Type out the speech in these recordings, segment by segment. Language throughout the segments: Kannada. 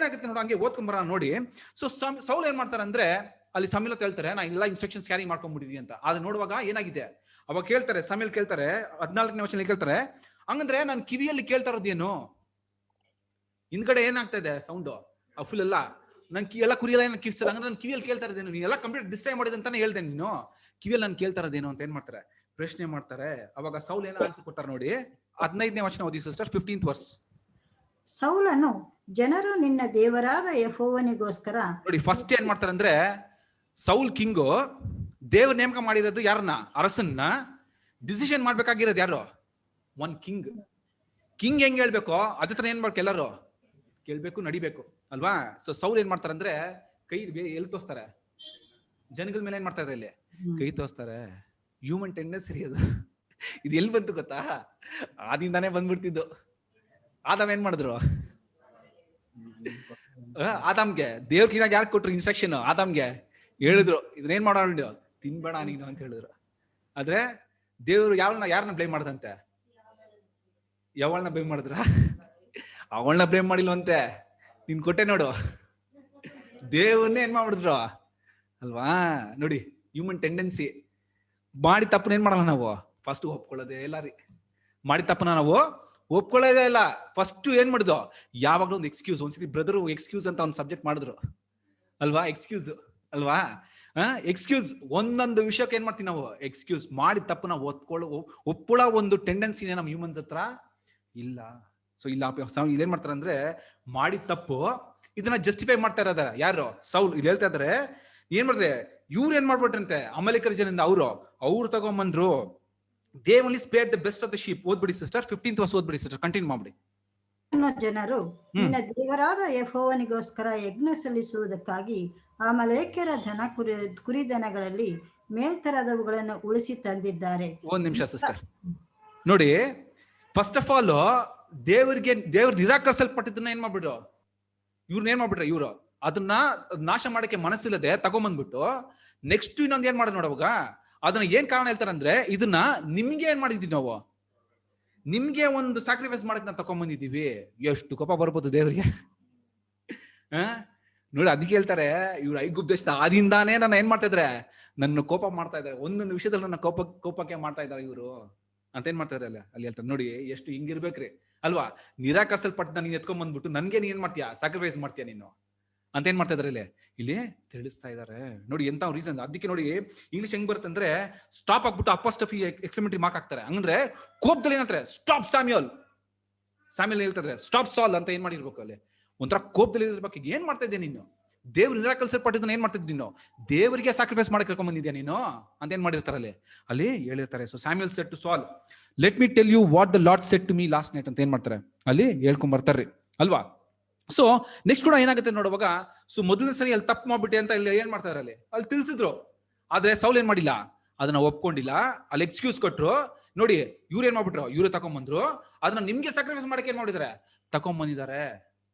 ಏನಾಗುತ್ತೆ ನೋಡು, ಹಂಗೆ ಓದ್ಕೊಂಬರ ನೋಡಿ. ಸೊ ಸೌಲ್ ಏನ್ ಮಾಡ್ತಾರೆ ಅಂದ್ರೆ, ಅಲ್ಲಿ ಸಮೀಲ್ ಅಂತ ಹೇಳ್ತಾರೆ, ನಾ ಎಲ್ಲ ಇನ್ಸ್ಟ್ರಕ್ಷನ್ಸ್ ಕ್ಯಾರಿ ಮಾಡ್ಕೊಂಡ್ಬಿಟ್ಟಿದೀನಿ ಅಂತ. ಆದ್ರೆ ನೋಡುವಾಗ ಏನಾಗಿದೆ, ಅವಾಗ ಕೇಳ್ತಾರೆ, ಸಮೀಲ್ ಕೇಳ್ತಾರೆ, 14ನೇ ವಚನ ಕೇಳ್ತಾರೆ, ಹಂಗಂದ್ರೆ ನಾನು ಕಿವಿಯಲ್ಲಿ ಕೇಳ್ತಾ ಇರೋದೇನು? ಹಿಂದ್ಗಡೆ ಏನಾಗ್ತಾ ಇದೆ ಸೌಂಡು ಫುಲ್ ಎಲ್ಲ, ನನ್ ಎಲ್ಲ ಕುರಿಯಲ್ಲ ಏನ್ ಕಿರ್ಸಲ್ಲ, ಹಂಗಂದ್ರೆ ನಾನು ಕಿವಿಯಲ್ಲಿ ಕೇಳ್ತಾ ಇರೋದೇನು? ನೀನೆಲ್ಲ ಕಂಪ್ಲೀಟ್ ಡಿಸ್ಟ್ರೈ ಮಾಡಿದೆ ಅಂತಾನೆ ಹೇಳ್ದೆ ನೀನು, ಕಿವಿಯಲ್ಲಿ ನಾನು ಕೇಳ್ತಾ ಇರೋದೇನು ಅಂತ ಏನ್ ಮಾಡ್ತಾರೆ, ಪ್ರಶ್ನೆ ಮಾಡ್ತಾರೆ. ಅವಾಗ ಸೌಲ್ ಏನೋ ಆನ್ಸರ್ ಕೊಡ್ತಾರೆ ನೋಡಿ. 15ನೇ ವಚನ ಓದಿ ಸಿಸ್ಟರ್, 15th verse. ಸೌಲನು, ಜನರು ನಿನ್ನ ದೇವರಾದ ಯೆಹೋವನಿಗೋಸ್ಕರ ನೋಡಿ, ಫಸ್ಟ್ ಏನ್ ಮಾಡ್ತಾರೆ ಅಂದ್ರೆ, ಸೌಲ್ ಕಿಂಗು ದೇವ್ರ ನೇಮಕ ಮಾಡಿರೋದು ಯಾರನ್ನ? ಅರಸನ್ನ. ಡಿಸಿಷನ್ ಮಾಡ್ಬೇಕಾಗಿರೋದು ಯಾರು? One king. ಕಿಂಗ್ ಹೆಂಗ್ ಹೇಳ್ಬೇಕು ಅದೇ ತರ ಏನ್ ಮಾಡ್ಬೇಕು, ಎಲ್ಲರೂ ಕೇಳ್ಬೇಕು, ನಡಿಬೇಕು ಅಲ್ವಾ? ಸೊ ಸೌಲ್ ಏನ್ ಮಾಡ್ತಾರೆ ಅಂದ್ರೆ, ಕೈ ಎಲ್ಲಿ ತೋರಿಸ್ತಾರೆ, ಜನಗಳ ಮೇಲೆ ಏನ್ ಮಾಡ್ತಾ ಇದ್ದಾರೆ, ಇಲ್ಲಿ ಕೈ ತೋರಿಸ್ತಾರೆ. ಹ್ಯೂಮನ್ ಟೆಂಡೆನ್ಸಿ ಅದು. ಇದು ಎಲ್ಲಿ ಬಂತು ಗೊತ್ತಾ? ಆದಿಂದಾನೇ ಬಂದ್ಬಿಡ್ತಿದ್ದು. ಆದಾಮ್ ಏನ್ ಮಾಡಿದ್ರು? ಆದಾಮ್ಗೆ ದೇವ್ರ ಕ್ಲೀನಾಗಿ ಯಾರು ಕೊಟ್ರು ಇನ್ಸ್ಟ್ರಕ್ಷನ್? ಆದಾಮ್ಗೆ ಹೇಳಿದ್ರು, ಇದನ್ನೇನ್ ಮಾಡೋಣ, ತಿನ್ಬೇಡ ನೀನು ಅಂತ ಹೇಳಿದ್ರು. ಆದ್ರೆ ದೇವ್ರು ಯಾರನ್ನ ಬ್ಲೇಮ್ ಮಾಡ್ದಂತೆ? ಯಾವಳನ್ನ ಬ್ಲೇಮ್ ಮಾಡಿದ್ರ? ಅವಳನ್ನ ಬ್ಲೇಮ್ ಮಾಡಿಲ್ವಂತೆ, ನೀನ್ ಕೊಟ್ಟೆ ನೋಡು. ದೇವ್ರನ್ನೇ ಏನ್ ಮಾಡ್ಬಿಡಿದ್ರು ಅಲ್ವಾ? ನೋಡಿ, ಹ್ಯೂಮನ್ ಟೆಂಡೆನ್ಸಿ. ಮಾಡಿ ತಪ್ಪನ ಏನ್ ಮಾಡಲ್ಲ ನಾವು, ಫಸ್ಟ್ ಒಪ್ಕೊಳ್ಳೋದೇ ಇಲ್ಲ ರೀ. ಮಾಡಿ ತಪ್ಪನ ನಾವು ಒಪ್ಕೊಳ್ಳೋದೇ ಇಲ್ಲ. ಫಸ್ಟ್ ಏನ್ ಮಾಡಿದ್ವು, ಯಾವಾಗ್ಲೂ ಒಂದು ಎಕ್ಸ್ಕ್ಯೂಸ್. ಒಂದ್ಸತಿ ಬ್ರದರ್ ಎಕ್ಸ್ಕ್ಯೂಸ್ ಅಂತ ಒಂದು ಸಬ್ಜೆಕ್ಟ್ ಮಾಡಿದ್ರು ಅಲ್ವಾ? ಎಕ್ಸ್ಕ್ಯೂಸ್ ಅಲ್ವಾ? ಎಕ್ಸ್ಕ್ಯೂಸ್, ಒಂದೊಂದು ವಿಷಯಕ್ಕೆ ಏನ್ ಮಾಡ್ತೀವಿ ನಾವು, ಎಕ್ಸ್ಕ್ಯೂಸ್. ಮಾಡಿ ತಪ್ಪನ ಒಪ್ಕೊಳ್ಳೋ ಒಂದು ಟೆಂಡೆನ್ಸಿನೇ ನಮ್ಮ ಹ್ಯೂಮನ್ಸ್ ಹತ್ರ ಇಲ್ಲ. ಸೊ ಇಲ್ಲ ಇಲ್ಲೇನ್ ಮಾಡ್ತಾರೆ ಅಂದ್ರೆ, ಮಾಡಿ ತಪ್ಪು ಇದನ್ನ ಜಸ್ಟಿಫೈ ಮಾಡ್ತಾ ಇರೋದ ಯಾರು? ಸೌಲ್. ಇಲ್ಲಿ ಹೇಳ್ತಾ ಇದಾರೆ, ಏನ್ ಮಾಡಿದ್ರೆ ಇವ್ರು ಏನ್ ಮಾಡ್ಬಿಟ್ರಂತೆ, ಅಮಲೇಕರ ಜನರಿಂದ ಅವ್ರು ತಗೊಂಬಂದ್ರು. They only spare the best of the sheep. ಓದ್ಬಿಡಿ ಸಿಸ್ಟರ್, 15th verse ಓದ್ಬಿಡಿ ಸಿಸ್ಟರ್, ಕಂಟಿನ್ಯೂ ಮಾಡ್ಬಿಡಿ. ಜನರು ನಿನ್ನ ದೇವರಾದ ಯೆಹೋವನಿಗೋಸ್ಕರ ಯಜ್ಞ ಸಲ್ಲಿಸುವುದಕ್ಕಾಗಿ ಅಮಲೇಕ್ಯರ ಕುರಿದನಗಳಲ್ಲಿ ಮೇಲ್ತರದವುಗಳನ್ನು ಉಳಿಸಿ ತಂದಿದ್ದಾರೆ. ಒಂದ್ ನಿಮಿಷ ಸಿಸ್ಟರ್ ನೋಡಿ. ಫಸ್ಟ್ ಆಫ್ ಆಲ್ ದೇವ್ರ ನಿರಾಕರಿಸಲ್ಪಟ್ಟಿದ್ದನ್ನ ಏನ್ ಮಾಡ್ಬಿಟ್ರು ಇವ್ರು ಅದನ್ನ ನಾಶ ಮಾಡಕ್ಕೆ ಮನಸ್ಸಿಲ್ಲದೆ ತಗೊಂಬಂದ್ಬಿಟ್ಟು, ನೆಕ್ಸ್ಟ್ ಇನ್ನೊಂದ್ ಏನ್ ಮಾಡೋದು ನೋಡುವಾಗ, ಅದನ್ನ ಏನ್ ಕಾರಣ ಹೇಳ್ತಾರೆ ಅಂದ್ರೆ, ಇದನ್ನ ನಿಮ್ಗೆ ಏನ್ ಮಾಡಿದೀವಿ ನಾವು, ನಿಮ್ಗೆ ಒಂದು ಸ್ಯಾಕ್ರಿಫೈಸ್ ಮಾಡಕ್ ನಾವು ತಗೊಂಡ್ಬಂದಿದೀವಿ. ಎಷ್ಟು ಕೋಪ ಬರ್ಬೋದು ದೇವ್ರಿಗೆ ನೋಡಿ. ಅದಕ್ಕೆ ಹೇಳ್ತಾರೆ, ಇವ್ರು ಐಗುಪ್ತ ದೇಶದ ಆದಿಂದಾನೇ ನನ್ನ ಏನ್ ಮಾಡ್ತಾ ಇದ್ರೆ, ನನ್ನ ಕೋಪ ಮಾಡ್ತಾ ಇದಾರೆ, ಒಂದೊಂದು ವಿಷಯದಲ್ಲಿ ನನ್ನ ಕೋಪಕ್ಕೆ ಮಾಡ್ತಾ ಇದಾರೆ ಇವರು ಅಂತ ಏನ್ ಮಾಡ್ತಾ ಇದಾರೆ ಅಲ್ಲಿ ಹೇಳ್ತಾರೆ ನೋಡಿ. ಎಷ್ಟು ಹಿಂಗಿರ್ಬೇಕ್ರಿ ಅಲ್ವಾ? ನಿರಾಕರಿಸಲ್ಪಟ್ಟ ನೀನ್ ಎತ್ಕೊಂಡ್ ಬಂದ್ಬಿಟ್ಟು ನನ್ಗೆ ನೀನ್ ಏನ್ ಮಾಡ್ತೀಯಾ, ಸ್ಯಾಕ್ರಿಫೈಸ್ ಮಾಡ್ತೀಯಾ ನೀನು ಅಂತ ಏನ್ ಮಾಡ್ತಾ ಇದಾರೆ ಇಲ್ಲಿ ತಿಳಿಸ್ತಾ ಇದಾರೆ ನೋಡಿ. ಎಂತ ರೀಸನ್. ಅದಕ್ಕೆ ನೋಡಿ ಇಂಗ್ಲಿಷ್ ಹೆಂಗ್ ಬರುತ್ತೆ ಅಂದ್ರೆ, ಸ್ಟಾಪ್ ಆಗ್ಬಿಟ್ಟು ಅಪಾಸ್ಟ್ರಫಿ ಎಕ್ಸ್ಕ್ಲಮೇಟರಿ ಮಾರ್ಕ್ ಹಾಕ್ತಾರೆ. ಹಂಗಂದ್ರೆ ಕೋಪದಲ್ಲಿ ಏನಂತಾರೆ, ಸ್ಟಾಪ್ ಸ್ಯಾಮ್ಯುಯಲ್ ಹೇಳ್ತಾರೆ, ಸ್ಟಾಪ್ ಸಾಲ್ ಅಂತ ಏನ್ ಮಾಡಿರ್ಬೇಕು ಅಲ್ಲಿ, ಒಂಥರ ಕೋಪದಲ್ಲಿ ಇರ್ಬೇಕು. ಏನ್ ಮಾಡ್ತಾ ಇದ್ದೆ ನೀನು? ದೇವ್ರ ನಿರಾಕರಿಸಲ್ಪಟ್ಟಿದ್ದನ್ನ ಏನ್ ಮಾಡ್ತಿದ್ ನೀನು? ದೇವರಿಗೆ ಸ್ಯಾಕ್ರಿಫೈಸ್ ಮಾಡಕ್ ಕರ್ಕೊಂಡ್ ಬಂದಿದ್ಯಾ ನೀನು ಅಂತ ಏನ್ ಮಾಡಿರ್ತಾರೆ ಅಲ್ಲಿ ಹೇಳಿರ್ತಾರೆ. So Samuel said to Saul, let me tell you what the Lord said to me last night ಅಂತ ಏನ್ ಮಾಡ್ತಾರೆ ಅಲ್ಲಿ ಹೇಳ್ಕೊಂಡ್ ಬರ್ತಾರ್ರಿ ಅಲ್ವಾ? ಸೊ ನೆಕ್ಸ್ಟ್ ಕೂಡ ಏನಾಗುತ್ತೆ ನೋಡುವಾಗ, ಸೊ ಮೊದಲನೇ ಸರಿ ಅಲ್ಲಿ ತಪ್ಪು ಮಾಡ್ಬಿಟ್ಟೆ ಅಂತ ಇಲ್ಲಿ ಏನ್ ಮಾಡ್ತಾರೆ ಅಲ್ಲಿ ತಿಳಿಸಿದ್ರು. ಆದ್ರೆ ಸೌಲ್ ಏನ್ ಮಾಡಿಲ್ಲ, ಅದನ್ನ ಒಪ್ಕೊಂಡಿಲ್ಲ, ಅಲ್ಲಿ ಎಕ್ಸ್ಕ್ಯೂಸ್ ಕೊಟ್ರು. ನೋಡಿ ಇವ್ರು ಏನ್ ಮಾಡ್ಬಿಟ್ರು, ಇವ್ರು ತಗೊಂಡ್ಬಂದ್ರು, ಅದನ್ನ ನಿಮ್ಗೆ ಸ್ಯಾಕ್ರಿಫೈಸ್ ಮಾಡಕ್ಕೆ ಏನ್ ಮಾಡಿದಾರೆ, ತಗೊಂಡ್ಬಂದಿದ್ದಾರೆ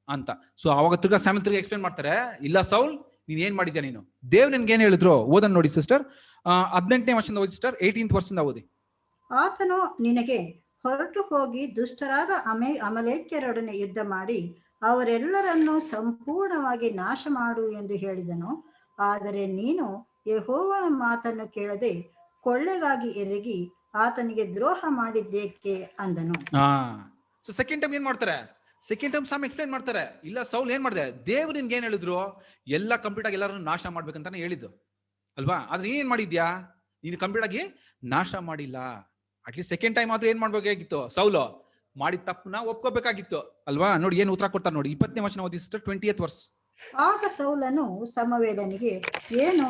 ಅಂತ. ಸೊ ಅವಾಗ ತಿರ್ಗಾ ಸ್ಯಾಮ್ಯುಯಲ್ ತಿರ್ಗಾ ಎಕ್ಸ್ಪ್ಲೇನ್ ಮಾಡ್ತಾರೆ, ಇಲ್ಲ ಸೌಲ್ ನೀನ್ ಏನ್ ಮಾಡಿದ್ಯಾ ನೀನು, ದೇವ್ರು ನಿನ್ಗೆ ಏನ್ ಹೇಳಿದ್ರು ಓದನ್ ನೋಡಿ ಸಿಸ್ಟರ್. 18ನೇ ವಚನದಿಂದ ಓದಿ ಸಿಸ್ಟರ್, 18th verse ಓದಿ. ಆತನು ನಿನಗೆ ಹೊರಟು ಹೋಗಿ ದುಷ್ಟರಾದ ಅಮಲೇಕ್ಯರೊಡನೆ ಯುದ್ಧ ಮಾಡಿ ಅವರೆಲ್ಲರನ್ನೂ ಸಂಪೂರ್ಣವಾಗಿ ನಾಶ ಮಾಡು ಎಂದು ಹೇಳಿದನು. ಆದರೆ ನೀನು ಯೆಹೋವನ ಮಾತನ್ನು ಕೇಳದೆ ಕೊಳ್ಳೆಗಾಗಿ ಎರಗಿ ಆತನಿಗೆ ದ್ರೋಹ ಮಾಡಿದ್ದೇಕೆ ಅಂದನು. ಸೊ ಸೆಕೆಂಡ್ ಟೈಮ್ ಏನ್ ಮಾಡ್ತಾರೆ, ಸೆಕೆಂಡ್ ಟೈಮ್ ಸಾಮ್ ಎಕ್ಸ್ಪ್ಲೇನ್ ಮಾಡ್ತಾರೆ, ಇಲ್ಲ ಸೌಲ್ ಏನ್ ಮಾಡಿದೆ, ದೇವ್ರು ನಿನ್ಗೆ ಏನ್ ಹೇಳಿದ್ರು, ಎಲ್ಲ ಕಂಪ್ಲೀಟ್ ಆಗಿ ಎಲ್ಲರನ್ನು ನಾಶ ಮಾಡ್ಬೇಕಂತಾನೆ ಹೇಳಿದ್ದು ಅಲ್ವಾ? ಆದ್ರೆ ಏನ್ ಮಾಡಿದ್ಯಾ ನೀನು, ಕಂಪ್ಲೀಟ್ ಆಗಿ ನಾಶ ಮಾಡಿಲ್ಲ. ಅಟ್ಲೀಸ್ಟ್ ಸೆಕೆಂಡ್ ಟೈಮ್ ಆದ್ರೂ ಏನ್ ಮಾಡ್ಬೇಕಾಗಿತ್ತು, ಸೌಲು ಮಾಡಿದ ತಪ್ಪನ್ನ ಒಪ್ಕೋಬೇಕಾಗಿತ್ತು ಅಲ್ವಾ? ನೋಡಿ ಏನ್ ಉತ್ತರ ಕೊಡ್ತಾರೆ ನೋಡಿ. 20ನೇ ವಚನ ಓದಿ ಸಿಸ್ಟರ್, 20th verse. ಆಗ ಸೌಲನು ಸಮವೇಲನಿಗೆ, ಏನು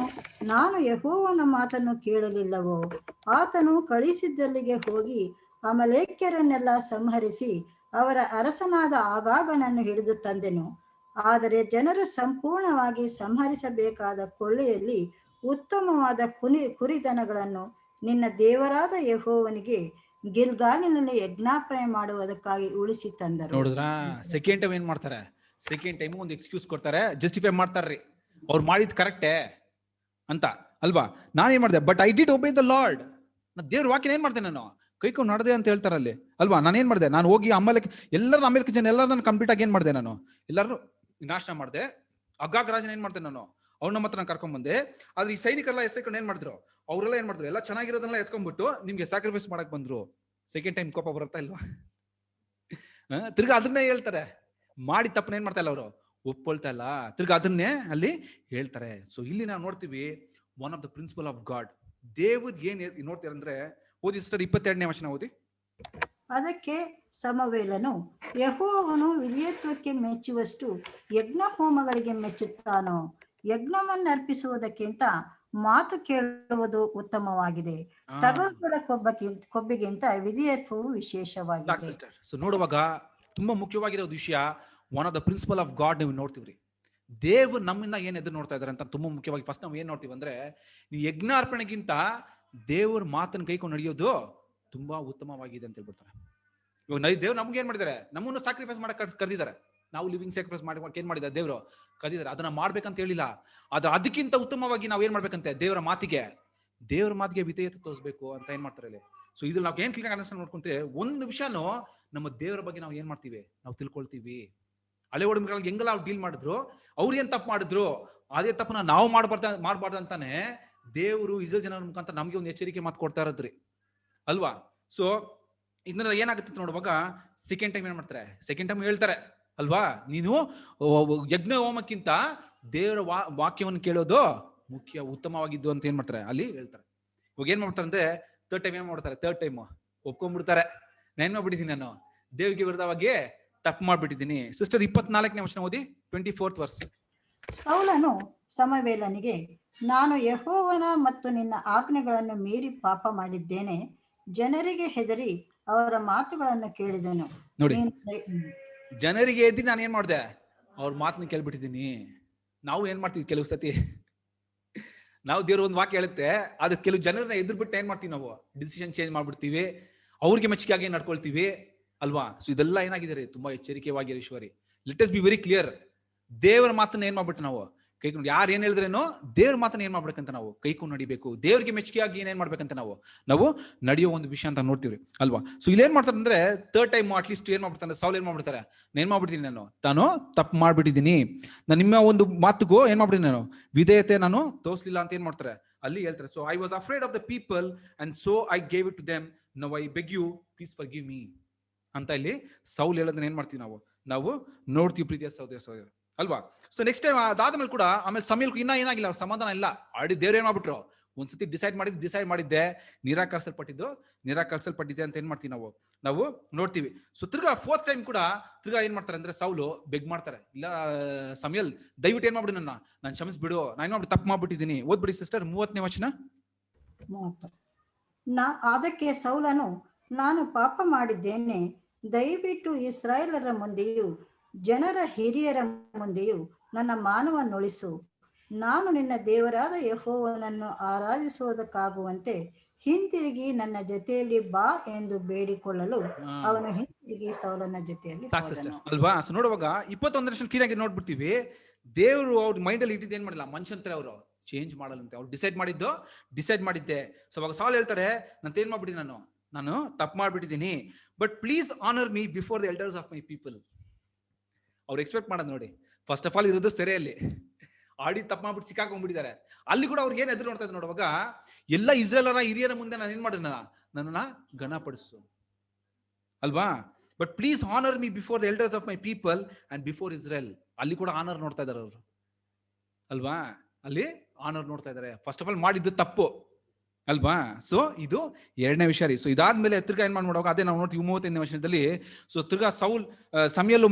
ನಾನು ಯೆಹೋವನ ಮಾತನ್ನು ಕೇಳಲಿಲ್ಲವೋ? ಆತನು ಕಳಿಸಿದ್ದಲ್ಲಿಗೆ ಹೋಗಿ ಅಮಲೇಕ್ಯರನ್ನೆಲ್ಲ ಸಂಹರಿಸಿ ಅವರ ಅರಸನಾದ ಆಗಾಗನನ್ನು ಹಿಡಿದು ತಂದೆನು. ಆದರೆ ಜನರು ಸಂಪೂರ್ಣವಾಗಿ ಸಂಹರಿಸಬೇಕಾದ ಕೊಳ್ಳೆಯಲ್ಲಿ ಉತ್ತಮವಾದ ಕುರಿದನಗಳನ್ನು ನಿನ್ನ ದೇವರಾದ ಯೆಹೋವನಿಗೆ ಗಿಲ್ಗಾಲಿನಲ್ಲಿ ಯಜ್ಞಾರ್ಪಣೆ ಮಾಡುವುದಕ್ಕಾಗಿ ಉಳಿಸಿ ತಂದರು. ನೋಡಿದ್ರ ಸೆಕೆಂಡ್ ಟೈಮ್ ಏನ್ ಮಾಡ್ತಾರೆ, ಸೆಕೆಂಡ್ ಟೈಮ್ ಒಂದು ಎಕ್ಸ್ಕ್ಯೂಸ್ ಕೊಡ್ತಾರೆ, ಜಸ್ಟಿಫೈ ಮಾಡ್ತಾರ್ರಿ, ಅವ್ರು ಮಾಡಿದ್ ಕರೆಕ್ಟೇ ಅಂತ ಅಲ್ವಾ? ನಾನೇನ್ ಮಾಡಿದೆ, but I did ಒಬೇ the lord, ದೇವ್ರ ವಾಕ್ಯನ ಏನ್ ಮಾಡ್ದೆ ನಾನು ಕೈಕೊಂಡು ನಡೆದೆ ಅಂತ ಹೇಳ್ತಾರಲ್ಲಿ ಅಲ್ವಾ? ನಾನೇನ್ ಮಾಡಿದೆ, ನಾನು ಹೋಗಿ ಎಲ್ಲರ ಅಮೇರಿಕ ಜನ ಎಲ್ಲರೂ ನಾನು ಕಂಪ್ಲೀಟ್ ಆಗಿ ಏನ್ ಮಾಡಿದೆ, ನಾನು ಎಲ್ಲರೂ ನಾಶನ ಮಾಡಿದೆ. ಅಗಾಗ್ ರಾಜನ ಏನ್ ಮಾಡ್ತೇನೆ ನಾನು, ಅವ್ನ ಮಾತ್ರ ನಾನು ಕರ್ಕೊಂಡ್ ಬಂದೆ. ಆದ್ರೆ ಈ ಸೈನಿಕರೆಲ್ಲ ಎಸ್ಕೊಂಡು ಏನ್ ಮಾಡಿದ್ರು, ಅವರೆಲ್ಲ ಏನ್ ಮಾಡಿದ್ರು, ಎಲ್ಲ ಚೆನ್ನಾಗಿರೋದನ್ನೆಲ್ಲ ಎತ್ಕೊಂಡ್ಬಿಟ್ಟು ನಿಮ್ಗೆ ಸ್ಯಾಕ್ರಿಫೈಸ್ ಮಾಡಕ್ ಬಂದ್ರು. ಸೆಕೆಂಡ್ ಟೈಮ್ ಕೋಪ ಬರುತ್ತಾ ಇಲ್ವಾ? ತಿರ್ಗಾ ಅದನ್ನೇ ಹೇಳ್ತಾರೆ. ಮಾಡಿ ತಪ್ಪನ ಏನ್ ಮಾಡ್ತಾ ಇಲ್ಲ ಅವರು, ಒಪ್ಕೊಳ್ತಾ ಇಲ್ಲ. ತಿರ್ಗಾ ಅದನ್ನೇ ಅಲ್ಲಿ ಹೇಳ್ತಾರೆ. ಸೊ ಇಲ್ಲಿ ನಾವು ನೋಡ್ತೀವಿ one of the principal of God. ದೇವ್ರು ಏನ್ ನೋಡ್ತೀರ ಅಂದ್ರೆ, ಓದಿ ಸಿಸ್ಟರ್ 22ನೇ ವಚನ ಓದಿ. ಅದಕ್ಕೆ ಸಮವೇಲನು, ಯೆಹೋವನು ವಿಧೇಯತ್ವಕ್ಕೆ ಮೆಚ್ಚುವಷ್ಟು ಯಜ್ಞ ಹೋಮಗಳಿಗೆ ಮೆಚ್ಚುತ್ತಾನೋ? ಯಜ್ಞವನ್ನರ್ಪಿಸುವುದಕ್ಕಿಂತ ಮಾತು ಕೇಳುವುದು ಉತ್ತಮವಾಗಿದೆ. ಟಗರುಗಳ ಕೊಬ್ಬಿಗಿಂತ ವಿಧೇಯತ್ವವು ವಿಶೇಷವಾಗಿದೆ. ಸೊ ನೋಡುವಾಗ ತುಂಬಾ ಮುಖ್ಯವಾಗಿರೋ ವಿಷಯ, one of the principal of God ನೀವು ನೋಡ್ತೀವ್ರಿ. ದೇವ್ರು ನಮ್ಮಿಂದ ಏನ್ ಎದುರು ನೋಡ್ತಾ ಇದಾರೆ ಅಂತ ತುಂಬಾ ಮುಖ್ಯವಾಗಿ ಫಸ್ಟ್ ನಾವು ಏನ್ ನೋಡ್ತೀವಿ ಅಂದ್ರೆ, ನೀವು ಯಜ್ಞ ಅರ್ಪಣೆಗಿಂತ ದೇವ್ರ ಮಾತನ್ನ ಕೈಕೊಂಡು ನಡೆಯೋದು ತುಂಬಾ ಉತ್ತಮವಾಗಿದೆ ಅಂತ ಹೇಳ್ಬಿಡ್ತಾರೆ. ಇವಾಗ ದೇವ್ರು ನಮ್ಗೆ ಏನ್ ಮಾಡಿದ್ದಾರೆ, ನಮ್ಮನ್ನು ಸ್ಯಾಕ್ರಿಫೈಸ್ ಮಾಡಕ್ ಕರೆದಿದ್ದಾರೆ. ನಾವು ಲಿವಿಂಗ್ ಸ್ಯಾಕ್ರಿಫೈಸ್ ಮಾಡಿ ಏನ್ ಮಾಡಿದ್ದಾರೆ, ದೇವ್ರು ಕರೆದಿದ್ದಾರೆ. ಅದನ್ನ ಮಾಡ್ಬೇಕಂತ ಹೇಳಿಲ್ಲ. ಆದ್ರೆ ಅದಕ್ಕಿಂತ ಉತ್ತಮವಾಗಿ ನಾವ್ ಏನ್ ಮಾಡ್ಬೇಕಂತೆ, ದೇವರ ಮಾತಿಗೆ ವಿಧೇಯತೆ ತೋರಿಸ್ಬೇಕು ಅಂತ ಏನ್ ಮಾಡ್ತಾರೆ ಇಲ್ಲಿ. ಸೊ ಇದು ನಾವು ಏನ್ ಕ್ಲಿಯರ್ ಅಂಡರ್ಸ್ಟ್ಯಾಂಡ್ ಮಾಡ್ಕೊಂತೀವಿ, ಒಂದು ವಿಷಯನೂ ನಮ್ಮ ದೇವರ ಬಗ್ಗೆ ನಾವು ಏನ್ ಮಾಡ್ತೀವಿ, ನಾವು ತಿಳ್ಕೊಳ್ತೀವಿ. ಹಳೆ ಒಡಂಬಡಿಕೆಗಳಲ್ಲಿ ಹೆಂಗೆಲ್ಲ ಅವ್ರು ಡೀಲ್ ಮಾಡಿದ್ರು, ಅವ್ರು ಏನ್ ತಪ್ಪು ಮಾಡಿದ್ರು, ಅದೇ ತಪ್ಪನ್ನ ನಾವು ಮಾಡ್ಬಾರ್ದು ಅಂತಾನೆ ದೇವರು ಇಸ್ರೇಲ್ ಜನರ ಮುಖಾಂತರ ನಮ್ಗೆ ಒಂದು ಎಚ್ಚರಿಕೆ ಮಾತು ಕೊಡ್ತಾ ಇರೋದ್ರಿ ಅಲ್ವಾ. ಸೊ ಇದನ್ನ ಏನಾಗುತ್ತೆ ನೋಡುವಾಗ, ಸೆಕೆಂಡ್ ಟೈಮ್ ಏನ್ ಮಾಡ್ತಾರೆ, ಸೆಕೆಂಡ್ ಟೈಮ್ ಹೇಳ್ತಾರೆ ಅಲ್ವಾ, ನೀನು ಯಜ್ಞ ಹೋಮಕ್ಕಿಂತ ದೇವರ ವಾಕ್ಯವನ್ನು ಕೇಳೋದು ಮುಖ್ಯ, ಉತ್ತಮವಾಗಿದ್ದು ಅಂತ ಏನ್ ಮಾಡ್ತಾರೆ ಅಲ್ಲಿ ಹೇಳ್ತಾರೆ. ಇವಾಗ ಏನ್ ಮಾಡ್ತಾರೆ ಅಂದ್ರೆ, ಥರ್ಡ್ ಟೈಮ್ ಏನ್ ಮಾಡ್ತಾರೆ, ಥರ್ಡ್ ಟೈಮ್ ಒಪ್ಕೊಂಡ್ಬಿಡ್ತಾರೆ. ನಾನು ಮಾಡ್ಬಿಟ್ಟಿದ್ದೀನಿ, ನಾನು ದೇವರಿಗೆ ವಿರುದ್ಧವಾಗಿ ತಪ್ಪು ಮಾಡ್ಬಿಟ್ಟಿದ್ದೀನಿ. ಸಿಸ್ಟರ್ 24ನೇ ವಚನ ಓದಿ, 24th ವರ್ಸ್. ಸೌಲನು ಸಮವೇಲನಿಗೆ, ನಾನು ಯೆಹೋವನ ಮತ್ತು ನಿನ್ನ ಆಜ್ಞೆಗಳನ್ನು ಮೀರಿ ಪಾಪ ಮಾಡಿದ್ದೇನೆ. ಜನರಿಗೆ ಹೆದರಿ ಅವರ ಮಾತುಗಳನ್ನು ಕೇಳಿದನು. ನೋಡಿ, ಜನರಿಗೆ ಎದ್ದಿ ನಾನು ಏನ್ ಮಾಡಿದೆ, ಅವ್ರ ಮಾತನ್ನ ಕೇಳ್ಬಿಟ್ಟಿದ್ದೀನಿ. ನಾವು ಏನ್ ಮಾಡ್ತೀವಿ, ಕೆಲವು ಸತಿ ನಾವು ದೇವ್ರ ಒಂದು ವಾಕ್ಯ ಹೇಳುತ್ತೆ, ಅದಕ್ಕೆ ಕೆಲವು ಜನರನ್ನ ಎದುರು ಬಿಟ್ಟು ಏನ್ ಮಾಡ್ತೀವಿ, ನಾವು ಡಿಸಿಷನ್ ಚೇಂಜ್ ಮಾಡ್ಬಿಡ್ತೀವಿ, ಅವ್ರಿಗೆ ಮೆಚ್ಚುಗೆಯಾಗಿ ನಡ್ಕೊಳ್ತೀವಿ ಅಲ್ವಾ. ಸೊ ಇದೆಲ್ಲ ಏನಾಗಿದೆ ರೀ, ತುಂಬಾ ಎಚ್ಚರಿಕೆವಾಗಿರೋ ಈಶ್ವರಿ. Let us be very clear. ದೇವರ ಮಾತನ್ನ ಏನ್ ಮಾಡ್ಬಿಟ್ಟು ನಾವು ಕೈಕೊಂಡು, ಯಾರು ಏನ್ ಹೇಳಿದ್ರೇನೋ ದೇವ್ರ ಮಾತನ್ನ ಏನ್ ಮಾಡ್ಬೇಕಂತ ನಾವು ಕೈಕೊಂಡು ನಡಿಬೇಕು. ದೇವ್ರಿಗೆ ಮೆಚ್ಚುಗೆಯಾಗಿ ಏನೇನ್ ಮಾಡ್ಬೇಕಂತ ನಾವು ನಡೆಯೋ ಒಂದು ವಿಷಯ ಅಂತ ನೋಡ್ತೀವಿ ಅಲ್ವಾ. ಸೊ ಇಲ್ಲಿ ಏನ್ ಮಾಡ್ತಾರೆ ಅಂದ್ರೆ, ಥರ್ಡ್ ಟೈಮ್ ಅಟ್ಲೀಸ್ಟ್ ಏನ್ ಮಾಡ್ಬಿಡ್ತಾರೆ, ಸೌಲ್ ಏನ್ ಮಾಡ್ಬಿಡ್ತಾರೆ, ಏನ್ ಮಾಡ್ಬಿಡ್ತೀನಿ, ನಾನು ತಪ್ಪು ಮಾಡ್ಬಿಟ್ಟಿದ್ದೀನಿ, ನಾನು ನಿಮ್ಮ ಒಂದು ಮಾತುಗೂ ಏನ್ ಮಾಡ್ಬಿಟ್ಟಿದ್ದೀನಿ, ನಾನು ವಿಧೇಯತೆ ನಾನು ತೋರಿಸಲಿಲ್ಲ ಅಂತ ಏನ್ ಮಾಡ್ತಾರೆ ಅಲ್ಲಿ ಹೇಳ್ತಾರೆ. So I was afraid of the people and so I gave it to them, now I beg you please forgive me ಅಂತ ಇಲ್ಲಿ ಸೌಲ್ ಹೇಳೋದನ್ನ ಏನ್ ಮಾಡ್ತೀವಿ, ನಾವು ನೋಡ್ತೀವಿ ಪ್ರೀತಿಯ ಸಹೋದರ ಅಲ್ವಾ. ಸೊ ನೆಕ್ಸ್ಟ್ ಟೈಮ್ ಅದಾದ್ಮೇಲೆ ಕೂಡ ಆಮೇಲೆ ಸಮಯಲ್ ಇನ್ನ ಏನಾಗಿಲ್ಲ, ಸಮಾಧಾನ ಇಲ್ಲ. ಆಲ್ರೆಡಿ ದೇವ್ರು ಏನ್ ಮಾಡ್ಬಿಟ್ರು, ಒಂದ್ಸತಿ ಡಿಸೈಡ್ ಮಾಡಿದ್ದೆ, ನಿರಾಕರಿಸಲ್ಪಟ್ಟಿದ್ದೆ ಅಂತ ಏನ್ ಮಾಡ್ತೀವಿ ನಾವು ನೋಡ್ತೀವಿ. ಸೊ ತಿರ್ಗಾ ಫೋರ್ತ್ ಟೈಮ್ ಕೂಡ ತಿರ್ಗಾ ಏನ್ ಮಾಡ್ತಾರೆ ಅಂದ್ರೆ, ಸೌಲು ಬೆಗ್ ಮಾಡ್ತಾರೆ, ಇಲ್ಲ ಸಮಯಲ್ ದಯವಿಟ್ಟು ಏನ್ ಮಾಡ್ಬಿಡಿ, ನಾನು ಕ್ಷಮಿಸ್ಬಿಡು, ನಾನು ಮಾಡ್ಬಿಟ್ಟು ತಪ್ಪು ಮಾಡ್ಬಿಟ್ಟಿದ್ದೀನಿ. ಓದ್ಬಿಡಿ ಸಿಸ್ಟರ್ 30ನೇ ವಚನ. ಅದಕ್ಕೆ ಸೌಲನು, ನಾನು ಪಾಪ ಮಾಡಿದ್ದೇನೆ, ದಯವಿಟ್ಟು ಇಸ್ರಾಯೇಲರ ಮುಂದೆಯೂ ಜನರ ಹಿರಿಯರ ಮುಂದೆಯೂ ನನ್ನ ಮಾನವನ್ನೊಳಿಸು. ನಾನು ನಿನ್ನ ದೇವರಾದ ಯೆಹೋವನನ್ನು ಆರಾಧಿಸುವುದಕ್ಕಾಗುವಂತೆ ಹಿಂತಿರುಗಿ ನನ್ನ ಜೊತೆಯಲ್ಲಿ ಬಾ ಎಂದು ಬೇಡಿಕೊಳ್ಳಲು ಅವನು ಹಿಂತಿರುಗಿ ಸೌಲನ ಜೊತೆಯಲ್ಲಿ ಅಲ್ವಾ. ಸೊ ನೋಡುವಾಗ 21 ವರ್ಷ ಕ್ಲಿಯರ್ ಆಗಿ ನೋಡ್ಬಿಡ್ತೀವಿ, ದೇವರು ಅವ್ರ ಮೈಂಡ್ ಅಲ್ಲಿ ಇಟ್ಟಿದ್ದು ಏನ್ ಮಾಡಿಲ್ಲ, ಮನುಷ್ಯಂತರ ಅವರು ಚೇಂಜ್ ಮಾಡಲ್ಲಂತೆ. ಅವ್ರು ಡಿಸೈಡ್ ಮಾಡಿದ್ದೆ. ಸೊ ಅವಾಗ ಸೌಲ್ ಹೇಳ್ತಾರೆ, ನಾನು ಏನ್ ಮಾಡ್ಬಿಡಿ, ನಾನು ತಪ್ಪು ಮಾಡ್ಬಿಟ್ಟಿದ್ದೀನಿ, but please honour me before the elders of my people. ಅವ್ರು ಎಕ್ಸ್ಪೆಕ್ಟ್ ಮಾಡೋದು ನೋಡಿ, ಫಸ್ಟ್ ಆಫ್ ಆಲ್ ಇರೋದು ಸೆರೆಯಲ್ಲಿ ಆಡಿ ತಪ್ಪು ಮಾಡ್ಬಿಟ್ಟು ಸಿಕ್ಕಾಕೊಂಡ್ಬಿಟ್ಟಿದ್ದಾರೆ. ಅಲ್ಲಿ ಕೂಡ ಅವ್ರಿಗೆ ಏನ್ ಎದುರು ನೋಡ್ತಾ ಇದ್ರು ನೋಡುವಾಗ, ಎಲ್ಲ ಇಸ್ರೇಲರ ಹಿರಿಯರ ಮುಂದೆ ನಾನು ಏನ್ ಮಾಡಿದ, ನನ್ನನ್ನ ಘನಪಡಿಸು ಅಲ್ವಾ. But please honour me before the elders of my people and before Israel. ಅಲ್ಲಿ ಕೂಡ ಆನರ್ ನೋಡ್ತಾ ಇದಾರೆ ಅವರು ಅಲ್ವಾ. ಅಲ್ಲಿ ಆನರ್ ನೋಡ್ತಾ ಇದಾರೆ. ಫಸ್ಟ್ ಆಫ್ ಆಲ್ ಮಾಡಿದ್ದು ತಪ್ಪು ಅಲ್ವಾ. ಸೊ ಇದು ಎರಡನೇ ವಿಷಯ ರೀ. ಸೊ ಇದಾದ್ಮೇಲೆ ತಿರ್ಗಾ ಏನ್ ಮಾಡುವಾಗ ಅದೇ ನಾವು ನೋಡ್ತೀವಿ 35ನೇ ವರ್ಷದಲ್ಲಿ. ಸೊ ತಿರ್ಗಾ ಸೌಲ್ ಸಮಯಲು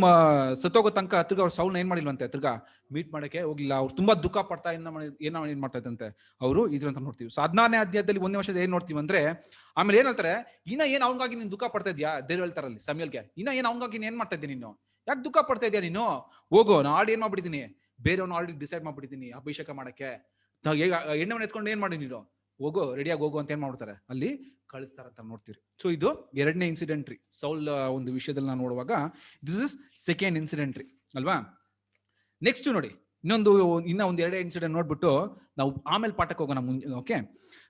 ಸತ್ತೋಗೋ ತನಕ ತಿರ್ಗಾ ಅವ್ರು ಸೌಲ್ನ ಏನ್ ಮಾಡಿಲ್ವಂತೆ, ತಿರ್ಗಾ ಮೀಟ್ ಮಾಡಕ್ಕೆ ಹೋಗ್ಲಿಲ್ಲ. ಅವ್ರು ತುಂಬಾ ದುಃಖ ಪಡ್ತಾ ಏನ್ ಮಾಡ್ತಾ ಇದ್ದಂತೆ ಅವರು ಇದ್ರ ಅಂತ ನೋಡ್ತೀವಿ. ಸೊ 16ನೇ ಅಧ್ಯಾಯದಲ್ಲಿ 1ನೇ ವರ್ಷದ ಏನ್ ನೋಡ್ತೀವಿ ಅಂದ್ರೆ, ಆಮೇಲೆ ಏನ್ ಹೇಳ್ತಾರೆ, ಇನ್ನ ಏನ್ ಅವನಿಗಾಗಿ ನೀನ್ ದುಃಖ ಪಡ್ತಾ ಇದ್ಯಾ, ದೇವ್ರು ಹೇಳ್ತಾರಲ್ಲಿ ಸಮಯಲ್ಗೆ, ಇನ್ನ ಏನ್ ಅವನಿಗಾಗಿ ಏನ್ ಮಾಡ್ತಾ ಇದ್ದೀನಿ, ನೀನು ಯಾಕೆ ದುಃಖ ಪಡ್ತಾ ಇದ್ಯಾ, ನೀನು ಹೋಗೋ, ನಾನು ಆಲ್ರೆಡಿ ಏನ್ ಮಾಡ್ಬಿಟ್ಟಿದ್ದೀನಿ, ಬೇರೆಯವ್ನ ಆಲ್ರೆಡಿ ಡಿಸೈಡ್ ಮಾಡ್ಬಿಟ್ಟಿದ್ದೀನಿ ಅಭಿಷೇಕ ಮಾಡಕ್ಕೆ, ಎಣ್ಣೆವನ್ನ ಎತ್ಕೊಂಡು ಏನ್ ಮಾಡಿ, ನೀನು ಹೋಗೋ, ರೆಡಿಯಾಗಿ ಹೋಗೋ ಅಂತ ಏನ್ ಮಾಡ್ತಾರೆ ಅಲ್ಲಿ ಕಳಿಸ್ತಾರಂತ ನೋಡ್ತೀರಿ. ಸೊ ಇದು ಎರಡನೇ ಇನ್ಸಿಡೆಂಟ್ ರೀ, ಸೌಲ್ ಒಂದು ವಿಷಯದಲ್ಲಿ ನಾವು ನೋಡುವಾಗ ದಿಸ್ ಇಸ್ ಸೆಕೆಂಡ್ ಇನ್ಸಿಡೆಂಟ್ ರೀ ಅಲ್ವಾ. ನೆಕ್ಸ್ಟ್ ನೋಡಿ, ಇನ್ನ ಒಂದು ಎರಡೇ ಇನ್ಸಿಡೆಂಟ್ ನೋಡ್ಬಿಟ್ಟು ನಾವು ಆಮೇಲೆ ಪಾಠಕ್ಕೆ ಹೋಗೋಣ. ಓಕೆ.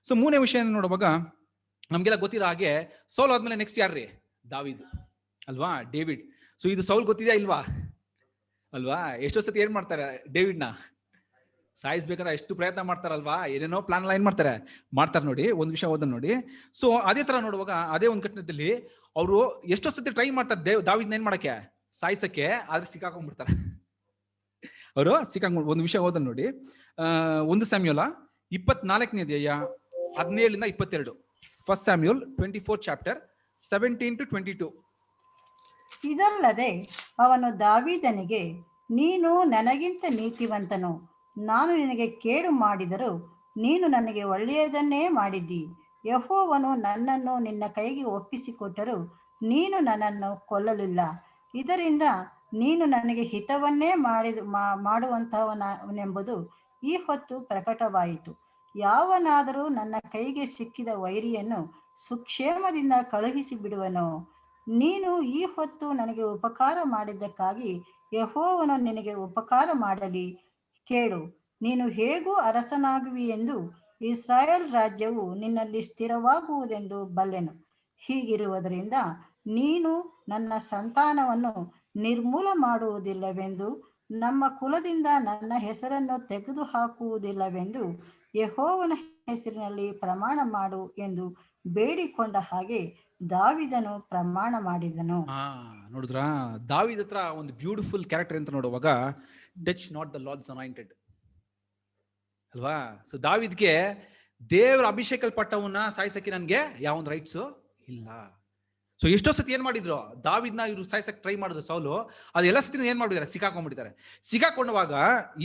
ಸೊ ಮೂರನೇ ವಿಷಯ ನೋಡುವಾಗ ನಮ್ಗೆಲ್ಲ ಗೊತ್ತಿರೋ ಹಾಗೆ, ಸೌಲ್ ಆದ್ಮೇಲೆ ನೆಕ್ಸ್ಟ್ ಯಾರ್ರಿ, ದಾವೀದ್ ಅಲ್ವಾ, ಡೇವಿಡ್. ಸೊ ಇದು ಸೌಲ್ ಗೊತ್ತಿದೆಯಾ ಇಲ್ವಾ ಅಲ್ವಾ? ಎಷ್ಟೋ ಸತಿ ಏನ್ ಮಾಡ್ತಾರೆ ಡೇವಿಡ್ನ ಸಾಯಿಸ್ಬೇಕಂದ್ರೆ ಎಷ್ಟು ಪ್ರಯತ್ನ ಮಾಡ್ತಾರಲ್ವಾ, ಏನೇನೋ ಪ್ಲಾನ್ ಏನ್ ಮಾಡ್ತಾರೆ ನೋಡಿ. ಒಂದ್ ವಿಷಯ ಓದನ್ ನೋಡಿ. ಸೊ ಅದೇ ತರ ನೋಡುವಾಗ ಅದೇ ಒಂದ್ ಘಟನೆಯಲ್ಲಿ ಅವರು ಎಷ್ಟೋ ಸತಿ ಟ್ರೈ ಮಾಡ್ತಾರೆ ದಾವಿದ್ನ ಏನ್ ಮಾಡಕ್ಕೆ, ಸಾಯಿಸಕ್ಕೆ, ಆದ್ರೆ ಸಿಕ್ಕಾಕೊಂಡ್ಬಿಡ್ತಾರೆ ಅವರು ಒಂದು ವಿಷಯ ಓದನ್ ನೋಡಿ. 1 ಸ್ಯಾಮ್ಯುಯಲ್ 24ನೇ ಅಧ್ಯಾಯ 17 22. 1 ಸ್ಯಾಮ್ಯುಯಲ್ 24 ಚಾಪ್ಟರ್ 17 to 22. ಇದಲ್ಲದೆ ಅವನು ದಾವೀದನಿಗೆ, ನೀನು ನನಗಿಂತ ನೀತಿವಂತನು, ನಾನು ನಿನಗೆ ಕೇಡು ಮಾಡಿದರೂ ನೀನು ನನಗೆ ಒಳ್ಳೆಯದನ್ನೇ ಮಾಡಿದ್ದಿ. ಯೆಹೋವನು ನನ್ನನ್ನು ನಿನ್ನ ಕೈಗೆ ಒಪ್ಪಿಸಿಕೊಟ್ಟರೂ ನೀನು ನನ್ನನ್ನು ಕೊಲ್ಲಲಿಲ್ಲ. ಇದರಿಂದ ನೀನು ನನಗೆ ಹಿತವನ್ನೇ ಮಾಡುವಂತಹವನೆಂಬುದು ಈ ಹೊತ್ತು ಪ್ರಕಟವಾಯಿತು. ಯಾವನಾದರೂ ನನ್ನ ಕೈಗೆ ಸಿಕ್ಕಿದ ವೈರಿಯನ್ನು ಸುಕ್ಷೇಮದಿಂದ ಕಳುಹಿಸಿ ಬಿಡುವನೋ? ನೀನು ಈ ಹೊತ್ತು ನನಗೆ ಉಪಕಾರ ಮಾಡಿದ್ದಕ್ಕಾಗಿ ಯೆಹೋವನು ನಿನಗೆ ಉಪಕಾರ ಮಾಡಲಿ. ಕೇಳು, ನೀನು ಹೇಗೂ ಅರಸನಾಗುವಿ ಎಂದು ಇಸ್ರಾಯೇಲ್ ರಾಜ್ಯವು ನಿನ್ನಲ್ಲಿ ಸ್ಥಿರವಾಗುವುದೆಂದು ಬಲ್ಲೆನು. ಹೀಗಿರುವುದರಿಂದ ನೀನು ನನ್ನ ಸಂತಾನವನ್ನು ನಿರ್ಮೂಲ ಮಾಡುವುದಿಲ್ಲವೆಂದು, ನಮ್ಮ ಕುಲದಿಂದ ನನ್ನ ಹೆಸರನ್ನು ತೆಗೆದು ಹಾಕುವುದಿಲ್ಲವೆಂದು ಯೆಹೋವನ ಹೆಸರಿನಲ್ಲಿ ಪ್ರಮಾಣ ಮಾಡು ಎಂದು ಬೇಡಿಕೊಂಡ ಹಾಗೆ ದಾವಿದನು ಪ್ರಮಾಣ ಮಾಡಿದನು. ನೋಡಿದ್ರ, ದಾವಿದ ಹತ್ರ ಒಂದು ಬ್ಯೂಟಿಫುಲ್ ಕ್ಯಾರೆಕ್ಟರ್ ಅಂತ ನೋಡುವಾಗ, touch not the Lord's anointed ಅಲ್ವಾ? ಸೊ ದಾವಿದ್ಗೆ ದೇವರ ಅಭಿಷೇಕಲ್ಪಟ್ಟವನ್ನ ಸಾಯಿಸಕ್ಕೆ ನನ್ಗೆ ಯಾವೊಂದು ರೈಟ್ಸ್ ಇಲ್ಲ. ಸೊ ಎಷ್ಟೋ ಸತಿ ಏನ್ ಮಾಡಿದ್ರು ದಾವಿದ್ನ ಇವ್ರು ಸಾಯಿಸಕ್ ಟ್ರೈ ಮಾಡಿದ್ರು ಸೌಲು, ಅದೆಲ್ಲ ಸತಿ ಏನ್ ಮಾಡಿದ್ದಾರೆ, ಸಿಕ್ಕಾಕೊಂಡ್ಬಿಟ್ಟಿದ್ದಾರೆ. ಸಿಕ್ಕಾಕೊಂಡವಾಗ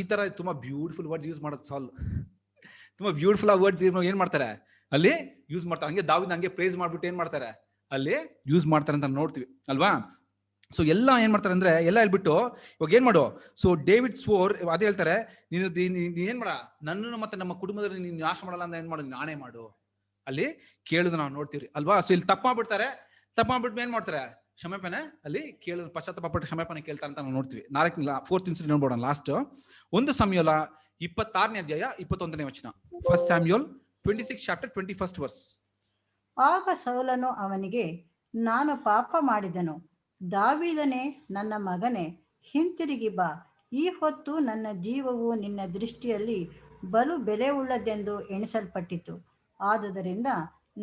ಈ ತರ ತುಂಬಾ ಬ್ಯೂಟಿಫುಲ್ ವರ್ಡ್ಸ್ ಯೂಸ್ ಮಾಡೋದು ಸೌಲು, ತುಂಬಾ ಬ್ಯೂಟಿಫುಲ್ ವರ್ಡ್ಸ್ ಏನ್ ಮಾಡ್ತಾರೆ ಅಲ್ಲಿ ಯೂಸ್ ಮಾಡ್ತಾರೆ. ಹಂಗೆ ದಾವಿದ್ನ ಹಂಗೆ ಪ್ರೇಸ್ ಮಾಡ್ಬಿಟ್ಟು ಏನ್ ಮಾಡ್ತಾರೆ ಅಲ್ಲಿ ಯೂಸ್ ಮಾಡ್ತಾರೆ ಅಂತ ನೋಡ್ತೀವಿ ಅಲ್ವಾ? ಸೊ ಎಲ್ಲ ಏನ್ ಮಾಡ್ತಾರೆ ಅಂದ್ರೆ, ಎಲ್ಲ ಹೇಳ್ಬಿಟ್ಟು ಇವಾಗ ಏನ್ ಮಾಡು, ಸೊ ಡೇವಿಡ್ ಸ್ವೋರ್ ಅದೇ ಹೇಳ್ತಾರೆ, ನೀನು ಏನ್ ಮಾಡ, ನನ್ನನ್ನು ಮತ್ತೆ ನಮ್ಮ ಕುಟುಂಬದಲ್ಲಿ ನೀನು ನಾಶ ಮಾಡಲ್ಲ ಅಂತ ಏನ್ ಮಾಡು, ನಾನೇ ಮಾಡು ಅಲ್ಲಿ ಕೇಳುದು ನಾವು ನೋಡ್ತೀವಿ ಅಲ್ವಾ? ಸೊ ಇಲ್ಲಿ ತಪ್ಪ ಮಾಡ್ಬಿಡ್ತಾರೆ, ತಪ್ಪ ಮಾಡ್ಬಿಟ್ಟು ಏನ್ ಮಾಡ್ತಾರೆ, ಕ್ಷಮಾಪಣೆ ಅಲ್ಲಿ ಕೇಳು, ಪಶ್ಚಾತ್ತಾಪಪಟ್ಟು ಕ್ಷಮಾಪಣೆ ಕೇಳ್ತಾರೆ ಅಂತ ನಾವು ನೋಡ್ತೀವಿ. 4th incident ನೋಡ್ಬೋಣ. ಲಾಸ್ಟ್ 1 ಸಮುಯೇಲ 26ನೇ ಅಧ್ಯಾಯ 21ನೇ ವಚನ. 1 ಸ್ಯಾಮ್ಯುಯಲ್ 26 ಚಾಪ್ಟರ್ 21st ವರ್ಸ್. ಆಗ ಸೌಲನು ಅವನಿಗೆ, ನಾನು ಪಾಪ ಮಾಡಿದನು. ದಾವೀದನೇ, ನನ್ನ ಮಗನೇ, ಹಿಂತಿರುಗಿ ಬಾ. ಈ ಹೊತ್ತು ನನ್ನ ಜೀವವು ನಿನ್ನ ದೃಷ್ಟಿಯಲ್ಲಿ ಬಲು ಬೆಲೆಯುಳ್ಳದೆಂದು ಎಣಿಸಲ್ಪಟ್ಟಿತು. ಆದುದರಿಂದ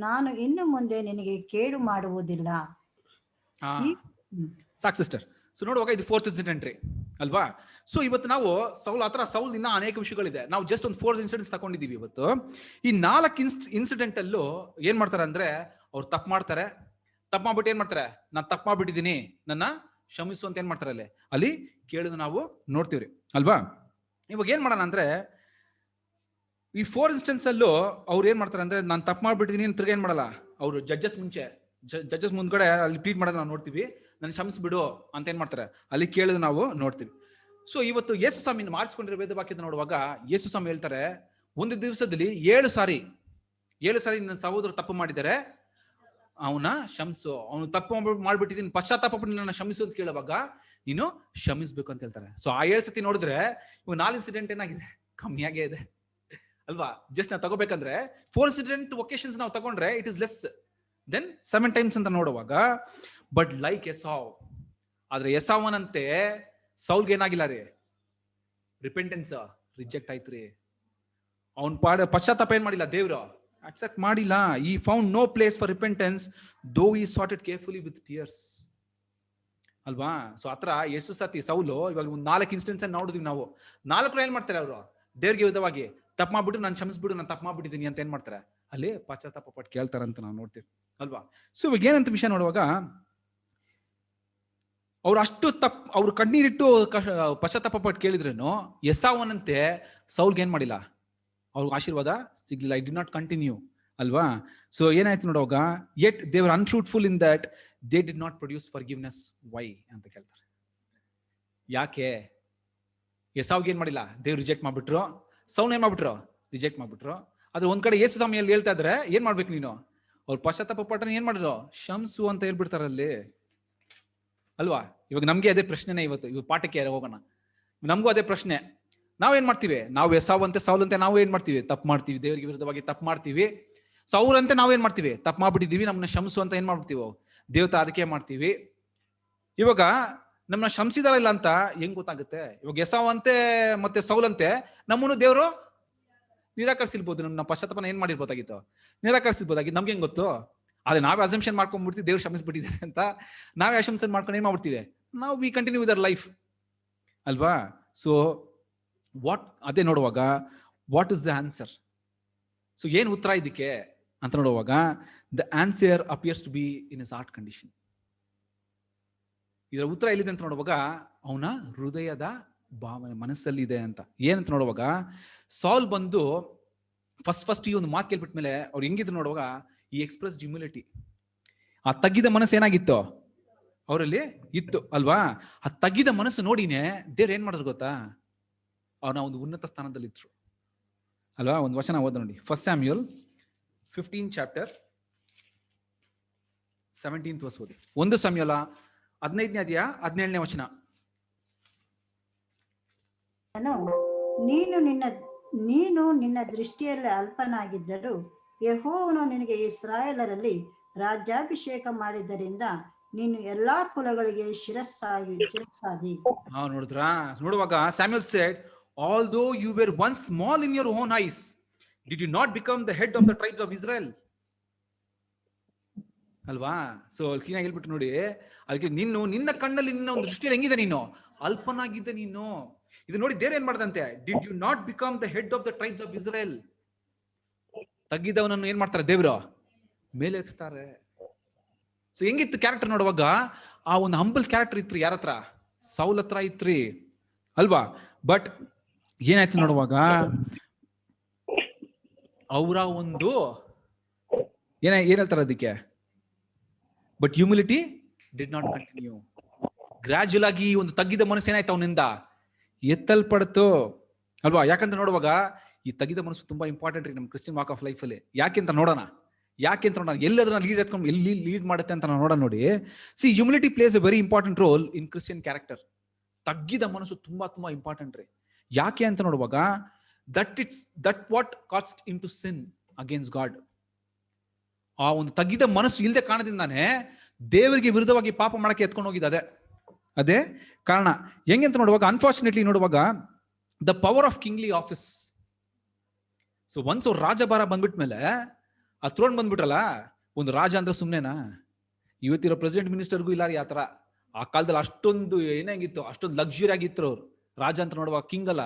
ನಾನು ಇನ್ನು ಮುಂದೆ ನಿನಗೆ ಕೇಡು ಮಾಡುವುದಿಲ್ಲ. ಸಾಕು ಸಿಸ್ಟರ್. ಸೊ ನೋಡುವಾಗ ಇದು 4th ಇನ್ಸಿಡೆಂಟ್ ರೀ ಅಲ್ವಾ? ಸೊ ಇವತ್ತು ನಾವು ಸೌಲ್ ಇನ್ನ ಅನೇಕ ವಿಷಯಗಳಿದೆ, ನಾವು ಜಸ್ಟ್ ಒಂದು 4 ಇನ್ಸಿಡೆಂಟ್ಸ್ ತಗೊಂಡಿದೀವಿ ಇವತ್ತು. ಈ 4 ಇನ್ಸಿಡೆಂಟ್ ಅಲ್ಲೂ ಏನ್ ಮಾಡ್ತಾರೆ ಅಂದ್ರೆ, ಅವ್ರು ತಪ್ಪು ಮಾಡ್ತಾರೆ, ತಪ್ಪು ಮಾಡ್ಬಿಟ್ಟು ಏನ್ ಮಾಡ್ತಾರೆ, ನಾನು ತಪ್ಪು ಮಾಡ್ಬಿಟ್ಟಿದ್ದೀನಿ, ನನ್ನ ಕ್ಷಮಿಸು ಅಂತ ಏನ್ ಮಾಡ್ತಾರೆ ಅಲ್ಲಿ ಕೇಳಿದ್ರು ನಾವು ನೋಡ್ತೀವ್ರಿ ಅಲ್ವಾ? ಇವಾಗ ಏನ್ ಮಾಡೋಣ ಅಂದ್ರೆ, ಈ 4 ಇನ್ಸ್ಟೆನ್ಸ್ ಅಲ್ಲೂ ಅವ್ರು ಏನ್ ಮಾಡ್ತಾರೆ ಅಂದ್ರೆ, ನಾನು ತಪ್ಪು ಮಾಡ್ಬಿಟ್ಟಿದ್ದೀನಿ ತಿರ್ಗ ಏನ್ ಮಾಡಲ್ಲ, ಅವರು ಜಡ್ಜಸ್ ಮುಂದ್ಗಡೆ ಅಲ್ಲಿ ಪ್ಲೀಡ್ ಮಾಡೋದು ನಾವು ನೋಡ್ತೀವಿ, ನನ್ ಕ್ಷಮಿಸ್ಬಿಡು ಅಂತ ಏನ್ ಮಾಡ್ತಾರೆ ಅಲ್ಲಿ ಕೇಳಿದ್ರು ನಾವು ನೋಡ್ತೀವಿ. ಸೊ ಇವತ್ತು ಯೇಸು ಸ್ವಾಮಿನ ಮಾಡಿಸ್ಕೊಂಡಿರೋ ವೇದ ವಾಕ್ಯದ ನೋಡುವಾಗ ಯೇಸು ಸ್ವಾಮಿ ಹೇಳ್ತಾರೆ, ಒಂದು ದಿವಸದಲ್ಲಿ 7 ಸಾರಿ ನನ್ನ ಸಹೋದರ ತಪ್ಪು ಮಾಡಿದ್ದಾರೆ, ಅವನ ಕ್ಷಮಿಸು, ಅವನು ತಪ್ಪು ಮಾಡ್ಬಿಟ್ಟಿದ್ದೀನಿ, ಪಶ್ಚಾತ್ತಾಪ ನನ್ನ ಕ್ಷಮಿಸು ಅಂತ ಕೇಳುವಾಗ ನೀನು ಕ್ಷಮಿಸ್ಬೇಕು ಅಂತ ಹೇಳ್ತಾರೆ. ಸೊ ಆ 7 ಸತಿ ನೋಡಿದ್ರೆ ಇವಾಗ 4 ಇನ್ಸಿಡೆಂಟ್ ಏನಾಗಿದೆ, ಕಮ್ಮಿಯಾಗೇ ಇದೆ ಅಲ್ವಾ? ಜಸ್ಟ್ ನಾವು ತಗೋಬೇಕಂದ್ರೆ 4 ಇನ್ಸಿಡೆಂಟ್ ಒಕೇಶನ್ಸ್ ನಾವು ತಗೊಂಡ್ರೆ it is less than 7 times ಅಂತ ನೋಡುವಾಗ. ಬಟ್ ಲೈಕ್ ಎಸಾವ್, ಆದ್ರೆ ಎಸಾವನಂತೆ ಸೌಲ್ಗೆ ಏನಾಗಿಲ್ಲ ರೀ, ರಿಪೆಂಟೆನ್ಸ್ ರಿಜೆಕ್ಟ್ ಆಯ್ತ್ರಿ. ಅವನ್ ಪಶ್ಚಾತ್ತಾಪ ಏನ್ ಮಾಡಿಲ್ಲ, ದೇವ್ರು ಅಕ್ಸೆಪ್ಟ್ ಮಾಡಿಲ್ಲ. He found no place for repentance though he sought it carefully with tears ಅಲ್ವಾ? ಸೊ ಆತರ ಎಷ್ಟು ಸತಿ ಸೌಲು, ಇವಾಗ 4 ಇನ್ಸ್ಟೆನ್ಸ್ ನೋಡಿದ್ವಿ ನಾವು, 4 ಏನ್ ಮಾಡ್ತಾರೆ ಅವರು ದೇವ್ರಿಗೆ ವಿಧವಾಗಿ ತಪ್ಪು ಮಾಡ್ಬಿಟ್ಟು ನಾನು ಕ್ಷಮಿಸ್ಬಿಡು, ನಾನು ತಪ್ಪು ಮಾಡ್ಬಿಟ್ಟಿದ್ದೀನಿ ಅಂತ ಏನ್ ಮಾಡ್ತಾರೆ ಅಲ್ಲಿ ಪಶ್ಚಾತ್ತಾಪ ಪಟ್ಟು ಕೇಳ್ತಾರಂತ ನಾವು ನೋಡ್ತೀವಿ ಅಲ್ವಾ? ಸೊ ಇವಾಗ ಏನಂತ ವಿಷಯ ನೋಡುವಾಗ, ಅವ್ರು ಅಷ್ಟು ಅವ್ರು ಕಣ್ಣೀರಿಟ್ಟು ಪಶ್ಚಾತ್ತಾಪ ಪಟ್ಟು ಕೇಳಿದ್ರೇನು ಎಸಾವನಂತೆ ಸೌಲ್ಗೆ ಏನ್ ಮಾಡಿಲ್ಲ, ಅವ್ರಿಗೆ ಆಶೀರ್ವಾದ ಸಿಗ್ಲಿಲ್ಲ. ಐ ಡಿ ನಾಟ್ ಕಂಟಿನ್ಯೂ ಅಲ್ವಾ? ಸೊ ಏನಾಯ್ತು ನೋಡುವಾಗ, yet they were unfruitful in that they did not produce forgiveness. Why ಅಂತ ಕೇಳ್ತಾರೆ. ಯಾಕೆ ಎಸಾವ್ಗೆ ಏನ್ ಮಾಡಿಲ್ಲ, ದೇವ್ರು ರಿಜೆಕ್ಟ್ ಮಾಡ್ಬಿಟ್ರು, ಸೌಲ್ ಏನ್ ಮಾಡ್ಬಿಟ್ರು, ರಿಜೆಕ್ಟ್ ಮಾಡ್ಬಿಟ್ರು. ಆದ್ರೆ ಒಂದ್ ಕಡೆ ಯೇಸು ಸ್ವಾಮಿಯಲ್ಲಿ ಹೇಳ್ತಾ ಇದ್ರೆ ಏನ್ ಮಾಡ್ಬೇಕು ನೀನು, ಅವ್ರು ಪಶ್ಚಾತ್ತಾಪ ಪಟ್ಟನ ಏನ್ ಮಾಡಿದ್ರು, ಶಂಸು ಅಂತ ಹೇಳ್ಬಿಡ್ತಾರಲ್ಲಿ ಅಲ್ವಾ? ಇವಾಗ ನಮ್ಗೆ ಅದೇ ಪ್ರಶ್ನೆನೇ ಇವತ್ತು ಪಾಠಕ್ಕೆ ಹೋಗೋಣ, ನಮಗೂ ಅದೇ ಪ್ರಶ್ನೆ. ನಾವೇನ್ ಮಾಡ್ತೀವಿ, ನಾವು ಎಸಾವಂತೆ ಸೌಲಂತೆ ನಾವು ಏನ್ ಮಾಡ್ತೀವಿ, ತಪ್ಪು ಮಾಡ್ತೀವಿ, ದೇವರಿಗೆ ವಿರುದ್ಧವಾಗಿ ತಪ್ಪು ಮಾಡ್ತೀವಿ. ಸೊ ಅವ್ರಂತೆ ನಾವೇನ್ ಮಾಡ್ತೀವಿ, ತಪ್ಪು ಮಾಡ್ಬಿಟ್ಟಿದೀವಿ, ನಮ್ಮನ್ನ ಕ್ಷಮಿಸು ಅಂತ ಏನ್ ಮಾಡ್ಬಿಡ್ತೀವಿ, ದೇವತೆ ಅದಕ್ಕೆ ಮಾಡ್ತೀವಿ. ಇವಾಗ ನಮ್ಮನ್ನ ಶಂಸಿದಾರ ಇಲ್ಲ ಅಂತ ಹೆಂಗ್ ಗೊತ್ತಾಗುತ್ತೆ? ಇವಾಗ ಎಸಾವಂತೆ ಮತ್ತೆ ಸೌಲಂತೆ ನಮ್ಮನ್ನು ದೇವರು ನಿರಾಕರಿಸಿರ್ಬೋದು, ನಮ್ಮ ಪಶ್ಚಾತ್ತಾಪನ ಏನ್ ಮಾಡಿರ್ಬೋದಾಗಿತ್ತು, ನಿರಾಕರಿಸಿರ್ಬೋದಾಗಿತ್ತು. ನಮ್ಗೆ ಹೆಂಗ್ ಗೊತ್ತು? ಅದೇ ನಾವೇ ಅಸಂಪ್ಷನ್ ಮಾಡ್ಕೊಂಡ್ಬಿಡ್ತೀವಿ, ದೇವ್ರು ಕ್ಷಮಿಸ್ಬಿಟ್ಟಿದ್ದಾರೆ ಅಂತ ನಾವೇ ಅಸಂಪ್ಷನ್ ಮಾಡ್ಕೊಂಡು ಏನ್ ಮಾಡ್ಬಿಡ್ತೀವಿ, ನಾವು we continue with our life ಅಲ್ವಾ? ಸೊ ಅದೇ ನೋಡುವಾಗ what is the answer? So ಏನ್ ಉತ್ತರ ಇದಕ್ಕೆ ಅಂತ ನೋಡುವಾಗ the answer appears to be in his heart condition. ಇದರ ಉತ್ತರ ಎಲ್ಲಿದೆ ಅಂತ ನೋಡುವಾಗ ಅವನ ಹೃದಯದ ಭಾವನೆ, ಮನಸ್ಸಲ್ಲಿ ಇದೆ ಅಂತ. ಏನಂತ ನೋಡುವಾಗ ಸಾಲ್ ಬಂದು ಫಸ್ಟ್ ಈ ಒಂದು ಮಾತು ಕೇಳ್ಬಿಟ್ಮೇಲೆ ಅವ್ರು ಹೆಂಗಿದ್ರು ನೋಡುವಾಗ ಈ ಎಕ್ಸ್ಪ್ರೆಸ್ ಹ್ಯುಮಿಲಿಟಿ, ಆ ತಗ್ಗಿದ ಮನಸ್ಸು ಏನಾಗಿತ್ತು ಅವರಲ್ಲಿ ಇತ್ತು ಅಲ್ವಾ? ಆ ತಗ್ಗಿದ ಮನಸ್ಸು ನೋಡಿನೇ ದೇವ್ರು ಏನ್ ಮಾಡಿದ್ರು ಗೊತ್ತಾ, ಅವ್ರನ್ನ ಒಂದು ಉನ್ನತ ಸ್ಥಾನದಲ್ಲಿ ಇದ್ರು ಅಲ್ವಾ? ಒಂದು ವಚನ ಓದ ನೋಡಿ, 1 Samuel 15 chapter 17th verse ಓದಿ. 1 Samuel 15ನೇ ಅಧ್ಯಾಯ 17ನೇ ವಚನ. ನೀನು ನಿನ್ನ ದೃಷ್ಟಿಯಲ್ಲಿ ಅಲ್ಪನಾಗಿದ್ದರೂ ಯೆಹೋವನು ನಿನಗೆ ಇಸ್ರಾಯೇಲರಲ್ಲಿ ರಾಜ್ಯಾಭಿಷೇಕ ಮಾಡಿದ್ದರಿಂದ ನೀನು ಎಲ್ಲಾ ಕುಲಗಳಿಗೆ ಶಿರಸ್ಸಾದಿ. ನೋಡಿದ್ರಾ? ನೋಡುವಾಗ Samuel said, although you were once small in your own eyes, did you not become the head of the tribes of Israel? ಅಲ್ವಾ? ಸೊ ಕ್ಲೀನಾಗಿ ಹೇಳ್ಬಿಟ್ಟು ನೋಡಿ, ಅದಕ್ಕೆ ನಿನ್ನ ಕಣ್ಣಲ್ಲಿ ನಿನ್ನ ಒಂದು ದೃಷ್ಟಿಯಲ್ಲಿ ಹೆಂಗಿದೆ, ನೀನು ಅಲ್ಪನಾಗಿದ್ದೆ ನೀನು. ಇದು ನೋಡಿ ದೇವ್ರು ಏನ್ ಮಾಡ್ದಂತೆ, did you not become the head of the tribes of Israel. ತಗ್ಗಿದವನನ್ನು ಏನ್ ಮಾಡ್ತಾರೆ ದೇವ್ರು ಮೇಲೆ ಎತ್ತಾರೆ. ಸೊ ಹೆಂಗಿತ್ತು ಕ್ಯಾರೆಕ್ಟರ್ ನೋಡುವಾಗ, ಆ ಒಂದು ಹಂಬಲ್ ಕ್ಯಾರೆಕ್ಟರ್ ಇತ್ರಿ ಯಾರ ಹತ್ರ? ಸೌಲ್ ಹತ್ರ ಇತ್ರಿ ಅಲ್ವಾ? ಬಟ್ ಏನಾಯ್ತು ನೋಡುವಾಗ ಅವರ ಒಂದು ಏನ್ ಹೇಳ್ತಾರೆ ಅದಕ್ಕೆ, but humility did not continue. Gradual ಆಗಿ ಒಂದು ತಗ್ಗಿದ ಮನಸ್ಸು ಏನಾಯ್ತು ಅವನಿಂದ ಎತ್ತಲ್ಪಡ್ತು ಅಲ್ವಾ? ಯಾಕಂತ ನೋಡುವಾಗ ಈ ತಗ್ಗಿದ ಮನಸ್ಸು ತುಂಬಾ ಇಂಪಾರ್ಟೆಂಟ್ ರೀ ನಮ್ಮ ಕ್ರಿಶ್ಚಿಯನ್ ವಾಕ್ ಆಫ್ ಲೈಫ್ ಅಲ್ಲಿ. ಯಾಕೆ ಅಂತ ನೋಡೋಣ, ಎಲ್ಲದನ್ನ ಲೀಡ್ ಎತ್ಕೊಂಡು ಎಲ್ಲಿ ಲೀಡ್ ಮಾಡುತ್ತೆ ಅಂತ ನಾವು ನೋಡೋಣ ನೋಡಿ. See, humility plays a very important role in Christian character. ತಗ್ಗಿದ ಮನಸ್ಸು ತುಂಬಾ ತುಂಬಾ ಇಂಪಾರ್ಟೆಂಟ್ ರೀ. ಯಾಕೆ ಅಂತ ನೋಡುವಾಗ that what caused him to sin against God. ಆ ಒಂದು ತಗ್ಗಿದ ಮನಸ್ಸು ಇಲ್ಲದೆ ಕಾರಣದಿಂದಾನೆ ದೇವರಿಗೆ ವಿರುದ್ಧವಾಗಿ ಪಾಪ ಮಾಡಕ್ಕೆ ಎತ್ಕೊಂಡು ಹೋಗಿದೆ. ಅದೇ ಕಾರಣ. ಹೆಂಗೆ ಅಂತ ನೋಡುವಾಗ ಅನ್ಫಾರ್ಚುನೇಟ್ಲಿ ನೋಡುವಾಗ the power of kingly office. So once ಅವ್ರು ರಾಜಭಾರ ಬಂದ್ಬಿಟ್ಮೇಲೆ ಆ ಥ್ರೋನ್ ಬಂದ್ಬಿಟ್ರಲ್ಲ, ಒಂದು ರಾಜ ಅಂದ್ರೆ ಸುಮ್ನೆನಾ? ಇವತ್ತಿರೋ ಪ್ರೆಸಿಡೆಂಟ್ ಮಿನಿಸ್ಟರ್ಗೂ ಇಲ್ಲ ರೀ ಆತರ. ಆ ಕಾಲದಲ್ಲಿ ಅಷ್ಟೊಂದು ಏನಾಗಿತ್ತು, ಅಷ್ಟೊಂದು ಲಕ್ಸುರಿ ಆಗಿತ್ತು ಅವ್ರು. ರಾಜ ಅಂತ ನೋಡುವಾಗ ಕಿಂಗ್ ಅಲ್ಲ,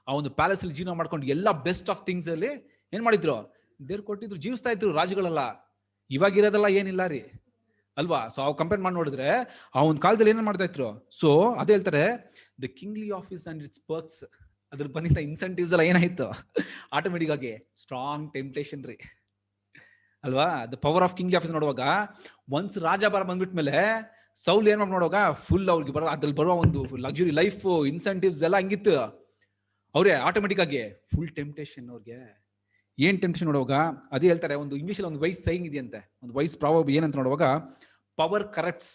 ಆ ಒಂದು ಪ್ಯಾಲೇಸ್ ಅಲ್ಲಿ ಜೀವನ ಮಾಡ್ಕೊಂಡು ಎಲ್ಲ ಬೆಸ್ಟ್ ಆಫ್ ಥಿಂಗ್ಸ್ ಅಲ್ಲಿ ಏನ್ ಮಾಡಿದ್ರು, ದೇವ್ರು ಕೊಟ್ಟಿದ್ರು, ಜೀವಿಸ್ತಾ ಇದ್ರು ರಾಜುಗಳೆಲ್ಲ. ಇವಾಗಿರೋದೆಲ್ಲ ಏನಿಲ್ಲ ರೀ ಅಲ್ವಾ? ಸೊ ಅವ್ ಕಂಪೇರ್ ಮಾಡಿ ನೋಡಿದ್ರೆ ಆ ಒಂದು ಕಾಲದಲ್ಲಿ ಏನೇನ್ ಮಾಡ್ತಾ ಇದ್ರು. ಸೊ ಅದೇ ಹೇಳ್ತಾರೆ, the kingly office and its perks, ಅದ್ರ ಬಂದಿದ್ದ ಇನ್ಸೆಂಟಿವ್ಸ್ ಎಲ್ಲ ಏನಾಯ್ತು, ಆಟೋಮೆಟಿಕ್ ಆಗಿ ಸ್ಟ್ರಾಂಗ್ ಟೆಂಪ್ಟೇಷನ್ ರೀ ಅಲ್ವಾ? The power of kingly office ನೋಡುವಾಗ ಒನ್ಸ್ ರಾಜಭಾರ ಬಂದ್ಬಿಟ್ಮೇಲೆ ಸೌಲ್ ಏನ್ ಮಾಡಿ ನೋಡುವಾಗ ಫುಲ್ ಅವ್ರಿಗೆ ಅದ್ರಲ್ಲಿ ಬರುವ ಒಂದು ಲಕ್ಸುರಿ ಲೈಫ್ ಇನ್ಸೆಂಟಿವ್ಸ್ ಎಲ್ಲ ಹಂಗಿತ್ತು. ಅವ್ರೆ ಆಟೋಮೆಟಿಕ್ ಆಗಿ ಫುಲ್ ಟೆಂಪ್ಟೇಷನ್. ಅವ್ರಿಗೆ ಏನ್ ಟೆಂಪ್ಟೇಷನ್ ನೋಡುವಾಗ ಅದೇ ಹೇಳ್ತಾರೆ, ಒಂದು ಇಂಗ್ಲಿಷ್ ಅಲ್ಲಿ ಒಂದು ವೈಸ್ ಸೈಯಿಂಗ್ ಇದೆಯಂತೆ, ಒಂದು ವೈಸ್ ಪ್ರಾವರ್ಬ್ ಏನಂತ ನೋಡುವಾಗ, power corrupts,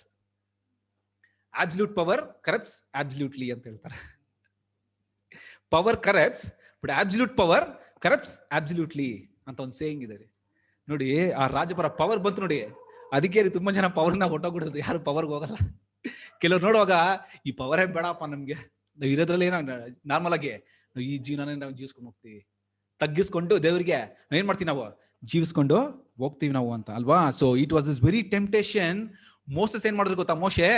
absolute power corrupts absolutely ಅಂತ ಹೇಳ್ತಾರೆ. Power corrupts but absolute power corrupts absolutely ಅಂತ ಒಂದು ಸೇಯಿಂಗ್ ಇದೆ ರೀ. ನೋಡಿ, ಆ ರಾಜಪರ ಪವರ್ ಬಂತು ನೋಡಿ, ಅದಕ್ಕೆ ರೀ ತುಂಬಾ ಜನ ಪವರ್ನ ಹೊಟ್ಟೋಗ್ಬಿಡುತ್ತೆ, ಯಾರು ಪವರ್ಗೆ ಹೋಗಲ್ಲ. ಕೆಲವ್ರು ನೋಡುವಾಗ ಈ ಪವರೇ ಬೇಡಪ್ಪ ನಮ್ಗೆ, ನಾವ್ ಇರೋದ್ರಲ್ಲಿ ಏನೋ ನಾರ್ಮಲ್ ಆಗಿ ಈ ಜೀವನನೇ ನಾವು ಜೀವಿಸ್ಕೊಂಡು ಹೋಗ್ತೀವಿ, ತಗ್ಗಿಸ್ಕೊಂಡು ದೇವರಿಗೆ ಏನ್ ಮಾಡ್ತೀವಿ ನಾವು ಜೀವಿಸ್ಕೊಂಡು ಹೋಗ್ತೀವಿ ನಾವು ಅಂತ ಅಲ್ವಾ? So it was this very temptation. Moses ಏನ್ ಮಾಡಿದ್ರು ಗೊತ್ತಾ? ಮೋಶೆ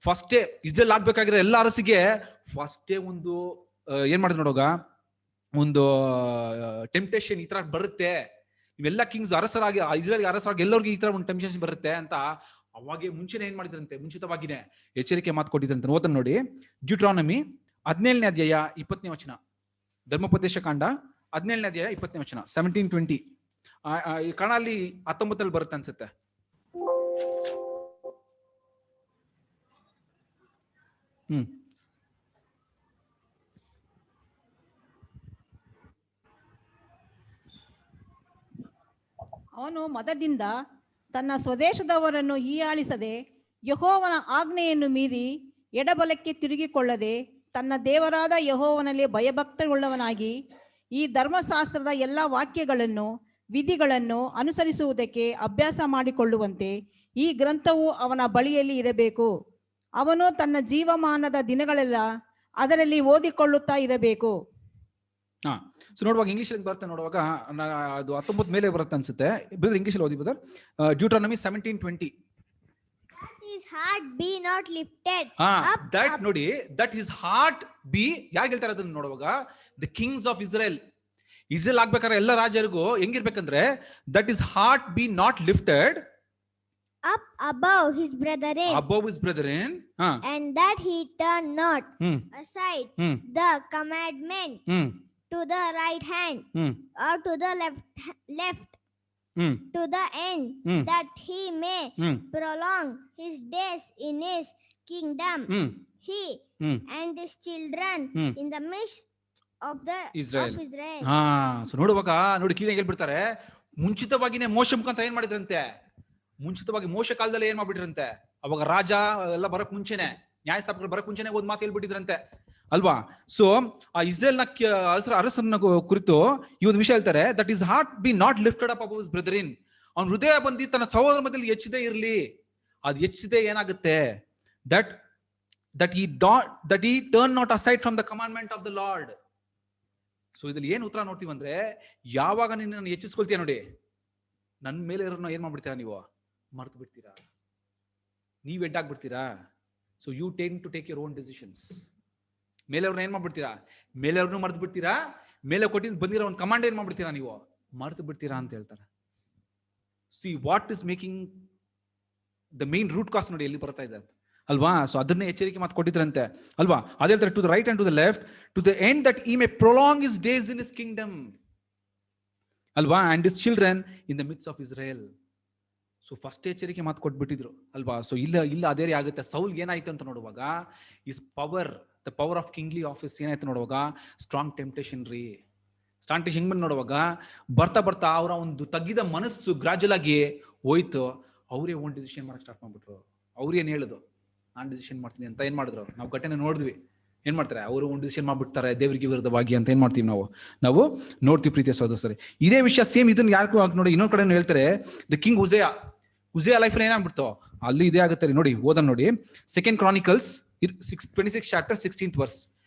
ಫಸ್ಟೇ ಇಸ್ರೇಲ್ ಆಗ್ಬೇಕಾಗಿರೋ ಎಲ್ಲ ಅರಸಿಗೆ ಫಸ್ಟೇ ಒಂದು ಏನ್ ಮಾಡಿದ್ರು ನೋಡುವಾಗ, ಒಂದು ಟೆಂಪ್ಟೇಷನ್ ಈ ತರ ಬರುತ್ತೆ, ಇವೆಲ್ಲ ಕಿಂಗ್ಸ್ ಅರಸರಾಗಿ ಇಸ್ರೇಲ್ಗೆ ಅರಸರಾಗಿ ಎಲ್ಲರಿಗೂ ಈ ತರ ಒಂದು ಟೆಂಪ್ಟೇಷನ್ ಬರುತ್ತೆ ಅಂತ ಅವಾಗೆ ಮುಂಚೆನೆ ಏನ್ ಮಾಡಿದ್ರಂತೆ, ಮುಂಚಿತವಾಗಿನೇ ಎಚ್ಚರಿಕೆ ಮಾತು ಕೊಟ್ಟಿದ್ರಂತೆ. ಓದನ್ ನೋಡಿ, ಡ್ಯೂಟ್ರಾನಮಿ 17ನೇ ಅಧ್ಯಾಯ 20ನೇ ವಚನ, ಧರ್ಮೋಪದೇಶ ಕಾಂಡ 17ನೇ ಅಧ್ಯಾಯ 20ನೇ ವಚನ, 17:20. ಈ ಕಣಲ್ಲಿ 19 ಬರುತ್ತೆ ಅನ್ಸುತ್ತೆ. ಅವನು ಮದದಿಂದ ತನ್ನ ಸ್ವದೇಶದವರನ್ನು ಹೀಯಾಳಿಸದೆ, ಯೆಹೋವನ ಆಜ್ಞೆಯನ್ನು ಮೀರಿ ಎಡಬಲಕ್ಕೆ ತಿರುಗಿಕೊಳ್ಳದೆ, ತನ್ನ ದೇವರಾದ ಯೆಹೋವನಲ್ಲಿ ಭಯಭಕ್ತರುಳ್ಳವನಾಗಿ ಈ ಧರ್ಮಶಾಸ್ತ್ರದ ಎಲ್ಲ ವಾಕ್ಯಗಳನ್ನು ವಿಧಿಗಳನ್ನು ಅನುಸರಿಸುವುದಕ್ಕೆ ಅಭ್ಯಾಸ ಮಾಡಿಕೊಳ್ಳುವಂತೆ ಈ ಗ್ರಂಥವು ಅವನ ಬಳಿಯಲ್ಲಿ ಇರಬೇಕು. ಅವನು ತನ್ನ ಜೀವಮಾನದ ದಿನಗಳೆಲ್ಲ ಅದರಲ್ಲಿ ಓದಿಕೊಳ್ಳುತ್ತಾ ಇರಬೇಕು. ಹಾ, ಸೊ ನೋಡುವಾಗ ಇಂಗ್ಲಿಷ್ ಬರುತ್ತೆ, ನೋಡುವಾಗ ಅದು 19 ಮೇಲೆ ಬರುತ್ತೆ ಅನ್ಸುತ್ತೆ. ಬ್ರದರ್ ಇಂಗ್ಲಿಷ್ ಓದಿ brother. Deuteronomy 17:20. His heart be not lifted up. That ನೋಡಿ, ದಟ್ ಹಿಸ್ ಹಾರ್ಟ್ ಬಿ, ಯಾಕೆ ಹೇಳ್ತಾರೆ ಅದನ್ನ ನೋಡುವಾಗ, ದ ಕಿಂಗ್ಸ್ ಆಫ್ ಇಸ್ರೇಲ್ ಆಗ್ಬೇಕಾದ್ರೆ ಎಲ್ಲ ರಾಜರಿಗೂ ಹೆಂಗಿರ್ಬೇಕಂದ್ರೆ, that his heart be not lifted up above his brethren, and that he turn not aside the commandment to the right hand or to the left to the end, that he may prolong his days in his kingdom, he and his children in the midst of the Israel. of Israel. So ನೋಡುವಾಗ ನೋಡಿ ಕ್ಲೀನ್ ಆಗಿ ಹೇಳ್ಬಿಡ್ತಾರೆ, ಮುಂಚಿತವಾಗಿನೇ ಮೋಶ ಮುಖಾಂತರ ಏನ್ ಮಾಡಿದ್ರಂತೆ, ಮುಂಚಿತವಾಗಿ ಮೋಶ ಕಾಲದಲ್ಲಿ ಏನ್ ಮಾಡ್ಬಿಟ್ರಂತೆ, ಅವಾಗ ರಾಜ ಎಲ್ಲ ಬರಕ್ ಮುಂಚೆನೆ, ನ್ಯಾಯಸ್ಥಾಪಕರು ಬರಕ್ ಮುಂಚೆನೆ ಒಂದ್ ಮಾತು ಹೇಳ್ಬಿಟ್ಟಿದ್ರಂತೆ ಅಲ್ವಾ. ಸೊ ಆ ಇಸ್ರೇಲ್ ನ ಅರಸನ್ನ ಕುರಿತು ಈ ಒಂದು ವಿಷಯ ಹೇಳ್ತಾರೆ, that his heart be not lifted up above his brethren, ಅವ್ನ ಹೃದಯ ಬಂದು ತನ್ನ ಸಹೋದರ ಮಧ್ಯದಲ್ಲಿ ಹೆಚ್ಚಿದೆ ಇರ್ಲಿ. ಅದು ಹೆಚ್ಚಿದೆ ಏನಾಗುತ್ತೆ, that he turn not aside from the commandment of the Lord. So ಇದ್ರಲ್ಲಿ ಏನ್ ಉತ್ತರ ನೋಡ್ತೀವಿ ಅಂದ್ರೆ, ಯಾವಾಗ ನಿನ್ನ ಹೆಚ್ಚಿಸ್ಕೊಳ್ತೀಯ ನೋಡಿ, ನನ್ನ ಮೇಲೆ ಇರೋನ್ನ ಏನ್ ಮಾಡ್ಬಿಡ್ತೀರಾ ನೀವು, ಮರ್ತು ಬಿಡ್ತೀರಾ, ನೀವ್ ಎಡ್ಡಾಗ್ಬಿಡ್ತೀರಾ. So you to take your own decisions. ಮೇಲೆಯವ್ರನ್ನ ಏನ್ ಮಾಡ್ಬಿಡ್ತೀರಾ, ಮೇಲೆಯವ್ರನ್ನೂ ಮರ್ತು ಬಿಡ್ತೀರಾ, ಮೇಲೆ ಕೊಟ್ಟಿದ್ದು ಬಂದಿರೋ ಒಂದು ಕಮಾಂಡ್ ಏನ್ ಮಾಡ್ಬಿಡ್ತೀರಾ ನೀವು, ಮರ್ತು ಬಿಡ್ತೀರಾ ಅಂತ ಹೇಳ್ತಾರೆ. See what is making the main root cause ನೋಡಿ ಎಲ್ಲಿ ಬರ್ತಾ ಇದೆ ಅಲ್ವಾ. ಸೊ ಅದನ್ನೇ ಎಚ್ಚರಿಕೆ ಮಾತು ಕೊಟ್ಟಿದ್ರಂತೆ ಅಲ್ವಾ. ಅದೇ ಹೇಳ್ತಾರೆ, to the right and to the left, to the end that he may prolong his days in his kingdom ಅಲ್ವಾ, and his children in the midst of Israel. So first ಎಚ್ಚರಿಕೆ ಮಾತು ಕೊಟ್ಬಿಟ್ಟಿದ್ರು ಅಲ್ವಾ. ಸೊ ಇಲ್ಲ ಅದೇ ಆಗುತ್ತೆ. ಸೌಲ್ಗೆ ಏನಾಯ್ತು ಅಂತ ನೋಡುವಾಗ, his power, the power of kingly office ಏನಾಯ್ತು ನೋಡುವಾಗ, ಸ್ಟ್ರಾಂಗ್ ಟೆಂಪ್ಟೇಷನ್ ರೀ. ಸ್ಟ್ರಾಂಗ್ ಟೆಂಪ್ಟೇಷನ್ ಹೆಂಗ್ ಬಂದು ನೋಡುವಾಗ, ಬರ್ತಾ ಅವರ ಒಂದು ತಗ್ಗಿದ ಮನಸ್ಸು ಗ್ರಾಜುಯಲ್ ಆಗಿ ಹೋಯ್ತು. ಅವರೇ ಓನ್ ಡಿಸಿಷನ್ ಮಾಡಕ್ ಸ್ಟಾರ್ಟ್ ಮಾಡ್ಬಿಟ್ರು. ಅವ್ರೇನ್ ಹೇಳುದು, ನಾನ್ ಡಿಸಿಷನ್ ಮಾಡ್ತೀನಿ ಅಂತ ಏನ್ ಮಾಡಿದ್ರು, ನಾವು ಘಟನೆ ನೋಡಿದ್ವಿ. ಏನ್ ಮಾಡ್ತಾರೆ, ಅವರು ಒಂದು ಡಿಸಿಷನ್ ಮಾಡ್ಬಿಡ್ತಾರೆ ದೇವರಿಗೆ ವಿರುದ್ಧವಾಗಿ ಅಂತ ಏನ್ ಮಾಡ್ತೀವಿ ನಾವು ನೋಡ್ತೀವಿ ಪ್ರೀತಿಯ ಸಹೋದರರೇ. ಇದೇ ವಿಷಯ ಸೇಮ್ ಇದನ್ನ ಯಾರು ನೋಡಿ ಇನ್ನೊಂದ್ ಕಡೆ ಹೇಳ್ತಾರೆ, ದ ಕಿಂಗ್ ಉಜೆಯ ಲೈಫ್ ಏನಾಗ್ಬಿಡ್ತು ಅಲ್ಲಿ ಇದೇ ಆಗುತ್ತೆ ನೋಡಿ. ಓದನ್ ನೋಡಿ, 2 Chronicles 26 chapter 16th verse.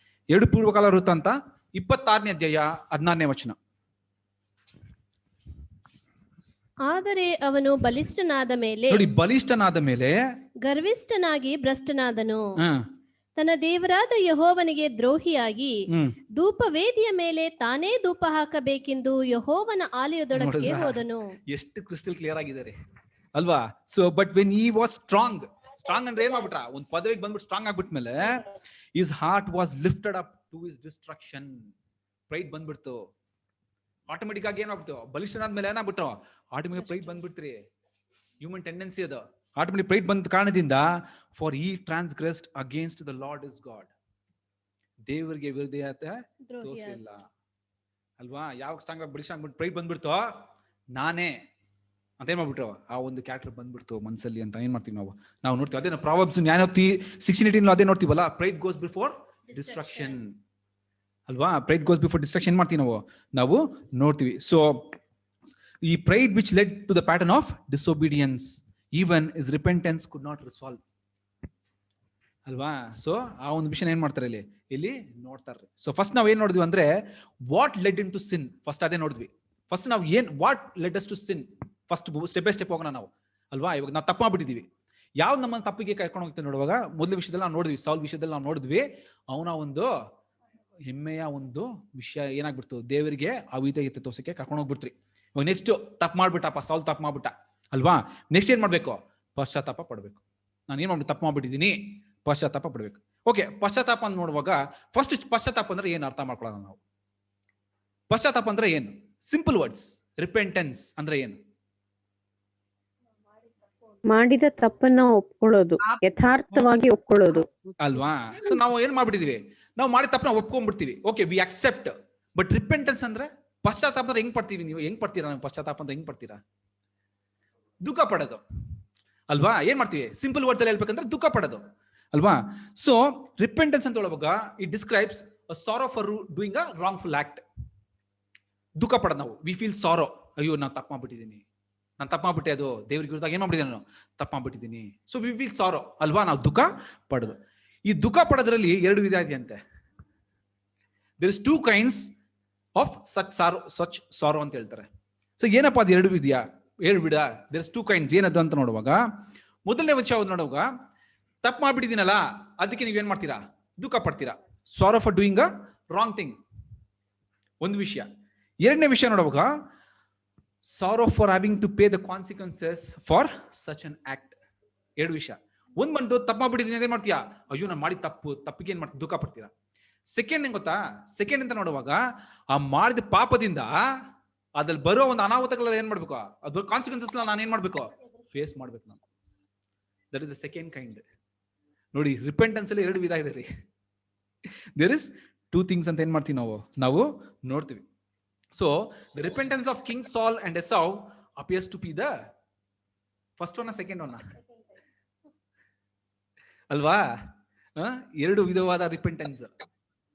2 ಪೂರ್ವಕಾಲ ವೃತ್ತಾಂತ 26ನೇ ಅಧ್ಯಾಯ 16ನೇ ವಚನ. ಆದರೆ ಅವನು ಬಲಿಷ್ಠನಾದ ಮೇಲೆ ನೋಡಿ, ಬಲಿಷ್ಠನಾದ ಮೇಲೆ ಗರ್ವಿಷ್ಠನಾಗಿ ಭ್ರಷ್ಟನಾದನು. ತನ್ನ ದೇವರಾದ ಯೆಹೋವನಿಗೆ ದ್ರೋಹಿಯಾಗಿ ಧೂಪವೇದಿಯ ಮೇಲೆ ತಾನೇ ಧೂಪ ಹಾಕಬೇಕೆಂದು ಯೆಹೋವನ ಆಲಯದೊಳಗೆ ಹೋದನು. ಎಷ್ಟು ಕ್ರಿಸ್ಟಲ್ ಕ್ಲಿಯರ್ ಆಗಿದ್ದಾರೆ ಅಲ್ವಾ. So but when he was strong ಅಂದ್ರೆ ಏನ್ ಮಾಡ್ಬಿಟ್ರ, ಒಂದ್ ಪದವಿಗೆ ಬಂದ್ಬಿಟ್ಟು ಸ್ಟ್ರಾಂಗ್ ಆಗ್ಬಿಟ್ಮೇಲೆ his heart was lifted up to his destruction. Pride ಬಂದ್ಬಿಡ್ತು ಆಟೋಮೆಟಿಕ್ ಆಗಿ. ಏನಾಗ್ಬಿಟ್ಟು, ಬಲಿಷ್ಠನಾದ್ಮೇಲೆ ಏನಾಗ್ಬಿಟ್ಟು ಆಟೋಮೆಟಿಕ್ ಪ್ರೈಡ್ ಬಂದ್ಬಿಡ್ತೀರಿ. ಹ್ಯೂಮನ್ ಟೆಂಡೆನ್ಸಿ ಅದು. ಆಟೋಮೆಟಿಕ್ ಪ್ರೈಡ್ ಬಂದ ಕಾರಣದಿಂದ, for he transgressed against the Lord his God, ದೇವರಿಗೆ ವಿರುದ್ಧತೆ ತೋರಿಸಲಿಲ್ಲ ಅಲ್ವಾ. ಯಾವಾಗ ಸ್ಟ್ರಾಂಗ್ ಆಗಿ ಬಲಿಷ್ಠ ಆಗ್ಬಿಟ್ಟು ಪ್ರೈಡ್ ಬಂದ್ಬಿಡ್ತು, ನಾನೇ ಅಂತ ಏನ್ ಮಾಡ್ಬಿಟ್ರು, ಆ ಒಂದು ಕ್ಯಾರೆಕ್ಟರ್ ಬಂದ್ಬಿಡ್ತು ಮನ್ಸಲ್ಲಿ ಅಂತ ಏನ್ ಮಾಡ್ತೀವಿ ನಾವು ನೋಡ್ತೀವಿ. ಅದೇ ನಾವು ಪ್ರಾವರ್ಬ್ಸ್ ನ್ಯಾಯೋಕ್ತಿ 16:18 ಅದೇ ನೋಡ್ತೀವಲ್ಲ, ಪ್ರೈಡ್ ಗೋಸ್ ಬಿಫೋರ್ ಡಿಸ್ಟ್ರಕ್ಷನ್ ಅಲ್ವಾ. ಪ್ರೈಡ್ ಗೋಸ್ ಬಿಫೋರ್ ಡಿಸ್ಟ್ರಕ್ಷನ್ ಮಾಡ್ತೀವಿ ನಾವು ನೋಡ್ತೀವಿ. ಸೊ ಈ pride which led to the pattern of disobedience, even his repentance could not resolve ಅಲ್ವಾ. ಸೊ ಆ ಒಂದು ವಿಷಯ ಏನ್ ಮಾಡ್ತಾರೆ ಇಲ್ಲಿ ನೋಡ್ತಾರೆ. ಸೊ ಫಸ್ಟ್ ನಾವ್ ಏನ್ ನೋಡಿದ್ವಿ ಅಂದ್ರೆ, what led him to sin. First ಅದೇ ನೋಡಿದ್ವಿ. ಫಸ್ಟ್ ನಾವು what led us to sin, first step by step ಹೋಗೋಣ ನಾವು ಅಲ್ವಾ. ಇವಾಗ ನಾವು ತಪ್ಪು ಮಾಡ್ಬಿಟ್ಟಿದೀವಿ. ಯಾವ್ದು ನಮ್ಮ ತಪ್ಪಿಗೆ ಕರ್ಕೊಂಡು ಹೋಗ್ತೀವಿ ನೋಡುವಾಗ, ಮೊದಲ ವಿಷಯದಲ್ಲಿ ನಾವು ನೋಡಿದ್ವಿ, ಸೌಲ್ ವಿಷಯದಲ್ಲಿ ನಾವು ನೋಡಿದ್ವಿ. ಅವನ ಒಂದು ಹೆಮ್ಮೆಯ ಒಂದು ವಿಷಯ ಏನಾಗ್ಬಿಡ್ತು, ದೇವರಿಗೆ ಅವಿಧೇಯತೆ ತೋರ್ಸಕ್ಕೆ ಕರ್ಕೊಂಡು ಹೋಗ್ಬಿಡ್ತ್ರಿ. ಇವಾಗ ನೆಕ್ಸ್ಟ್ ತಪ್ಪು ಮಾಡ್ಬಿಟ್ಟಪ್ಪ, ಸೌಲ್ ತಪ್ಪು ಮಾಡ್ಬಿಟ್ಟ ಅಲ್ವಾ. ನೆಕ್ಸ್ಟ್ ಏನ್ ಮಾಡ್ಬೇಕು, ಪಶ್ಚಾತ್ತಾಪ ಪಡ್ಬೇಕು. ನಾನು ಏನ್ ಮಾಡ್ಬಿಟ್ಟು ತಪ್ಪು ಮಾಡ್ಬಿಟ್ಟಿದ್ದೀನಿ, ಪಶ್ಚಾತ್ತಾಪ ಪಡ್ಬೇಕು. ಓಕೆ, ಪಶ್ಚಾತ್ತಾಪ ಅಂತ ನೋಡುವಾಗ ಫಸ್ಟ್ ಪಶ್ಚಾತ್ತಾಪ ಅಂದ್ರೆ ಏನು ಅರ್ಥ ಮಾಡ್ಕೊಳ್ಳೋಣ ನಾವು. ಪಶ್ಚಾತ್ತಾಪ ಅಂದ್ರೆ ಏನು? Simple words. ರಿಪೆಂಟೆನ್ಸ್ ಅಂದ್ರೆ ಏನು? ಮಾಡಿದ ತಪ್ಪನ್ನ ಒಪ್ಕೊಳ್ಳೋದು, ಯಥಾರ್ಥವಾಗಿ ಒಪ್ಕೊಳ್ಳೋದು ಅಲ್ವಾ. ಸೊ ನಾವು ಏನ್ ಮಾಡ್ಬಿಟ್ಟಿದೀವಿ, ನಾವು ಮಾಡಿದ ತಪ್ಪನ್ನ ಒಪ್ಕೊಂಡ್ಬಿಡ್ತೀವಿ. Okay, we accept. But repentance ಅಂದ್ರೆ, ಪಶ್ಚಾತ್ತಾಪ ಅಂದ್ರೆ ಹೆಂಗ್ ಪಡ್ತೀವಿ, ನೀವು ಹೆಂಗ್ ಪಡ್ತೀರಾ? ನೀವು ಪಶ್ಚಾತ್ತಾಪ ಅಂದ್ರೆ ಹೆಂಗ್ ಪಡ್ತೀರಾ? ದುಃಖ ಪಡೋದು ಅಲ್ವಾ. ಏನ್ ಮಾಡ್ತೀವಿ, ಸಿಂಪಲ್ ವರ್ಡ್ಸ್ ಅಲ್ಲಿ ಹೇಳ್ಬೇಕಂದ್ರೆ ದುಃಖ ಪಡೋದು ಅಲ್ವಾ. ಸೊ ರಿಪೆಂಟೆನ್ಸ್ ಅಂತ ಹೇಳುವಾಗ it describes a sorrow for doing a wrongful act. ದುಃಖ ಪಡೋದು ನಾವು, ವಿ ಫೀಲ್ ಸಾರೋ, ಅಯ್ಯೋ ನಾವು ತಪ್ಪು ಮಾಡ್ಬಿಟ್ಟಿದ್ದೀನಿ, ನಾನು ತಪ್ಪು ಮಾಡ್ಬಿಟ್ಟೆ, ಅದು ದೇವ್ರಿಗೆ ವಿರುದ್ಧ ಏನ್ ಮಾಡ್ಬಿಟ್ಟಿದ್ದೀನಿ ನಾನು, ತಪ್ಪು ಮಾಡ್ಬಿಟ್ಟಿದ್ದೀನಿ. ಸೊ ವಿ ಫೀಲ್ ಸಾರೋ ಅಲ್ವಾ, ನಾವು ದುಃಖ ಪಡೋದು. ಈ ದುಃಖ ಪಡೋದ್ರಲ್ಲಿ 2 ವಿಧ ಇದೆಯಂತೆ. There is 2 kinds of such sorrow ಅಂತ ಹೇಳ್ತಾರೆ. ಸೊ ಏನಪ್ಪಾ ಅದು 2 ವಿಧ? There is 2 kinds. ಏನದು ಅಂತ ನೋಡುವಾಗ, ಮೊದಲನೇ ವಿಷಯ ನೋಡುವಾಗ, ತಪ್ಪು ಮಾಡ್ಬಿಟ್ಟಿದ್ದೀನಲ್ಲ ಅದಕ್ಕೆ ನೀವೇನ್ ಮಾಡ್ತೀರಾ, ದುಃಖ ಪಡ್ತೀರಾ. Sorrow for doing a wrong thing, ಒಂದು ವಿಷಯ. ಎರಡನೇ ವಿಷಯ ನೋಡುವಾಗ, sorrow for having to pay the consequences for such an act. 2 ವಿಷಯ. ಒಂದ್ ಬಂದು ತಪ್ಪು ಮಾಡ್ಬಿಟ್ಟಿದ್ದೀನಿ ಅದೇನ್ ಮಾಡ್ತೀಯಾ, ಅಯ್ಯೋ ನಾನು ಮಾಡಿ ತಪ್ಪಿಗೆ ಏನ್ ಮಾಡ್ತೀವಿ, ದುಃಖ ಪಡ್ತೀರಾ. ಸೆಕೆಂಡ್ ಏನ್ ಗೊತ್ತಾ, ಸೆಕೆಂಡ್ ಅಂತ ನೋಡುವಾಗ, ಆ ಮಾಡಿದ ಪಾಪದಿಂದ ಅದ್ರಲ್ಲಿ ಬರೋ ಒಂದು ಅನಾಹುತಗಳೆಲ್ಲ ಏನ್ ಮಾಡ್ಬೇಕು, ಅದ್ರ ಕಾನ್ಸಿಕ್ವೆನ್ಸಸ್ ನಾನು ಏನ್ ಮಾಡ್ಬೇಕು, ಫೇಸ್ ಮಾಡ್ಬೇಕು ನಾನು. That is the second kind. ನೋಡಿ, ರಿಪೆಂಟೆನ್ಸ್ ಅಲ್ಲಿ 2 ವಿಧ ಇದೆ ರೀ. ದೇರ್ ಇಸ್ 2 things ಅಂತ ಏನ್ ಮಾಡ್ತೀವಿ ನಾವು ನೋಡ್ತೀವಿ. So the repentance of king Saul and Esau appears to be the first one, second one ಅಲ್ವಾ? 2 ವಿಧವಾದ ರಿಪೆಂಟೆನ್ಸ್.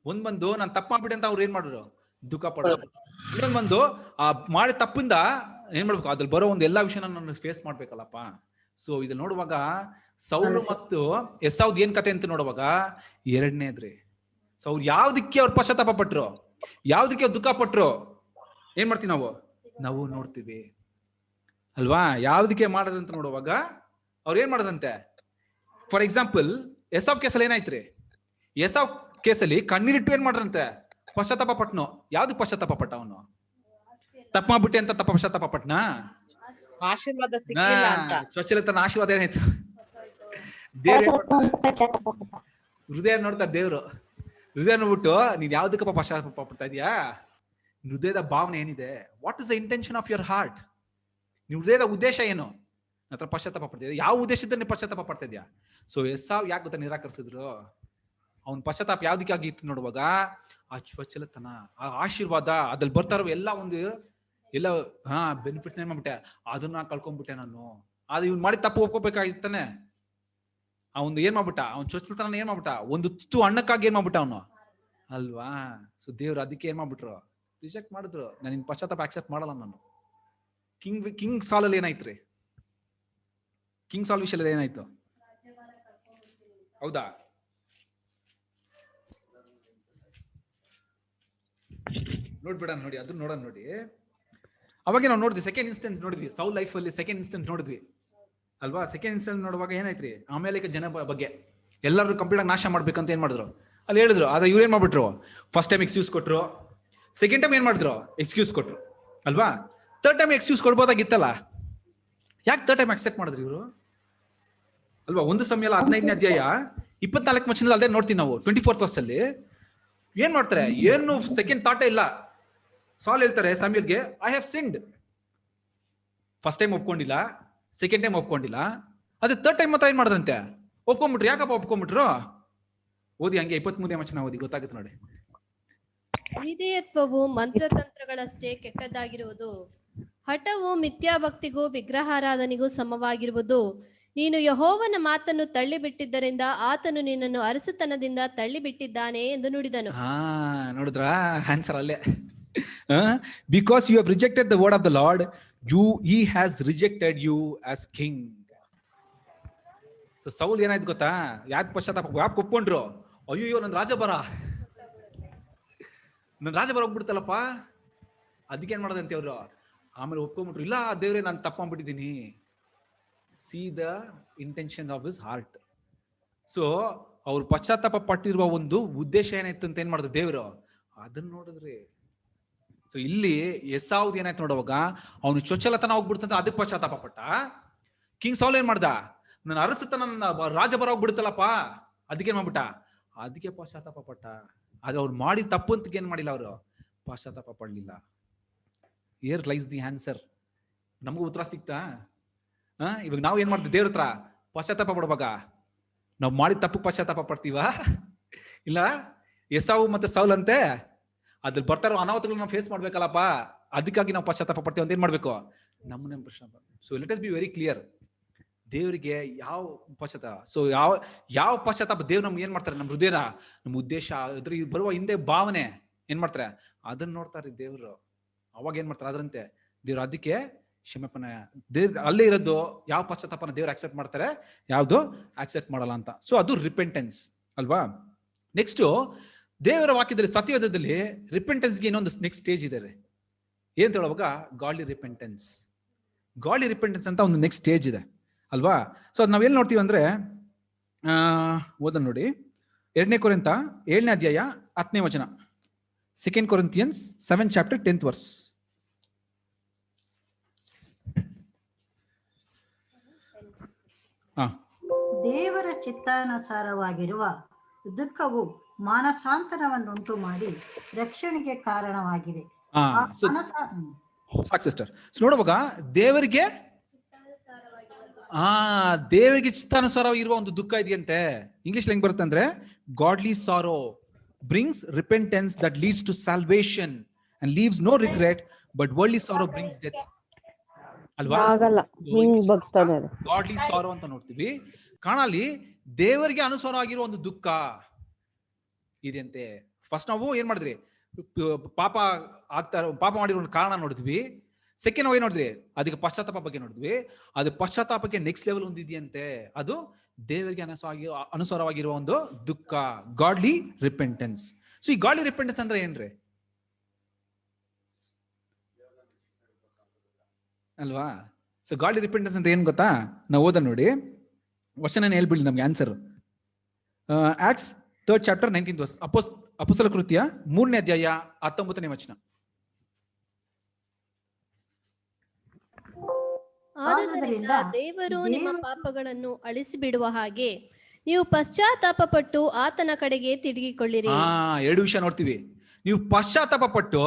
ಒಂದ್ ಬಂದು ನಾನು ತಪ್ಪು ಮಾಡ್ಬಿಟ್ಟೆ ಅಂತ ಅವ್ರು ಏನ್ ಮಾಡಿದ್ರು, ದುಃಖ ಪಡೋದು. ಇನ್ನೊಂದ್ ಬಂದು ಆ ಮಾಡಿ ತಪ್ಪಿಂದ ಏನ್ ಮಾಡ್ಬೇಕು, ಅದ್ರಲ್ಲಿ ಬರೋ ಒಂದು ಎಲ್ಲಾ ವಿಷಯನ ನಾನು ಫೇಸ್ ಮಾಡ್ಬೇಕಲ್ಲಪ್ಪ. ಸೊ ಇದು ನೋಡುವಾಗ ಸೌಲು ಮತ್ತು ಎಸೌದ್ ಏನ್ ಕತೆ ಅಂತ ನೋಡುವಾಗ ಎರಡನೇದ್ರಿ. ಸೊ ಅವ್ರು ಯಾವ್ದಕ್ಕೆ ಅವ್ರು ಪಶ್ಚಾತ್ತಾಪ ಪಟ್ರು, ಯಾವ್ದಕ್ಕೆ ಅವ್ರು ದುಃಖ ಪಟ್ರು, ಏನ್ ಮಾಡ್ತೀವಿ ನಾವು ನೋಡ್ತೀವಿ ಅಲ್ವಾ? ಯಾವ್ದಕ್ಕೆ ಮಾಡಿದ್ರು ಅಂತ ನೋಡುವಾಗ ಅವ್ರು ಏನ್ ಮಾಡಿದ್ರಂತೆ. ಫಾರ್ ಎಕ್ಸಾಂಪಲ್, ಎಸಾವ್ ಕೇಸಲ್ಲಿ ಏನಾಯ್ತ್ರಿ, ಎಸಾವ್ ಕೇಸಲ್ಲಿ ಕಣ್ಣೀರಿಟ್ಟು ಏನ್ ಮಾಡ್ರಂತೆ, ಪಶ್ಚಾತ್ತಾಪ ಪಟ್ನು. ಯಾವ್ದಕ್ ಪಶ್ಚಾತ್ತಾಪ ಪಟ್ಟ ಅವನು, ತಪ್ಪ ಮಾಡ್ಬಿಟ್ಟೆ ಅಂತ ಪಶ್ಚಾತ್ತಾಪ ಪಟ್ನಾ? ಆಶೀರ್ವಾದ ಸಿಕ್ಕಿಲ್ಲ ಅಂತ. ಸ್ವಚ್ಛಲತನ ಆಶೀರ್ವಾದ ಏನಾಯ್ತು, ದೇವ್ರ ಹೃದಯ ನೋಡ್ತಾರೆ. ದೇವ್ರು ಹೃದಯ ನೋಡ್ಬಿಟ್ಟು ನೀನ್ ಯಾವ್ದಕ್ಕಪ್ಪ ಪಶ್ಚಾತ್ತಾಪ ಪಡ್ತಾ ಇದೀಯಾ, ಹೃದಯದ ಭಾವನೆ ಏನಿದೆ, what is the intention of your heart, ನಿಮ್ ಹೃದಯದ ಉದ್ದೇಶ ಏನು, ನಂತರ ಪಶ್ಚಾತ್ತಾಪ ಪಡ್ತಿದ್ಯಾ, ಯಾವ ಉದ್ದೇಶದಿಂದ ನೀವು ಪಶ್ಚಾತ್ತಾಪ ಪಡ್ತಾ ಇದೀಯಾ. ಸೊ ಎಸಾವ್ ಯಾಕೆ ಗೊತ್ತಾ ನಿರಾಕರಿಸಿದ್ರು, ಅವ್ನ ಪಶ್ಚಾತ್ತಾಪ ಯಾವ್ದಕ್ಕೆ ಆಗಿತ್ತು ನೋಡುವಾಗ, ಆ ಸ್ವಚ್ಛಲತನ, ಆ ಆಶೀರ್ವಾದ, ಅದ್ರಲ್ಲಿ ಬರ್ತಾರೋ ಎಲ್ಲ ಬೆನಿಫಿಟ್ಸ್ ಏನ್ ಮಾಡ್ಬಿಟ್ಟೆ, ಅದನ್ನ ಕಳ್ಕೊಂಡ್ಬಿಟ್ಟೆ ನಾನು. ಅದು ಇವ್ನು ಮಾಡಿ ತಪ್ಪು ಒಪ್ಕೋಬೇಕಾಗಿತ್ತಾನೆ. ಅವನು ಏನ್ ಮಾಡ್ಬಿಟ್ಟ, ಅವ್ನ ಸ್ವಚ್ಛಲತನ ಏನ್ ಮಾಡ್ಬಿಟ್ಟ, ಒಂದು ತುತ್ತು ಹಣ್ಣಕ್ಕಾಗಿ ಏನ್ ಮಾಡ್ಬಿಟ್ಟ ಅವನು ಅಲ್ವಾ. ಸೊ ದೇವ್ರು ಅದಕ್ಕೆ ಏನ್ ಮಾಡ್ಬಿಟ್ರು, ರಿಜೆಕ್ಟ್ ಮಾಡಿದ್ರು. ನಾನು ನಿನ್ ಪಶ್ಚಾತ್ತಾಪ ಆಕ್ಸೆಪ್ಟ್ ಮಾಡಲ್ಲ ನಾನು. ಕಿಂಗ್ ಸಾಲ್ ಅಲ್ಲಿ ಏನಾಯ್ತ್ರಿ, ಕಿಂಗ್ ಸಾಲ್ ವಿಷಯದಲ್ಲಿ ಏನಾಯ್ತು, ಹೌದಾ? ನೋಡ್ಬಿಡ, ನೋಡಿ ಅದನ್ನ ನೋಡೋಣ. ನೋಡಿ, ಅವಾಗ ನಾವು ನೋಡಿದ್ವಿ ಸೆಕೆಂಡ್ ಇನ್ಸ್ಟೆನ್ಸ್ ನೋಡಿದ್ವಿ, ಸೌಲ್ ಲೈಫ್ ಅಲ್ಲಿ ಸೆಕೆಂಡ್ ಇನ್ಸ್ಟೆನ್ಸ್ ನೋಡಿದ್ವಿ ಅಲ್ವಾ. ಸೆಕೆಂಡ್ ಇನ್ಸ್ಟೆನ್ಸ್ ನೋಡುವಾಗ ಏನಾಯ್ತ್ರಿ, ಆಮೇಲೆ ಜನ ಬಗ್ಗೆ ಎಲ್ಲರೂ ಕಂಪ್ಲೀಟ್ ಆಗಿ ನಾಶ ಮಾಡ್ಬೇಕಂತ ಏನ್ ಮಾಡಿದ್ರು ಅಲ್ಲಿ ಹೇಳಿದ್ರು. ಆದ್ರೆ ಇವ್ರು ಏನ್ ಮಾಡ್ಬಿಟ್ರು, ಫಸ್ಟ್ ಟೈಮ್ ಎಕ್ಸ್ಕ್ಯೂಸ್ ಕೊಟ್ರು, ಸೆಕೆಂಡ್ ಟೈಮ್ ಏನ್ ಮಾಡಿದ್ರು, ಎಕ್ಸ್ಕ್ಯೂಸ್ ಕೊಟ್ರು ಅಲ್ವಾ. ಥರ್ಡ್ ಟೈಮ್ ಎಕ್ಸ್ಕ್ಯೂಸ್ ಕೊಡ್ಬೋದಾಗಿತ್ತಲ್ಲ, ಯಾಕೆ ಥರ್ಡ್ ಟೈಮ್ ಅಕ್ಸೆಪ್ಟ್ ಮಾಡಿದ್ರು ಇವರು ಅಲ್ವಾ. 1 ಸಮುವೇಲ 15ನೇ ಅಧ್ಯಾಯ 24 ವಚನದಲ್ಲಿ ಅಲ್ಲದೆ ನೋಡ್ತೀವಿ ನಾವು. 24th verse ಅಲ್ಲಿ ಏನ್ ಮಾಡ್ತಾರೆ, ಏನು ಸೆಕೆಂಡ್ ಥಾಟೇ ಇಲ್ಲ. ಸಾಲ್ ಹೇಳ್ತಾರೆ ಸಮೀರ್ಗೆ, I have sinned. First time ಒಪ್ಕೊಂಡಿಲ್ಲ, ಸೆಕೆಂಡ್ ಟೈಮ್ ಒಪ್ಕೊಂಡಿಲ್ಲ, ಅದೇ ಥರ್ಡ್ ಟೈಮ್ ಮಾತ್ರ ಏನ್ ಮಾಡಿದ್ರಂತೆ, ಒಪ್ಕೊಂಡ್ಬಿಟ್ರು. ಯಾಕಪ್ಪ ಒಪ್ಕೊಂಡ್ಬಿಟ್ರು? ಓದಿ ಹಂಗೆ 23ನೇ ವಚನ ಓದಿ, ಗೊತ್ತಾಗುತ್ತೆ ನೋಡಿ. ವಿಧೇಯತ್ವವು ಮಂತ್ರತಂತ್ರಗಳಷ್ಟೇ ಕೆಟ್ಟದ್ದಾಗಿರುವುದು, ಹಠವು ಮಿಥ್ಯಾಭಕ್ತಿಗೂ ವಿಗ್ರಹಾರಾಧನೆಗೂ ಸಮವಾಗಿರುವುದು. ನೀನು ಯೆಹೋವನ ಮಾತನ್ನು ತಳ್ಳಿಬಿಟ್ಟಿದ್ದರಿಂದ ಆತನು ನಿನ್ನನ್ನು ಅರಸುತನದಿಂದ ತಳ್ಳಿಬಿಟ್ಟಿದ್ದಾನೆ ಎಂದು ನುಡಿದನು. ನೋಡಿದ್ರಾ ಆನ್ಸರ್ ಅಲ್ಲೇ. Because you have rejected the word of the Lord, he has rejected you as king. So Saul ಏನಾಯ್ತು ಗೊತ್ತಾ, ಯಾಕೆ ಪಶ್ಚಾತ್ತಾಪ ಯಾಕೆ ಒಪ್ಕೊಂಡ್ರು, ಅಯ್ಯೋ ನನ್ ರಾಜ ಬರ ಹೋಗ್ಬಿಡ್ತಲ್ಲಪ್ಪ, ಅದಕ್ಕೆ ಏನ್ ಮಾಡೋದಂತೆ ಅವ್ರು. ಆಮೇಲೆ ಒಪ್ಕೊಂಡ್ಬಿಟ್ರು, ಇಲ್ಲ ದೇವ್ರೆ ನಾನು ತಪ್ಪು ಮಾಡ್ಬಿಟ್ಟಿದ್ದೀನಿ. See the intention of his heart. So ಅವ್ರು ಪಶ್ಚಾತ್ತಾಪ ಪಟ್ಟಿರುವ ಒಂದು ಉದ್ದೇಶ ಏನಾಯ್ತು ಅಂತ ಏನ್ ಮಾಡಿದ್ರು ದೇವ್ರು, ಅದನ್ನ ನೋಡಿದ್ರಿ. ಸೊ ಇಲ್ಲಿ ಎಸಾವ್ದು ಏನಾಯ್ತು ನೋಡುವಾಗ, ಅವನು ಚೊಚ್ಚಲತನ ಹೋಗ್ಬಿಡ್ತಂತ ಅದಕ್ಕೆ ಪಶ್ಚಾತ್ತಾಪ ಪಟ್ಟ. ಕಿಂಗ್ ಸೌಲ್ ಏನ್ ಮಾಡ್ದ, ನನ್ನ ಅರಸತನ ರಾಜ ಬರ ಹೋಗ್ಬಿಡುತ್ತಲ್ಲಪ್ಪ, ಅದಕ್ಕೆ ಏನ್ ಮಾಡ್ಬಿಟ್ಟ, ಅದಕ್ಕೆ ಪಶ್ಚಾತ್ತಾಪ ಪಟ್ಟ. ಆದ್ರೆ ಅವ್ರು ಮಾಡಿ ತಪ್ಪು ಅಂತ ಏನ್ ಮಾಡಿಲ್ಲ, ಅವರು ಪಶ್ಚಾತ್ತಾಪ ಪಡ್ಲಿಲ್ಲ. Here lies the answer. ನಮಗೂ ಉತ್ತರ ಸಿಕ್ತಾ? ಇವಾಗ ನಾವು ಏನ್ ಮಾಡ್ತೀವಿ, ದೇವ್ರ ಹತ್ರ ಪಶ್ಚಾತ್ತಾಪ ಪಡುವಾಗ ನಾವು ಮಾಡಿ ತಪ್ಪು ಪಶ್ಚಾತ್ತಾಪ ಪಡ್ತೀವ? ಇಲ್ಲ, ಎಸಾವು ಮತ್ತೆ ಸೌಲ್ ಅಂತೆ ಅದ್ರಲ್ಲಿ ಬರ್ತಾರೋ ಅನಾಹುತಗಳನ್ನ ನಾವು ಫೇಸ್ ಮಾಡ್ಬೇಕಲ್ಲಪ್ಪ, ಅದಕ್ಕಾಗಿ ನಾವು ಪಶ್ಚಾತ್ತಾಪ ಪಡ್ತೀವಿ ಅಂತ ಏನ್ ಮಾಡ್ಬೇಕು, ನಮ್ಮನ್ನೇ ಪ್ರಶ್ನೆ. So let us be very clear. ದೇವರಿಗೆ ಯಾವ ಪಶ್ಚಾತ್ತಾಪ, ಸೊ ಯಾವ ಪಶ್ಚಾತ್ತಾಪ ದೇವ್ರು ನಮ್ಗೆ ಏನ್ ಮಾಡ್ತಾರೆ, ನಮ್ಮ ಹೃದಯದ ನಮ್ಮ ಉದ್ದೇಶ ಅದ್ರ ಬರುವ ಹಿಂದೆ ಭಾವನೆ ಏನ್ ಮಾಡ್ತಾರೆ, ಅದನ್ನ ನೋಡ್ತಾರೆ ದೇವ್ರು. ಅವಾಗ ಏನ್ ಮಾಡ್ತಾರೆ, ಅದರಂತೆ ದೇವ್ರು ಅದಕ್ಕೆ ಕ್ಷಮಾಪಣೆ ಅಲ್ಲೇ ಇರೋದು. ಯಾವ ಪಶ್ಚಾತ್ತಾಪನ ದೇವ್ರು ಆಕ್ಸೆಪ್ಟ್ ಮಾಡ್ತಾರೆ, ಯಾವ್ದು ಆಕ್ಸೆಪ್ಟ್ ಮಾಡಲ್ಲ ಅಂತ. ಸೊ ಅದು ರಿಪೆಂಟೆನ್ಸ್ ಅಲ್ವಾ. ನೆಕ್ಸ್ಟ್ ದೇವರ ವಾಕ್ಯದಲ್ಲಿ ಸತ್ಯವೇದದಲ್ಲಿ ರಿಪೆಂಟೆನ್ಸ್ಗೆ ಇನ್ನೊಂದು ನೆಕ್ಸ್ಟ್ ಸ್ಟೇಜ್ ಇದೆ ರೀ. ಏನ್ ಹೇಳುವಾಗ ಗಾಡ್ಲಿ ರಿಪೆಂಟೆನ್ಸ್. ಗಾಡ್ಲಿ ರಿಪೆಂಟೆನ್ಸ್ ಅಂತ ಒಂದು ನೆಕ್ಸ್ಟ್ ಸ್ಟೇಜ್ ಇದೆ ಅಲ್ವಾ. ಸೊ ಅದು ನಾವ್ ಎಲ್ಲಿ ನೋಡ್ತೀವಿ ಅಂದ್ರೆ ಓದ ನೋಡಿ 2 ಕೊರಿಂಥ 7ನೇ ಅಧ್ಯಾಯ 10ನೇ ವಚನ. 2 Corinthians 7 chapter 10th verse. ದೇವರ ಚಿತ್ತಾನುಸಾರವಾಗಿರುವ ದುಃಖವು ಮಾನಸಾಂತರವನ್ನುಂಟು ಮಾಡಿ ರಕ್ಷಣೆಗೆ ಕಾರಣವಾಗಿದೆ. ಸಾಕು ಸಿಸ್ಟರ್. ನೋಡುವಾಗ ದೇವರಿಗೆ ದೇವರಿಗೆ ಚಿತ್ತಾನುಸಾರವಾಗಿರುವ ಒಂದು ದುಃಖ ಇದೆಯಂತೆ. ಇಂಗ್ಲಿಷ್ ಹೆಂಗ್ ಬರುತ್ತೆ ಅಂದ್ರೆ godly ಸಾರೋ brings repentance that leads to salvation and leaves no regret, but worldly sorrow brings death. ಅಲ್ವಾ? ಗಾಡ್ಲಿ ಸಾರೋ ಅಂತ ನೋಡ್ತೀವಿ. ಕಾಣಲ್ಲಿ ದೇವರಿಗೆ ಅನುಸಾರವಾಗಿರುವ ಒಂದು ದುಃಖ ಇದೆಯಂತೆ. ಫಸ್ಟ್ ನಾವು ಏನ್ ಮಾಡಿದ್ರಿ, ಪಾಪ ಮಾಡಿರೋ ಒಂದು ಕಾರಣ ನೋಡಿದ್ವಿ. ಸೆಕೆಂಡ್ ನಾವು ಏನ್ ನೋಡಿದ್ವಿ, ಅದಕ್ಕೆ ಪಶ್ಚಾತ್ತಾಪ ಬಗ್ಗೆ ನೋಡಿದ್ವಿ. ಅದು ಪಶ್ಚಾತ್ತಾಪಕ್ಕೆ ನೆಕ್ಸ್ಟ್ ಲೆವೆಲ್ ಒಂದು ಇದೆಯಂತೆ. ಅದು ದೇವರಿಗೆ ಅನುಸಾರವಾಗಿರುವ ಒಂದು ದುಃಖ, ಗಾಡ್ಲಿ ರಿಪೆಂಟೆನ್ಸ್. ಸೊ ಈ ಗಾಡ್ಲಿ ರಿಪೆಂಟೆನ್ಸ್ ಅಂದ್ರೆ ಏನ್ರಿ ಅಲ್ವಾ. ಸೊ ಗಾಡ್ಲಿ ರಿಪೆಂಟೆನ್ಸ್ ಅಂತ ಏನ್ ಗೊತ್ತಾ, ನಾವು ಓದ ನೋಡಿ ವಚನ ಹೇಳ್ಬಿಡಿ ನಮ್ಗೆ answer. Acts 3rd chapter 19th verse. ಅಪೊಸ್ತಲ ಕೃತ್ಯ 3ನೇ ಅಧ್ಯಾಯ 19ನೇ ವಚನ. ಆದುದರಿಂದ ದೇವರು ನಿಮ್ಮ ಪಾಪಗಳನ್ನು ಅಳಿಸಿ ಬಿಡುವ ಹಾಗೆ ನೀವು ಪಶ್ಚಾತ್ತಾಪ ಪಟ್ಟು ಆತನ ಕಡೆಗೆ ತಿರುಗಿಕೊಳ್ಳಿರಿ. 2 ವಿಷಯ ನೋಡ್ತೀವಿ. ನೀವು ಪಶ್ಚಾತ್ತಾಪ ಪಟ್ಟು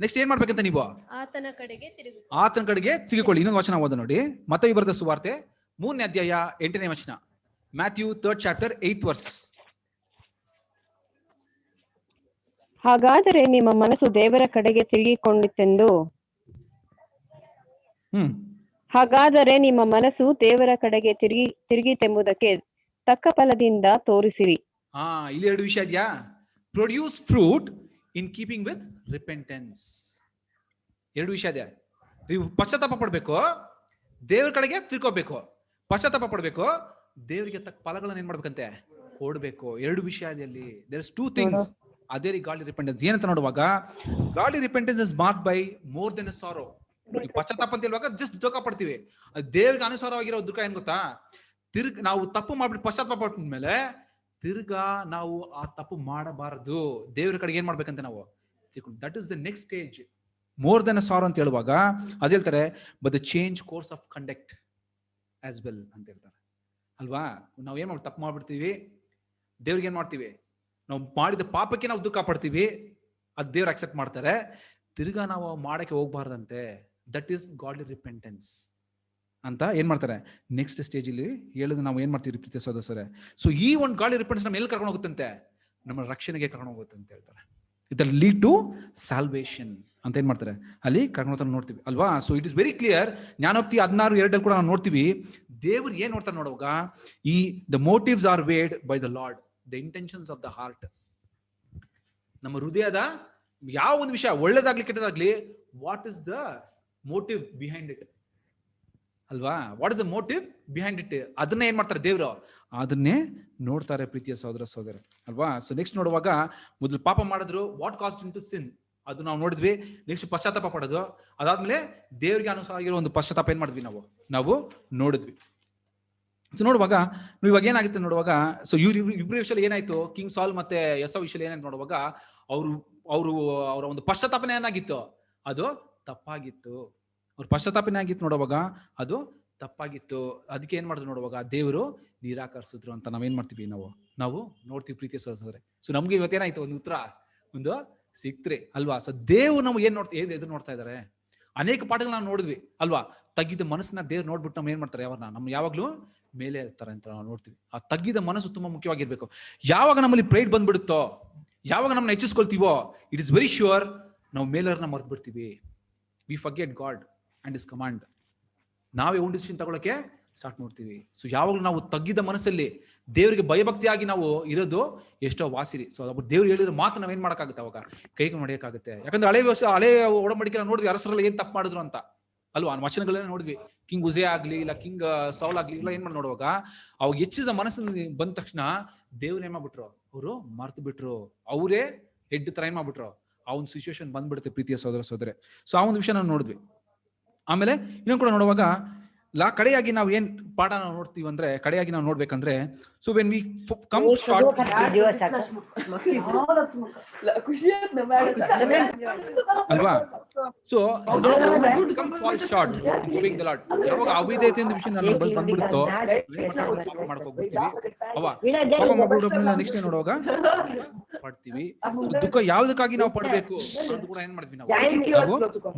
ನೆಕ್ಸ್ಟ್ ಏನ್ ಮಾಡ್ಬೇಕಂತ, ನೀವು ಆತನ ಕಡೆಗೆ ತಿರುಗಿಕೊಳ್ಳಿ. ಇನ್ನೊಂದು ವಚನ ಓದ ನೋಡಿ, ಮತ್ತಾಯಿ ಬರೆದ ಸುವಾರ್ತೆ 3ನೇ ಅಧ್ಯಾಯ 8ನೇ ವಚನ. Matthew 3rd chapter 8th verse. ಹಾಗಾದರೆ ನಿಮ್ಮ ಮನಸ್ಸು ದೇವರ ಕಡೆಗೆ ತಿರುಗಿಕೊಂಡಿತೆಂದು ತಿರುಗಿತೆಂಬುದಕ್ಕೆ ತಕ್ಕ ಫಲದಿಂದ ತೋರಿಸಿರಿ. ಇಲ್ಲಿ 2 ವಿಷಯ ಇದೆಯಾ. Produce fruit in keeping with repentance. 2 ವಿಷಯ ಇದೆ. ನೀವು ಪಶ್ಚಾತ್ತಾಪ ಪಡ್ಬೇಕು, ದೇವರ ಕಡೆಗೆ ತಿರ್ಕೋಬೇಕು. ಪಶ್ಚಾತ್ತಾಪ ಪಡ್ಬೇಕು, ದೇವರಿಗೆ ತಕ್ಕ ಫಲಗಳನ್ನ ಏನ್ ಮಾಡ್ಬೇಕಂತೆ, ಕೊಡ್ಬೇಕು. 2 ವಿಷಯ ಇದೆ ಅಲ್ಲಿ. There is 2 things. ಅದೇ ರೀ ಗಾಡ್ಲಿ ರಿಪೆಂಟೆನ್ಸ್ ಏನಂತ ನೋಡುವಾಗ, godly repentance is marked by more than a sorrow. ಪಶ್ಚಾತ್ತಾಪ ಅಂತ ಹೇಳುವಾಗ ಜಸ್ಟ್ ದುಃಖ ಪಡ್ತೀವಿ. ದೇವ್ರಿಗೆ ಅನುಸಾರವಾಗಿರೋ ದುಃಖ ಏನ್ ಗೊತ್ತಾ, ನಾವು ತಪ್ಪು ಮಾಡ್ಬಿಟ್ಟು ಪಶ್ಚಾತ್ತಾಪ ಪಟ್ಮೇಲೆ ತಿರ್ಗಾ ನಾವು ಆ ತಪ್ಪು ಮಾಡಬಾರದು, ದೇವರ ಕಡೆಗೆ ಏನ್ ಮಾಡ್ಬೇಕಂತ ನಾವು. That is the next stage. More than a sorrow ಅಂತ ಹೇಳುವಾಗ ಅದ್ ಹೇಳ್ತಾರೆ, but the change course of conduct as well ಅಂತ ಹೇಳ್ತಾರೆ ಅಲ್ವಾ. ನಾವ್ ಏನ್ ಮಾಡಿ ತಪ್ಪು ಮಾಡ್ಬಿಡ್ತೀವಿ, ದೇವ್ರಿಗೆ ಏನ್ ಮಾಡ್ತೀವಿ, ನಾವು ಮಾಡಿದ ಪಾಪಕ್ಕೆ ನಾವು ದುಃಖ ಪಡ್ತೀವಿ, ಅದ್ ದೇವ್ರು ಅಕ್ಸೆಪ್ಟ್ ಮಾಡ್ತಾರೆ. ತಿರ್ಗಾ ನಾವು ಮಾಡಕ್ಕೆ ಹೋಗ್ಬಾರ್ದಂತೆ. ದಟ್ ಈಸ್ ಗಾಡ್ಲಿ ರಿಪೆಂಟೆನ್ಸ್ ಅಂತ ಏನ್ ಮಾಡ್ತಾರೆ ನೆಕ್ಸ್ಟ್ ಸ್ಟೇಜ್ ಇಲ್ಲಿ ಹೇಳೋದು. ನಾವು ಏನ್ ಮಾಡ್ತೀವಿ ಪ್ರೀತಿಯ ಸಹೋದರರೇ, ಸೊ ಈ ಒಂದು ಗಾಡ್ಲಿ ರಿಪೆಂಟೆನ್ಸ್ ನಮ್ಮ ಎಲ್ಲಿ ಕರ್ಕೊಂಡು ಹೋಗುತ್ತಂತೆ, ನಮ್ಮ ರಕ್ಷಣೆಗೆ ಕರ್ಕೊಂಡು ಹೋಗುತ್ತೆ ಅಂತ ಹೇಳ್ತಾರೆ. ಇಟ್ ಲೀಡ್ ಟು ಸಾಲ್ವೇಷನ್ ಅಂತ ಏನ್ ಮಾಡ್ತಾರೆ ಅಲ್ಲಿ ಕರ್ಕೊಂಡು ನೋಡ್ತೀವಿ ಅಲ್ವಾ. So it is very clear. ಜ್ಞಾನೋಕ್ತಿ 16:2 ಕೂಡ ನಾವು ನೋಡ್ತೀವಿ. ದೇವ್ರು ಏನ್ ನೋಡ್ತಾರೆ ನೋಡುವಾಗ, ಈ the motives are weighed by the Lord, the intentions of the heart. ನಮ್ಮ ಹೃದಯದ ಯಾವ ಒಂದು ವಿಷಯ ಒಳ್ಳೇದಾಗ್ಲಿ ಕೆಟ್ಟದಾಗ್ಲಿ, what is the motive behind it what. Is is the motive behind ಇಟ್, ಅದನ್ನ ಏನ್ ಮಾಡ್ತಾರೆ ದೇವ್ರು, ಅದನ್ನೇ ನೋಡ್ತಾರೆ ಪ್ರೀತಿಯ ಸಹೋದರ ಅಲ್ವಾ. ಸೊ ನೆಕ್ಸ್ಟ್ ನೋಡುವಾಗ, ಮೊದಲು ಪಾಪ ಮಾಡಿದ್ರು, what caused him to sin, ಅದು ನಾವು ನೋಡಿದ್ವಿ. ನೆಕ್ಸ್ಟ್ ಪಶ್ಚಾತ್ತಾಪ ಪಡೋದು, ಅದಾದ್ಮೇಲೆ ದೇವರಿಗೆ ಅನುಸಾರ ಒಂದು ಪಶ್ಚಾತ್ತಾಪ ಏನ್ ಮಾಡಿದ್ವಿ ನಾವು ನೋಡಿದ್ವಿ. ಸೊ ನೋಡುವಾಗ ಇವಾಗ ಏನಾಗಿತ್ತು ನೋಡುವಾಗ, ಸೊ ಇಬ್ರು ವಿಷಯ ಏನಾಯ್ತು, ಕಿಂಗ್ ಸಾಲ್ ಮತ್ತೆ ಎಸವ್ ವಿಷಯ ಏನಾಯ್ತು ನೋಡುವಾಗ, ಅವರ ಒಂದು ಪಶ್ಚಾತ್ತಾಪನೆ ಏನಾಗಿತ್ತು, ಅದು ತಪ್ಪಾಗಿತ್ತು. ಅವ್ರ ಪಶ್ಚಾತ್ತಾಪನೆ ಆಗಿತ್ತು ನೋಡುವಾಗ, ಅದು ತಪ್ಪಾಗಿತ್ತು. ಅದಕ್ಕೆ ಏನ್ ಮಾಡಿದ್ರು ನೋಡುವಾಗ, ದೇವರು ನಿರಾಕರಿಸಿದ್ರು ಅಂತ ನಾವೇನ್ ಮಾಡ್ತೀವಿ, ನಾವು ನೋಡ್ತೀವಿ ಪ್ರೀತಿಯ ಸಹೋದರರೇ. ಸೊ ನಮ್ಗೆ ಇವತ್ತೇನಾಯ್ತು, ಒಂದು ಉತ್ತರ ಒಂದು ಸಿಕ್ತ್ರಿ ಅಲ್ವಾ. ಸೊ ದೇವ್ರು ನಮ್ಗೆ ಏನ್ ಎದುರು ನೋಡ್ತಾ ಇದಾರೆ, ಅನೇಕ ಪಾಠಗಳು ನಾವು ನೋಡಿದ್ವಿ ಅಲ್ವಾ. ತಗ್ಗಿದ ಮನಸ್ಸನ್ನ ದೇವ್ರು ನೋಡ್ಬಿಟ್ಟು ನಮ್ಗೆ ಏನ್ ಮಾಡ್ತಾರೆ, ನಮ್ಗೆ ಯಾವಾಗ್ಲೂ ಮೇಲೆ ಇರ್ತಾರೆ ಅಂತ ನಾವು ನೋಡ್ತೀವಿ. ಆ ತಗ್ಗಿದ ಮನಸ್ಸು ತುಂಬಾ ಮುಖ್ಯವಾಗಿರ್ಬೇಕು. ಯಾವಾಗ ನಮ್ಮಲ್ಲಿ ಪ್ರೈಡ್ ಬಂದ್ಬಿಡುತ್ತೋ, ಯಾವಾಗ ನಮ್ಮನ್ನ ಹೆಚ್ಚಿಸ್ಕೊಳ್ತೀವೋ, ಇಟ್ ಇಸ್ ವೆರಿ ಶ್ಯೂರ್ ನಾವು ಮೇಲರ್ನ ಮರ್ತು ಬಿಡ್ತೀವಿ. We forget God and his command. ನಾವೇ ಓನ್ ಡಿಸಿಷನ್ ತಗೊಳಕ್ಕೆ ಸ್ಟಾರ್ಟ್ ಮಾಡ್ತೀವಿ. ಸೊ ಯಾವಾಗಲೂ ನಾವು ತಗ್ಗಿದ ಮನಸ್ಸಲ್ಲಿ ದೇವರಿಗೆ ಭಯಭಕ್ತಿಯಾಗಿ ನಾವು ಇರೋದು ಎಷ್ಟೋ ವಾಸಿರಿ. ಸೊ ದೇವ್ರು ಹೇಳಿದ್ರೆ ಮಾತ್ರ ನಾವೇನ್ ಮಾಡಕ್ಕಾಗುತ್ತೆ, ಅವಾಗ ಕೈಗೆ ನಡೆಯಕ್ಕಾಗುತ್ತೆ. ಯಾಕಂದ್ರೆ ಹಳೆ ಒಡಂಬಡಿಕೆ ನೋಡಿದ್ವಿ, ಅರಸರಲ್ಲಿ ಏನ್ ತಪ್ಪು ಮಾಡಿದ್ರು ಅಂತ ಅಲ್ವಾ? ವಚನಗಳನ್ನ ನೋಡಿದ್ವಿ. ಕಿಂಗ್ ಉಜೆ ಆಗ್ಲಿ ಇಲ್ಲ ಕಿಂಗ್ ಸೌಲ್ ಆಗ್ಲಿ ಇಲ್ಲ ಏನ್ ಮಾಡಿ ನೋಡುವಾಗ ಅವಾಗ ಹೆಚ್ಚಿದ ಮನಸ್ಸಿನ ಬಂದ ತಕ್ಷಣ ದೇವ್ರ ಏನ್ ಮಾಡ್ಬಿಟ್ರು, ಅವರು ಮರ್ತು ಬಿಟ್ರು. ಅವರೇ ಹೆಡ್ ತರ ಏನ್ ಮಾಡ್ಬಿಟ್ರು. ಆ ಒಂದು ಸಿಚುವೇಶನ್ ಬಂದ್ಬಿಡುತ್ತೆ ಪ್ರೀತಿಯ ಸಹೋದರ ಸಹೋದರಿ. ಸೊ ಆ ಒಂದು ವಿಷಯ ನಾವು ನೋಡಿದ್ವಿ. ಆಮೇಲೆ ಇನ್ನೊಂದು ಕೂಡ ನೋಡುವಾಗ ಕಡೆಯಾಗಿ ನಾವು ಏನ್ ಪಾಠ ನಾವು ನೋಡ್ತೀವಿ ಅಂದ್ರೆ, ಕಡೆಯಾಗಿ ನಾವು ನೋಡ್ಬೇಕಂದ್ರೆ, so when we come short ಅಲ್ವಾ? So fall short living the Lord. ಯಾವಾಗ ಅವಿಧೇಯತೆ ಅಂತ ವಿಷಯ ನಾನು ಬಂದ್ಬಿಡುತ್ತೋ ಪಾಪ ಮಾಡ್ಕೋಗ್ಬಿಡ್ತೀವಿ. ಪಾಪ ಮಾಡ್ಬಿಡೋ ನೆಕ್ಸ್ಟ್ ಏನ್ ನೋಡುವಾಗ ಪಡ್ತೀವಿ. ದುಃಖ ಯಾವ್ದಕ್ಕಾಗಿ ನಾವು ಪಡ್ಬೇಕು ಅದು ಕೂಡ ಏನ್ ಮಾಡಿದ್ವಿ ನಾವು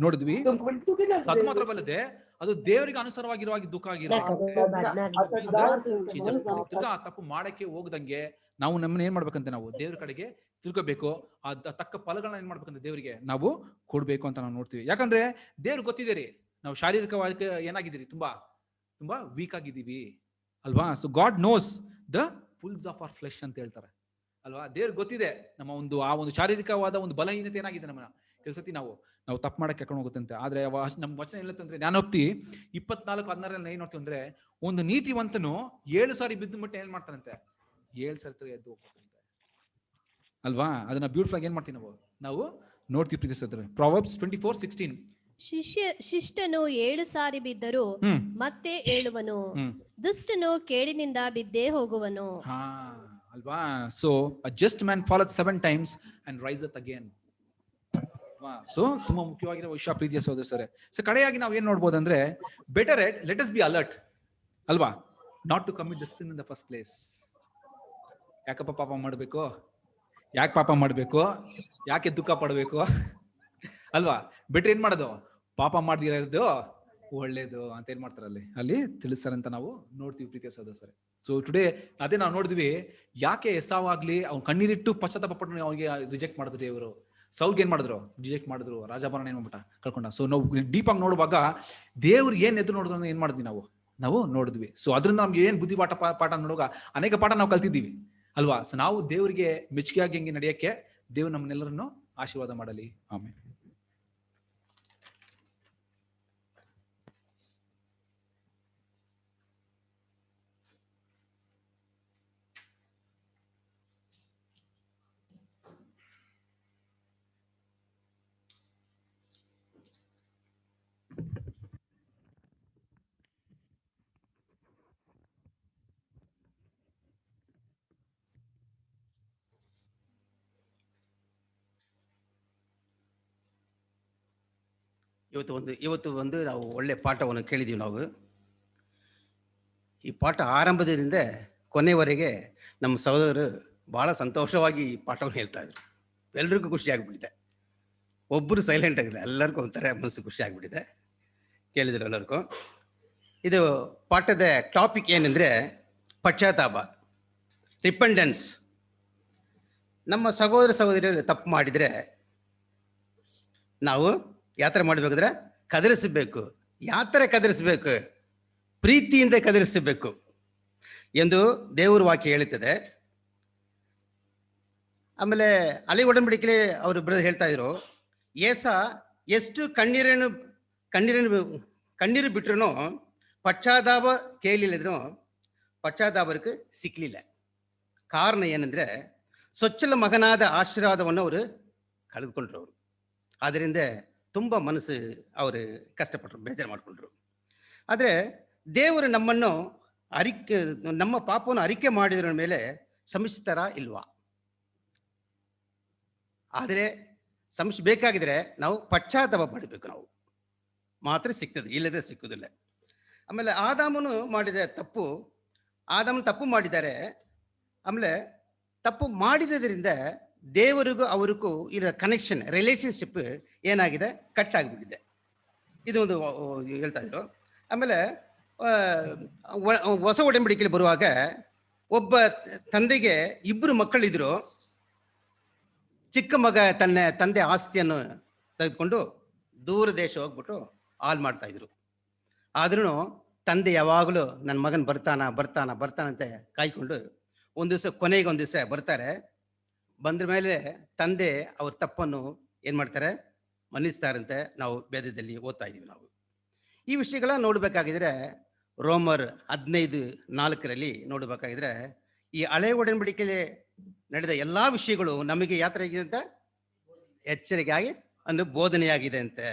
ನೋಡಿದ್ವಿ. ಅದು ಮಾತ್ರ ಬಲ್ಲದೆ ಅದು ದೇವರಿಗೆ ಅನುಸಾರವಾಗಿರುವಾಗ ದುಃಖ ಆಗಿರೋ ಆ ತಪ್ಪು ಮಾಡಕ್ಕೆ ಹೋಗದಂಗೆ ನಾವು ನಮ್ಮನ್ನ ಏನ್ ಮಾಡ್ಬೇಕಂತ, ನಾವು ದೇವ್ರ ಕಡೆಗೆ ತಿರ್ಕೋಬೇಕು. ಆ ತಕ್ಕ ಫಲಗಳನ್ನ ಏನ್ ಮಾಡ್ಬೇಕಂತ ದೇವರಿಗೆ ನಾವು ಕೊಡ್ಬೇಕು ಅಂತ ನಾವು ನೋಡ್ತೀವಿ. ಯಾಕಂದ್ರೆ ದೇವ್ರಿಗೆ ಗೊತ್ತಿದೆ ರೀ ನಾವು ಶಾರೀರಿಕವಾಗಿ ಏನಾಗಿದ್ದೀರಿ, ತುಂಬಾ ತುಂಬಾ ವೀಕ್ ಆಗಿದ್ದೀವಿ ಅಲ್ವಾ? So God knows the ಫುಲ್ಸ್ of our flesh ಅಂತ ಹೇಳ್ತಾರೆ ಅಲ್ವಾ? ದೇವ್ರಿಗೆ ಗೊತ್ತಿದೆ ನಮ್ಮ ಆ ಒಂದು ಶಾರೀರಿಕವಾದ ಒಂದು ಬಲಹೀನತೆ ಏನಾಗಿದೆ ನಮ್ಮ ಕೆಲಸತಿ ನಾವು ತಪ್ಪು ಮಾಡಕ್ಕೆ ಕರ್ಕೊಂಡು ಹೋಗುತ್ತಂತೆ. ಆದ್ರೆ ನಮ್ಮ ವಚನ ಹೇಳುತ್ತಂದ್ರೆ, ಜ್ಞಾನೋಕ್ತಿ 24:16 ಏನ್ ನೋಡ್ತೀವಿ ಅಂದ್ರೆ, ಒಂದು ನೀತಿವಂತನು 7 ಸಾರಿ ಬಿದ್ದು ಮಟ್ಟ ಏನ್ ಮಾಡ್ತಾನಂತೆ, 7 ಸಾರಿ ಎದ್ದು ಹೋಗ್ಬೇಕಂತೆ ಅಲ್ವಾ? ಅದನ್ನ ಬ್ಯೂಟಿಫುಲ್ ಆಗಿ ಏನ್ ಮಾಡ್ತೀವಿ ನಾವು ನೋಡ್ತೀವಿ ಪ್ರೀತಿಸಿದ್ರೆ. ಪ್ರಾವರ್ಬ್ಸ್ 24:16 ಶಿಷ್ಟನು 7 ಸಾರಿ ಬಿದ್ದರೂ ಮತ್ತೆ ಏಳುವನು, ದುಷ್ಟನು ಕೇಡಿನಿಂದ ಬಿದ್ದೇ ಹೋಗುವನು. ಅಲ್ವಾ? So a just man falleth 7 times and riseth again. So ತುಂಬಾ ಮುಖ್ಯವಾಗಿರೋ ವಿಷಯ ಪ್ರೀತಿಯ ಸಹೋದರರೇ. ಸೊ ಕಡೆಯಾಗಿ ನಾವು ಏನ್ ನೋಡ್ಬೋದು ಅಂದ್ರೆ, better let us be alert ಅಲ್ವಾ, not to commit the sin in the first place. ಯಾಕಪ್ಪ ಪಾಪ ಮಾಡ್ಬೇಕು, ಯಾಕೆ ಪಾಪ ಮಾಡ್ಬೇಕು, ಯಾಕೆ ದುಃಖ ಪಡ್ಬೇಕು ಅಲ್ವಾ? ಬೆಟರ್ ಏನ್ ಮಾಡೋದು, ಪಾಪ ಮಾಡ್ದಿರೋದು ಒಳ್ಳೇದು ಅಂತ ಏನ್ ಮಾಡ್ತಾರೆ ಅಲ್ಲಿ ತಿಳಿಸ್ತಾರೆ ಅಂತ ನಾವು ನೋಡ್ತೀವಿ ಪ್ರೀತಿಯ ಸಹೋದರರೇ. ಸೊ ಟುಡೇ ಅದೇ ನಾವು ನೋಡಿದ್ವಿ, ಯಾಕೆ ಎಸಾವಾಗ್ಲಿ ಅವ್ನು ಕಣ್ಣೀರಿಟ್ಟು ಪಶ್ಚಾತ್ತಾಪ ಪಟ್ಟು ಅವ್ನಿಗೆ ರಿಜೆಕ್ಟ್ ಮಾಡಿದ್ರು ಇವರು. ಸೌಲ್ಗೆ ಏನ್ ಮಾಡಿದ್ರು, ರಿಜೆಕ್ಟ್ ಮಾಡಿದ್ರು, ರಾಜಭರಣ ಏನ್ ಮಾಡ್ಬಿಟ್ಟ ಕಳ್ಕೊಂಡ. ಸೊ ನಾವು ಡೀಪ್ ಆಗಿ ನೋಡುವಾಗ ದೇವ್ರು ಏನ್ ಎದುರು ನೋಡಿದ್ರು ಏನ್ ಮಾಡಿದ್ವಿ ನಾವು ನೋಡಿದ್ವಿ. ಸೊ ಅದ್ರಿಂದ ನಮ್ಗೆ ಏನ್ ಬುದ್ಧಿ ಪಾಠ ನೋಡುವಾಗ ಅನೇಕ ಪಾಠ ನಾವು ಕಲ್ತಿದ್ದೀವಿ ಅಲ್ವಾ? ಸೊ ನಾವು ದೇವರಿಗೆ ಮೆಚ್ಚುಗೆಯಾಗಿ ಹೆಂಗೆ ನಡೆಯಕ್ಕೆ ದೇವ್ರು ನಮ್ಮನ್ನೆಲ್ಲರನ್ನು ಆಶೀರ್ವಾದ ಮಾಡಲಿ. ಆಮೇಲೆ ಇವತ್ತು ಒಂದು ನಾವು ಒಳ್ಳೆ ಪಾಠವನ್ನು ಕೇಳಿದ್ದೀವಿ. ನಾವು ಈ ಪಾಠ ಆರಂಭದಿಂದ ಕೊನೆವರೆಗೆ ನಮ್ಮ ಸಹೋದರರು ಬಹಳ ಸಂತೋಷವಾಗಿ ಈ ಪಾಠವನ್ನು ಹೇಳ್ತಾ ಇದ್ರು. ಎಲ್ರಿಗೂ ಖುಷಿ ಆಗ್ಬಿಟ್ಟಿದೆ. ಒಬ್ಬರು ಸೈಲೆಂಟ್ ಆಗಿಲ್ಲ, ಎಲ್ಲರಿಗೂ ಒಂಥರ ಮನಸ್ಸು ಖುಷಿ ಆಗ್ಬಿಟ್ಟಿದೆ ಕೇಳಿದ್ರು ಎಲ್ಲರಿಗೂ. ಇದು ಪಾಠದ ಟಾಪಿಕ್ ಏನಂದ್ರೆ ಪಶ್ಚಾತ್ತಾಪ, ರಿಪೆಂಡೆನ್ಸ್. ನಮ್ಮ ಸಹೋದರಿಯರು ತಪ್ಪು ಮಾಡಿದರೆ ನಾವು ಯಾತ್ರ ಮಾಡಬೇಕಾದ್ರೆ ಕದಲಿಸಬೇಕು. ಯಾತ್ರೆ ಕದಲಿಸಬೇಕು, ಪ್ರೀತಿಯಿಂದ ಕದಲಿಸಬೇಕು ಎಂದು ದೇವರ ವಾಕ್ಯ ಹೇಳುತ್ತದೆ. ಆಮೇಲೆ ಅಲಿ ಒಡಂಬಡಿಕೆಯಲ್ಲಿ ಅವರು ಬ್ರದರ್ ಹೇಳ್ತಾ ಇದ್ರು, ಏಸ ಎಷ್ಟು ಕಣ್ಣೀರು ಬಿಟ್ರು ಪಶ್ಚಾತ್ತಾಪ ಕೇಳಲಿಲ್ಲದ್ರು ಪಶ್ಚಾತ್ತಾಪಕ್ಕೆ ಸಿಕ್ಕಲಿಲ್ಲ. ಕಾರಣ ಏನಂದ್ರೆ, ಸೊಚ್ಚಲ ಮಗನಾದ ಆಶೀರ್ವಾದವನ್ನು ಅವರು ಕಳೆದುಕೊಂಡ್ರು. ಅವರು ಆದ್ದರಿಂದ ತುಂಬ ಮನಸ್ಸು ಅವರು ಕಷ್ಟಪಟ್ಟರು, ಬೇಜಾರು ಮಾಡಿಕೊಂಡ್ರು. ಆದರೆ ದೇವರು ನಮ್ಮನ್ನು ನಮ್ಮ ಪಾಪವನ್ನು ಅರಿಕೆ ಮಾಡಿದ್ರ ಮೇಲೆ ಸಂಶಿಸ್ತಾರ ಇಲ್ವಾ? ಆದರೆ ಬೇಕಾಗಿದ್ರೆ ನಾವು ಪಶ್ಚಾತ್ತಾಪ ಪಡಬೇಕು, ನಾವು ಮಾತ್ರ ಸಿಗ್ತದೆ, ಇಲ್ಲದೆ ಸಿಕ್ಕುದಿಲ್ಲ. ಆಮೇಲೆ ಆದಾಮನು ತಪ್ಪು ಮಾಡಿದ್ದಾರೆ. ಆಮೇಲೆ ತಪ್ಪು ಮಾಡಿದ್ದರಿಂದ ದೇವರಿಗೂ ಅವರಿಗೂ ಇರೋ ಕನೆಕ್ಷನ್, ರಿಲೇಶನ್ಶಿಪ್ ಏನಾಗಿದೆ, ಕಟ್ ಆಗಿಬಿಟ್ಟಿದೆ. ಇದು ಒಂದು ಹೇಳ್ತಾ ಇದ್ರು. ಆಮೇಲೆ ಹೊಸ ಒಡಂಬಡಿಕೆಯಲ್ಲಿ ಬರುವಾಗ ಒಬ್ಬ ತಂದೆಗೆ 2 ಮಕ್ಕಳಿದ್ರು. ಚಿಕ್ಕ ಮಗ ತನ್ನ ತಂದೆ ಆಸ್ತಿಯನ್ನು ತೆಗೆದುಕೊಂಡು ದೂರ ದೇಶ ಹೋಗ್ಬಿಟ್ಟು ಹಾಳು ಮಾಡ್ತಾ ಇದ್ರು. ಆದ್ರೂ ತಂದೆ ಯಾವಾಗಲೂ ನನ್ನ ಮಗನ್ ಬರ್ತಾನಂತೆ ಕಾಯ್ಕೊಂಡು ಕೊನೆಗೆ ಒಂದು ದಿವಸ ಬರ್ತಾರೆ. ಬಂದ್ರ ಮೇಲೆ ತಂದೆ ಅವ್ರ ತಪ್ಪನ್ನು ಏನ್ ಮಾಡ್ತಾರೆ, ಮನ್ನಿಸ್ತಾರಂತೆ. ನಾವು ವೇದದಲ್ಲಿ ಓದ್ತಾ ಇದೀವಿ ನಾವು. ಈ ವಿಷಯಗಳ ನೋಡ್ಬೇಕಾಗಿದ್ರೆ ರೋಮರ್ 15:4 ನೋಡ್ಬೇಕಾಗಿದ್ರೆ ಈ ಹಳೆ ಒಡಂಬಡಿಕೆಯಲ್ಲಿ ನಡೆದ ಎಲ್ಲಾ ವಿಷಯಗಳು ನಮಗೆ ಯಾತ್ರೆ ಆಗಿದೆ ಅಂತ ಎಚ್ಚರಿಕೆಯಾಗಿ ಒಂದು ಬೋಧನೆಯಾಗಿದೆ ಅಂತೆ.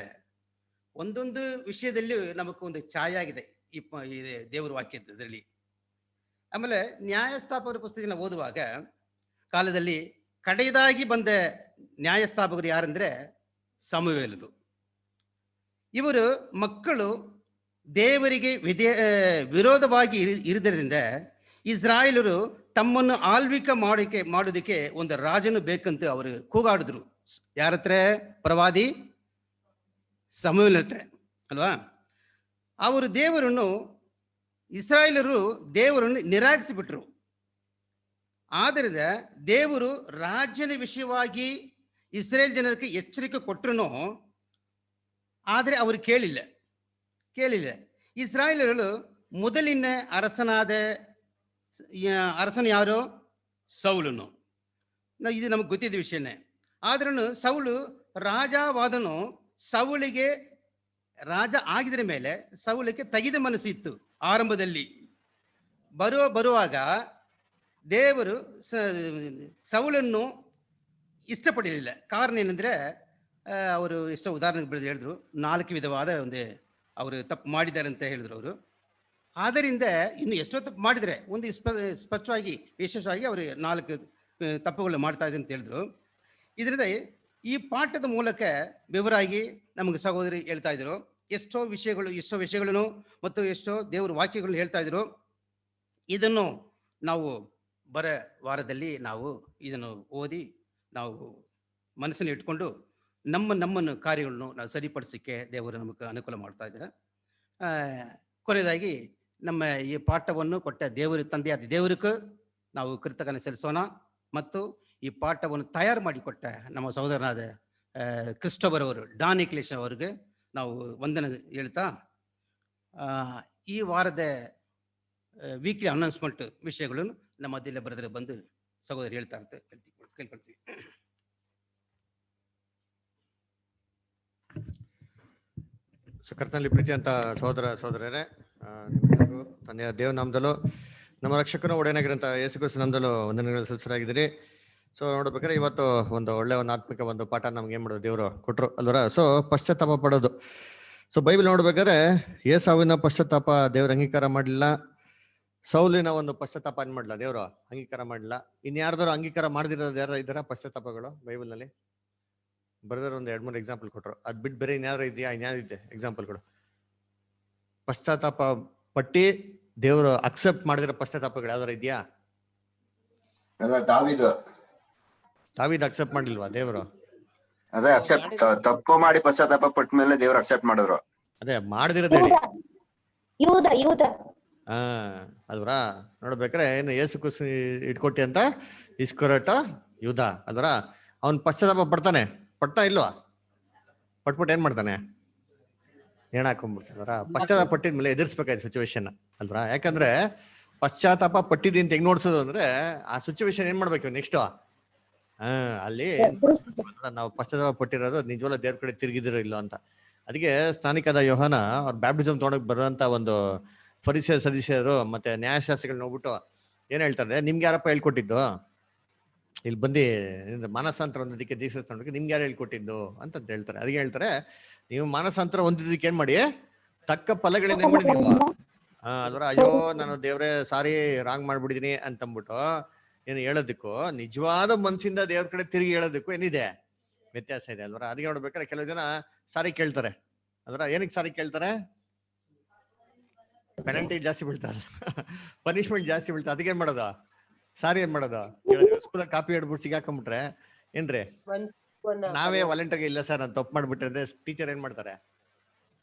ಒಂದೊಂದು ವಿಷಯದಲ್ಲಿ ನಮಗೂ ಒಂದು ಛಾಯೆ ಆಗಿದೆ ಈ ದೇವರ ವಾಕ್ಯದಲ್ಲಿ. ಆಮೇಲೆ ನ್ಯಾಯಸ್ಥಾಪಕರ ಪುಸ್ತಕ ಓದುವಾಗ ಕಾಲದಲ್ಲಿ ಕಡೆಯದಾಗಿ ಬಂದ ನ್ಯಾಯಸ್ಥಾಪಕರು ಯಾರಂದ್ರೆ ಸಮುವೇಲರು. ಇವರು ಮಕ್ಕಳು ದೇವರಿಗೆ ವಿರೋಧವಾಗಿ ಇರಿದ್ದರಿಂದ ಇಸ್ರಾಯೇಲರು ತಮ್ಮನ್ನು ಆಳ್ವಿಕೆ ಮಾಡೋದಕ್ಕೆ ಒಂದು ರಾಜನು ಬೇಕಂತ ಅವರು ಕೂಗಾಡಿದ್ರು. ಯಾರತ್ರ? ಪ್ರವಾದಿ ಸಮುವೇಲನ ಹತ್ರ ಅಲ್ವಾ. ಅವರು ಇಸ್ರಾಯೇಲರು ದೇವರನ್ನು ನಿರಾಕರಿಸಿಬಿಟ್ರು. ಆದ್ದರಿಂದ ದೇವರು ರಾಜ್ಯದ ವಿಷಯವಾಗಿ ಇಸ್ರೇಲ್ ಜನರಿಗೆ ಎಚ್ಚರಿಕೆ ಕೊಟ್ಟರು, ಆದರೆ ಅವರು ಕೇಳಿಲ್ಲ. ಇಸ್ರಾಯೇಲರು ಮೊದಲಿನ ಅರಸನು ಯಾರು? ಸೌಲನು. ಇದು ನಮಗೆ ಗೊತ್ತಿದ್ದ ವಿಷಯನೇ. ಆದ್ರೂ ಸೌಲು ರಾಜವಾದನು. ಸೌಲಿಗೆ ರಾಜ ಆಗಿದ್ರ ಮೇಲೆ ಸೌಲಿಗೆ ತೆಗೆದ ಮನಸ್ಸಿತ್ತು. ಆರಂಭದಲ್ಲಿ ಬರುವಾಗ ದೇವರು ಸೌಲನ್ನು ಇಷ್ಟಪಡಲಿಲ್ಲ. ಕಾರಣ ಏನಂದ್ರೆ ಅವರು ಇಷ್ಟ ಉದಾಹರಣೆಗೆ ಬೆಳೆದು ಹೇಳಿದ್ರು, 4 ವಿಧವಾದ ಅವರು ತಪ್ಪು ಮಾಡಿದ್ದಾರೆ ಅಂತ ಹೇಳಿದ್ರು ಅವರು. ಆದ್ದರಿಂದ ಇನ್ನು ಎಷ್ಟೋ ತಪ್ಪು ಮಾಡಿದರೆ ಒಂದು ಸ್ಪಷ್ಟವಾಗಿ ವಿಶೇಷವಾಗಿ ಅವರು 4 ತಪ್ಪುಗಳು ಮಾಡ್ತಾ ಇದೆ ಅಂತ ಹೇಳಿದ್ರು. ಇದರಿಂದ ಈ ಪಾಠದ ಮೂಲಕ ವಿವರಾಗಿ ನಮಗೆ ಸಹೋದರಿ ಹೇಳ್ತಾ ಇದ್ರು. ಎಷ್ಟೋ ವಿಷಯಗಳನ್ನು ಮತ್ತು ಎಷ್ಟೋ ದೇವರ ವಾಕ್ಯಗಳನ್ನು ಹೇಳ್ತಾ ಇದ್ರು. ಇದನ್ನು ನಾವು ವಾರದಲ್ಲಿ ನಾವು ಇದನ್ನು ಓದಿ ನಾವು ಮನಸ್ಸನ್ನು ಇಟ್ಕೊಂಡು ನಮ್ಮನ್ನು ಕಾರ್ಯಗಳನ್ನು ನಾವು ಸರಿಪಡಿಸಲಿಕ್ಕೆ ದೇವರು ನಮಗೆ ಅನುಕೂಲ ಮಾಡ್ತಾ ಇದ್ದಾರೆ. ಕೊನೆಯದಾಗಿ ನಮ್ಮ ಈ ಪಾಠವನ್ನು ಕೊಟ್ಟ ತಂದೆಯಾದ ದೇವರಿಗೂ ನಾವು ಕೃತಜ್ಞತೆ ಸಲ್ಲಿಸೋಣ. ಮತ್ತು ಈ ಪಾಠವನ್ನು ತಯಾರು ಮಾಡಿಕೊಟ್ಟ ನಮ್ಮ ಸಹೋದರನಾದ ಕ್ರಿಸ್ಟೋಫರ್ ಅವರು, ಡಾನ್ ಇಂಗ್ಲಿಷ್ ಅವರಿಗೆ ನಾವು ವಂದನೆ ಹೇಳ್ತಾ, ಈ ವಾರದ ವೀಕ್ಲಿ ಅನೌನ್ಸ್ಮೆಂಟ್ ವಿಷಯಗಳನ್ನು ನಮ್ಮ ಮಧ್ಯದಲ್ಲಿ ಬರೆದರೆ ಬಂದು ಸಹೋದರಿ ಹೇಳ್ತಾ ಕೇಳ್ಕೊಳ್ತೀವಿ. ಕರ್ತನಲ್ಲಿ ಪ್ರೀತಿ ಅಂತ ಸಹೋದರರೇ, ನಿಮ್ಮೆಲ್ಲರಿಗೂ ತಂದೆಯ ದೇವ ನಾಮದಲ್ಲೂ ನಮ್ಮ ರಕ್ಷಕನ ಒಡೆಯನಾಗಿರಂತ ಯೇಸು ಕ್ರಿಸ್ತನ ನಾಮದಲ್ಲೂ ವಂದನೆಗಳು ಸಲ್ಲಿಸಲಾಗಿದ್ದೀರಿ. ಸೊ ನೋಡ್ಬೇಕಾದ್ರೆ ಇವತ್ತು ಒಂದು ಒಳ್ಳೆ ಆತ್ಮಿಕ ಪಾಠ ನಮ್ಗೆ ಏನ್ ಮಾಡೋದು ದೇವರು ಕೊಟ್ರು ಅಲ್ವರ. ಸೊ ಪಶ್ಚಾತ್ತಾಪ ಪಡೋದು. ಸೊ ಬೈಬಲ್ ನೋಡ್ಬೇಕಾದ್ರೆ ಏಸಾವಿನ ಪಶ್ಚಾತ್ತಾಪ ದೇವ್ರ ಅಂಗೀಕಾರ ಮಾಡಲಿಲ್ಲ, ಸೌಲಿನ ಪಶ್ಚಾತ್ತಾಪ ಏನ್ ಮಾಡಲ್ಲ ದೇವ್ರು ಅಂಗೀಕಾರ ಮಾಡಲಿಲ್ಲ. ಇನ್ಯಾರ್ದಾರು ಅಂಗೀಕಾರ ಮಾಡದಿರೋದು ಯಾರು ಇದ್ದಾರ ಪಶ್ಚಾತ್ತಾಪಗಳು ಬೈಬಲ್ ನಲ್ಲಿ? ಬರೆದ್ರೆ 2-3 ಎಕ್ಸಾಂಪಲ್ ಕೊಟ್ರು. ಅದ್ ಬಿಟ್ಟು ಬೇರೆ ಇನ್ಯಾರು ಇದೆಯಾ? ಇನ್ಯಾರಿದೆ ಎಕ್ಸಾಂಪಲ್ಗಳು? ಪಶ್ಚಾತ್ತಾಪ ಪಟ್ಟಿ ದೇವರು ಅಕ್ಸೆಪ್ಟ್ ಮಾಡಿದಿರೋ ಪಶ್ಚಾತ್ತಾಪಗಳು ಯಾವ್ದಾರ ಇದೆಯಾ? ದಾವೀದ್ ಅಕ್ಸೆಪ್ಟ್ ಮಾಡ್ಲಿಲ್ವಾ ದೇವರು? ಅದೇ ಅಕ್ಸೆಪ್ಟ್ ತಪ್ಪು ಮಾಡಿ ಪಶ್ಚಾತ್ತಾಪ ಪಟ್ಟ ಮೇಲೆ ದೇವ್ರು ಅಕ್ಸೆಪ್ಟ್ ಮಾಡಿದ್ರು. ಅದೇ ಮಾಡದಿರೋದು ಹೇಳಿ. ಅಲ್ವರ ನೋಡ್ಬೇಕ್ರೆ ಏನು ಯೇಸು ಕ್ರಿಸ್ತ ಇಟ್ಕೊಟ್ಟಿ ಅಂತ ಇಸ್ಕರಟ ಯೂದ ಅಲ್ವರ. ಅವ್ನ್ ಪಶ್ಚಾತ್ತಾಪ ಪಡ್ತಾ ಇಲ್ವಾ? ಪಟ್ಬಿಟ್ಟು ಏನ್ ಮಾಡ್ತಾನೆ? ನೇಣ ಹಾಕೊಂಡ್ಬಿಡ್ತಾರ. ಪಶ್ಚಾತ್ತಾಪ ಪಟ್ಟಿದ್ಮೇಲೆ ಎದುರಿಸ್ಬೇಕಾಯ್ತು ಸಿಚುವೇಶನ್ ಅಲ್ವರ. ಯಾಕಂದ್ರೆ ಪಶ್ಚಾತ್ತಾಪ ಪಟ್ಟಿದ್ದಿ ಅಂತ ಹೆಂಗ್ ನೋಡ್ಸೋದು ಅಂದ್ರೆ ಆ ಸಿಚುವೇಶನ್ ಏನ್ ಮಾಡ್ಬೇಕು ನೆಕ್ಸ್ಟ್ ಅಲ್ಲಿ ನಾವು ಪಶ್ಚಾತ್ತಾಪ ಪಟ್ಟಿರೋದು ನಿಜವಲ್ಲ ದೇವ್ರ ಕಡೆ ತಿರುಗಿದಿರೋ ಇಲ್ಲ ಅಂತ. ಅದಕ್ಕೆ ಸ್ಥಾನಿಕದ ಯೋಹಾನ ಅವ್ರ ಬ್ಯಾಪ್ಟಿಸಮ್ ತೊಗೊಂಡೋಗಿ ಬರೋಂತ ಫರಿಸಿಯರು ಸದಸ್ಯರು ಮತ್ತೆ ನ್ಯಾಯಶಾಸ್ತ್ರಿಗಳು ನೋಡ್ಬಿಟ್ಟು ಏನ್ ಹೇಳ್ತಾರೆ, ನಿಮ್ಗೆ ಯಾರಪ್ಪ ಹೇಳ್ಕೊಟ್ಟಿದ್ದು ಇಲ್ಲಿ ಬಂದು ಮಾನಸಾಂತರ ಹೊಂದೋದಕ್ಕೆ ದೀಕ್ಷೆ ತಗೊಂಡೋಗಿ ನಿಮ್ಗೆ ಯಾರು ಹೇಳ್ಕೊಟ್ಟಿದ್ದು ಅಂತ ಹೇಳ್ತಾರೆ. ಅದಕ್ಕೆ ಹೇಳ್ತಾರೆ, ನೀವು ಮಾನಸಾಂತರ ಹೊಂದಿದ್ದಕ್ಕೆ ಏನ್ ಮಾಡಿ ತಕ್ಕ ಫಲಗಳಿಂದ ಏನ್ ಮಾಡಿ ನೀವು ಅಲ್ವರ. ಅಯ್ಯೋ ನಾನು ದೇವ್ರೆ ಸಾರಿ ರಾಂಗ್ ಮಾಡ್ಬಿಡಿದೀನಿ ಅಂತಂದ್ಬಿಟ್ಟು ಏನು ಹೇಳೋದಕ್ಕೂ ನಿಜವಾದ ಮನ್ಸಿಂದ ದೇವ್ರ ಕಡೆ ತಿರುಗಿ ಹೇಳೋದಕ್ಕೂ ಏನಿದೆ ವ್ಯತ್ಯಾಸ ಇದೆ ಅಲ್ವರ. ಅದಕ್ಕೆ ನೋಡ್ಬೇಕಾದ್ರೆ ಕೆಲವು ಜನ ಸಾರಿ ಕೇಳ್ತಾರೆ ಅಲ್ವರ. ಏನಕ್ಕೆ ಸಾರಿ ಕೇಳ್ತಾರೆ? ಪೆನಲ್ಟಿ ಜಾಸ್ತಿ ಬೀಳ್ತಾರೆ, ಪನಿಷ್ಮೆಂಟ್ ಜಾಸ್ತಿ ಬೀಳ್ತಾರೆ. ಅದಕ್ಕೆ ಏನ್ ಮಾಡೋದು? ಸಾರಿ ಏನ್ ಮಾಡೋದು? ಸ್ಕೂಲ್ ಕಾಪಿ ಹಿಡ್ಬಿಟ್ಟು ಸಿಗಾಕೊಂಡ್ಬಿಟ್ರೆ ಏನ್ರಿ ನಾವೇ ವಾಲಂಟಿಯರ್ಗೆ ಇಲ್ಲ ಸರ್ ನಾನು ತಪ್ಪು ಮಾಡ್ಬಿಟ್ರೆ ಅಂದ್ರೆ ಟೀಚರ್ ಏನ್ ಮಾಡ್ತಾರೆ?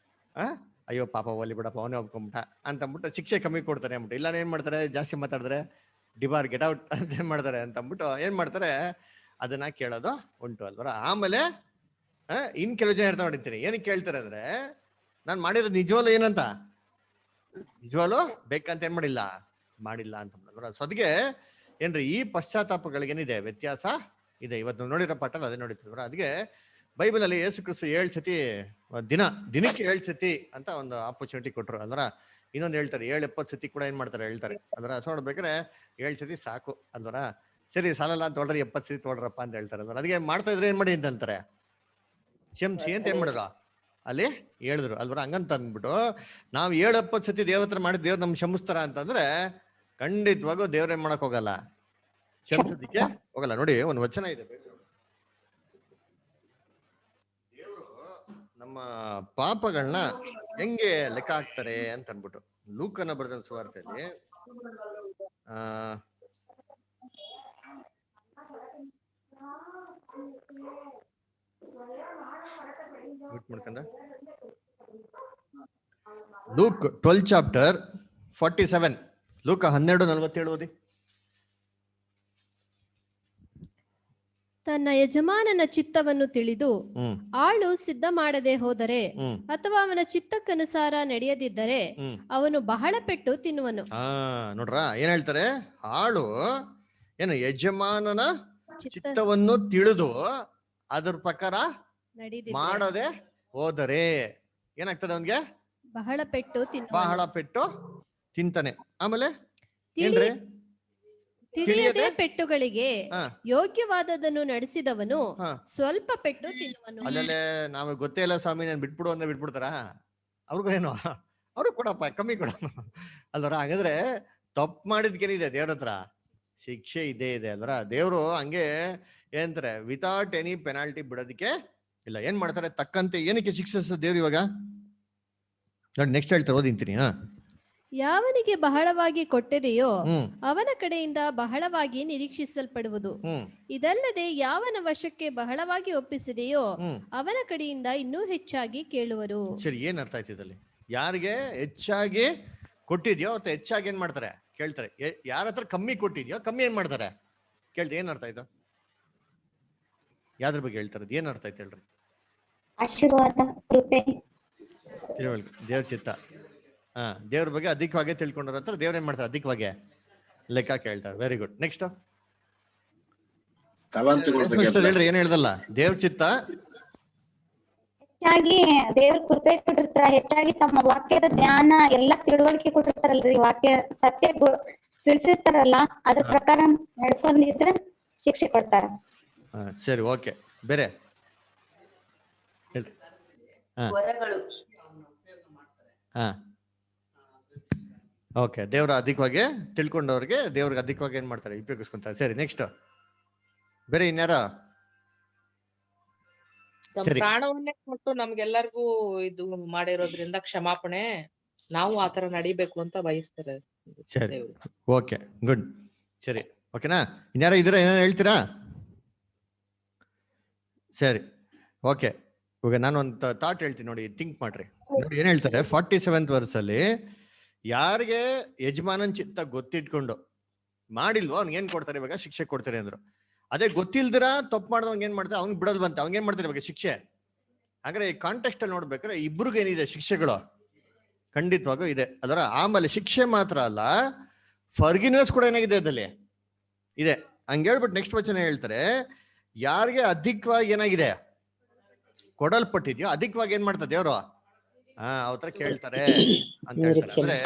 ಅಯ್ಯೋ ಪಾಪ ಒಲಿ ಬಿಡಪ್ಪ ಅವನೇ ಒಪ್ಕೊಂಬಿಟ್ಟ ಅಂತಂದ್ಬಿಟ್ಟು ಶಿಕ್ಷೆ ಕಮ್ಮಿ ಕೊಡ್ತಾರೆ ಅಂದ್ಬಿಟ್ಟು. ಇಲ್ಲ ಏನ್ ಮಾಡ್ತಾರೆ, ಜಾಸ್ತಿ ಮಾತಾಡಿದ್ರೆ ಡಿಬಾರ್ ಗೆಟ್ ಔಟ್ ಅಂತ ಏನ್ ಮಾಡ್ತಾರೆ ಅಂತಂದ್ಬಿಟ್ಟು ಏನ್ ಮಾಡ್ತಾರೆ ಅದನ್ನ ಕೇಳೋದು ಉಂಟು ಅಲ್ವರ. ಆಮೇಲೆ ಇನ್ ಕೆಲವು ಜನ ಹೇಳ್ತಾ ನೋಡಿರ್ತೀನಿ, ಏನಕ್ಕೆ ಕೇಳ್ತಾರೆ ಅಂದ್ರೆ ನಾನ್ ಮಾಡಿರೋದು ನಿಜವಲ್ಲ ಏನಂತ, ನಿಜವಾಲು ಬೇಕಂತ ಏನ್ ಮಾಡಿಲ್ಲ ಅಂತ. ಸೊ ಅದಕ್ಕೆ ಏನ್ರಿ ಈ ಪಶ್ಚಾತ್ತಾಪಗಳಿಗೆ ಏನಿದೆ ವ್ಯತ್ಯಾಸ ಇದೆ. ಇವತ್ತು ನೋಡಿರೋ ಪಾಠ ಅದೇ ನೋಡಿರ್ತೀವ್ರ. ಅದಕ್ಕೆ ಬೈಬಲ್ ಅಲ್ಲಿ ಯೇಸು ಕ್ರಿಸ್ತು 7 ಸತಿ ದಿನಕ್ಕೆ 7 ಸತಿ ಅಂತ ಒಂದು ಆಪರ್ಚುನಿಟಿ ಕೊಟ್ರು. ಅಂದ್ರ ಇನ್ನೊಂದು ಹೇಳ್ತಾರೆ 70 ಸತಿ ಕೂಡ ಏನ್ ಮಾಡ್ತಾರೆ ಹೇಳ್ತಾರೆ. ಅಂದ್ರ ಸೊ ನೋಡ್ಬೇಕಾದ್ರೆ 7 ಸತಿ ಸಾಕು ಅಂದ್ರ ಸರಿ ಸಾಲಲ್ಲ ಅಂತ ತೊಳ್ರಿ 70 ಸತಿ ತೊಳ್ರಪ್ಪ ಅಂತ ಹೇಳ್ತಾರೆ. ಅಂದ್ರೆ ಅದಕ್ಕೆ ಮಾಡ್ತಾ ಇದ್ರೆ ಏನ್ ಮಾಡಿ ಅಂತ ಅಂತಾರೆ, ಕ್ಷಮಿಸಿ ಅಂತ ಏನ್ ಮಾಡಿದ್ರು ಅಲ್ಲಿ ಹೇಳಿದ್ರು ಅಲ್ವರ. ಹಂಗಂತ ಅಂದ್ಬಿಟ್ಟು ನಾವ್ 70 ಸತಿ ದೇವತ್ರ ಮಾಡಿ ದೇವ್ರ ನಮ್ ಕ್ಷಮಿಸ್ತಾರ ಅಂತಂದ್ರೆ ಖಂಡಿತವಾಗೂ ದೇವ್ರ ಏನ್ ಮಾಡಕ್ ಹೋಗಲ್ಲ, ಕ್ಷಮಿಸೋದಿಕ್ಕೆ ಹೋಗಲ್ಲ. ನೋಡಿ ಒಂದು ವಚನ ಇದೆ, ದೇವರು ನಮ್ಮ ಪಾಪಗಳನ್ನ ಹೆಂಗೆ ಲೆಕ್ಕ ಹಾಕ್ತಾರೆ ಅಂತ ಅನ್ಬಿಟ್ಟು ಲೂಕನ ಬರೆದ ಸುವಾರ್ತೆಯಲ್ಲಿ ಲೂಕ್ 12 ಚಾಪ್ಟರ್ 47, ಲೂಕ 12:47 ಓದಿ. ತನ್ನ ಯಜಮಾನನ ಚಿತ್ತವನ್ನು ತಿಳಿದು ಆಳು ಸಿದ್ಧ ಮಾಡದೆ ಹೋದರೆ ಅಥವಾ ಅವನ ಚಿತ್ತಕ್ಕನುಸಾರ ನಡೆಯದಿದ್ದರೆ ಅವನು ಬಹಳ ಪೆಟ್ಟು ತಿನ್ನುವನು. ನೋಡ್ರ ಏನ್ ಹೇಳ್ತಾರೆ, ಆಳು ಏನು ಯಜಮಾನನ ಚಿತ್ತವನ್ನು ತಿಳಿದು ಅದ್ರ ಪ್ರಕಾರ ಮಾಡದೆ ಹೋದರೆ ಏನಾಗ್ತದೆ ಅವನ್ಗೆ ಬಹಳ ಪೆಟ್ಟು ತಿಂತಾನೆ. ಆಮೇಲೆ ತಿಳಿಯದೆ ಪೆಟ್ಟುಗಳಿಗೆ ಯೋಗ್ಯವಾದದನ್ನು ನಡೆಸಿದವನು ಸ್ವಲ್ಪ ಪೆಟ್ಟು ತಿನ್ನುವನು. ಅಲ್ಲೇ ನಾವು ಗೊತ್ತೇ ಇಲ್ಲ ಸ್ವಾಮಿ ನಾನು ಬಿಟ್ಬಿಡು ಅಂದ್ರೆ ಬಿಟ್ಬಿಡ್ತಾರ, ಅವ್ರಿಗೂ ಏನು ಅವ್ರು ಕೊಡಪ್ಪ ಕಮ್ಮಿ ಕೊಡ ಅಲ್ವರ. ಹಾಗಾದ್ರೆ ತಪ್ಪು ಮಾಡಿದ್ಕೇನಿದೆ ದೇವ್ರ ಹತ್ರ ಶಿಕ್ಷೆ ಇದೇ ಇದೆ ಅಲ್ವರ. ದೇವ್ರು ಹಂಗೆ ಏನಂತಾರೆ ವಿತೌಟ್ ಎನಿ ಪೆನಾಲ್ಟಿ ಬಿಡೋದಕ್ಕೆ ಇಲ್ಲ. ಏನ್ ಮಾಡ್ತಾರೆ ತಕ್ಕಂತೆ ಏನಕ್ಕೆ ಶಿಕ್ಷಿಸ ದೇವ್ರು ಇವಾಗ ನೋಡಿ ನೆಕ್ಸ್ಟ್ ಹೇಳ್ತಾರೆ ಓದಿಂತೀನಿ. ಯಾವನಿಗೆ ಬಹಳವಾಗಿ ಕೊಟ್ಟಿದೆಯೋ ಅವನ ಕಡೆಯಿಂದ ಬಹಳವಾಗಿ ನಿರೀಕ್ಷಿಸಲ್ಪಡುವುದು. ಇದಲ್ಲದೆ ಯಾವನ ವಶಕ್ಕೆ ಬಹಳವಾಗಿ ಒಪ್ಪಿಸಿದೆಯೋ ಅವನ ಕಡೆಯಿಂದ ಇನ್ನೂ ಹೆಚ್ಚಾಗಿ ಕೇಳುವರು. ಸರಿ, ಏನ್ ಅರ್ಥ ಆಯ್ತು ಇದಲ್ಲಿ? ಯಾರಿಗೆ ಹೆಚ್ಚಾಗಿ ಕೊಟ್ಟಿದ್ಯೋ ಅಥವಾ ಹೆಚ್ಚಾಗಿ ಏನ್ ಮಾಡ್ತಾರೆ ಕೇಳ್ತಾರೆ. ಯಾರ ಹತ್ರ ಕಮ್ಮಿ ಕೊಟ್ಟಿದ್ಯೋ ಕಮ್ಮಿ ಏನ್ ಮಾಡ್ತಾರೆ ಕೇಳ್ತಾರೆ. ಏನ್ ಅರ್ಥ ಆಯ್ತು? ಯಾವ್ದ್ರ ಬಗ್ಗೆ ಹೇಳ್ತಾರದು? ಏನ್ ಅರ್ಥ ಆಯ್ತು ಹೇಳ್ರಿ? ಆಶೀರ್ವಾದ, ಕೃಪೆ, ದೇವ್ರ ಚಿತ್ತ. ದೇವ್ರ ಬಗ್ಗೆ ಅಧಿಕವಾಗಿ ತಿಳ್ಕೊಂಡ್ರ ಹತ್ರ ದೇವ್ರ ಏನ್ ಮಾಡ್ತಾರೆ ಅಧಿಕವಾಗಿ ಲೆಕ್ಕ ಕೇಳ್ತಾರೆ. Very good. ನೆಕ್ಸ್ಟ್ ಹೇಳ್ರಿ, ಏನ್ ಹೇಳ್ದಲ್ಲ ದೇವ್ರ ಚಿತ್ತ ಹೆಚ್ಚಾಗಿ ದೇವ್ರ ಕೃಪೆ ಕೊಟ್ಟಿರ್ತಾರ, ಹೆಚ್ಚಾಗಿ ತಮ್ಮ ವಾಕ್ಯದ ಜ್ಞಾನ ಎಲ್ಲಾ ತಿಳುವಳಿಕೆ ಕೊಟ್ಟಿರ್ತಾರಲ್ರಿ, ವಾಕ್ಯ ಸತ್ಯ ತಿಳಿಸಿರ್ತಾರಲ್ಲ ಅದ್ರ ಪ್ರಕಾರ ನಡ್ಕೊಂಡಿದ್ರೆ ಶಿಕ್ಷೆ ಕೊಡ್ತಾರ. ಸರಿ, ಓಕೆ. ಬೇರೆ ಹೇಳ್ರಿ. ಓಕೆ, ದೇವ್ರ ಅಧಿಕವಾಗಿ ತಿಳ್ಕೊಂಡವ್ರಿಗೆ ದೇವ್ರಿಗೆ ಅಧಿಕವಾಗಿ ಏನ್ ಮಾಡ್ತಾರೆ ಉಪಯೋಗಿಸ್ಕೊಂತಾರೆ. ಸರಿ, ನೆಕ್ಸ್ಟ್ ಬೇರೆ ಇನ್ಯಾರ? ಪ್ರಾಣವನ್ನೇ ಕೊಟ್ಟು ನಮ್ಗೆಲ್ಲರಿಗೂ ಇದು ಮಾಡಿರೋದ್ರಿಂದ ಕ್ಷಮಾಪಣೆ ನಾವು ಆತರ ನಡಿಬೇಕು ಅಂತ ಬಯಸ್ತಾರೆ. ಸರಿ, ಓಕೆ, ಗುಡ್. ಸರಿ, ಓಕೆನಾ? ಇನ್ಯಾರ ಇದ್ರ ಏನೇನು ಹೇಳ್ತೀರಾ? ಸರಿ, ಓಕೆ. ಇವಾಗ ನಾನು ಒಂದು ಥಾಟ್ ಹೇಳ್ತೀನಿ ನೋಡಿ, ಥಿಂಕ್ ಮಾಡ್ರಿ. ನೋಡಿ ಏನ್ ಹೇಳ್ತಾರೆ 47th ವರ್ಸಲ್ಲಿ, ಯಾರಿಗೆ ಯಜಮಾನನ್ ಚಿತ್ತ ಗೊತ್ತಿಟ್ಕೊಂಡು ಮಾಡಿಲ್ವೋ ಅವ್ನಿಗೆ ಏನ್ ಕೊಡ್ತಾರೆ ಇವಾಗ ಶಿಕ್ಷೆ ಕೊಡ್ತಾರೆ ಅಂದ್ರು. ಅದೇ ಗೊತ್ತಿಲ್ದಿರ ತಪ್ಪು ಮಾಡಿದವ್ಗೆ ಏನ್ ಮಾಡ್ತಾರೆ ಅವ್ನಿಗೆ ಬಿಡೋದು ಬಂತ ಅವ್ನಿಗೆ ಏನ್ ಮಾಡ್ತಾರೆ ಇವಾಗ ಶಿಕ್ಷೆ. ಹಾಗಾದ್ರೆ ಈ ಕಾಂಟೆಕ್ಸ್ಟ್ ಅಲ್ಲಿ ನೋಡ್ಬೇಕಾದ್ರೆ ಇಬ್ರಿಗೂ ಏನಿದೆ ಶಿಕ್ಷೆಗಳು ಖಂಡಿತವಾಗೂ ಇದೆ ಅದರ. ಆಮೇಲೆ ಶಿಕ್ಷೆ ಮಾತ್ರ ಅಲ್ಲ, ಫರ್ಗಿವ್ನೆಸ್ ಕೂಡ ಏನಾಗಿದೆ ಅದಲ್ಲಿ ಇದೆ. ಹಂಗೆ ಹೇಳ್ಬಿಟ್ಟು ನೆಕ್ಸ್ಟ್ ವಚನ ಹೇಳ್ತಾರೆ, ಯಾರಿಗೆ ಅಧಿಕವಾಗಿ ಏನಾಗಿದೆ ಕೊಡಲ್ಪಟ್ಟಿದ್ಯೋ ಅಧಿಕವಾಗಿ ಏನ್ ಮಾಡ್ತಾರೆ ದೇವ್ರು ಅವತ್ರ ಕೇಳ್ತಾರೆ ಅಂತ ಹೇಳ್ತಾರೆ. ಅಂದ್ರೆ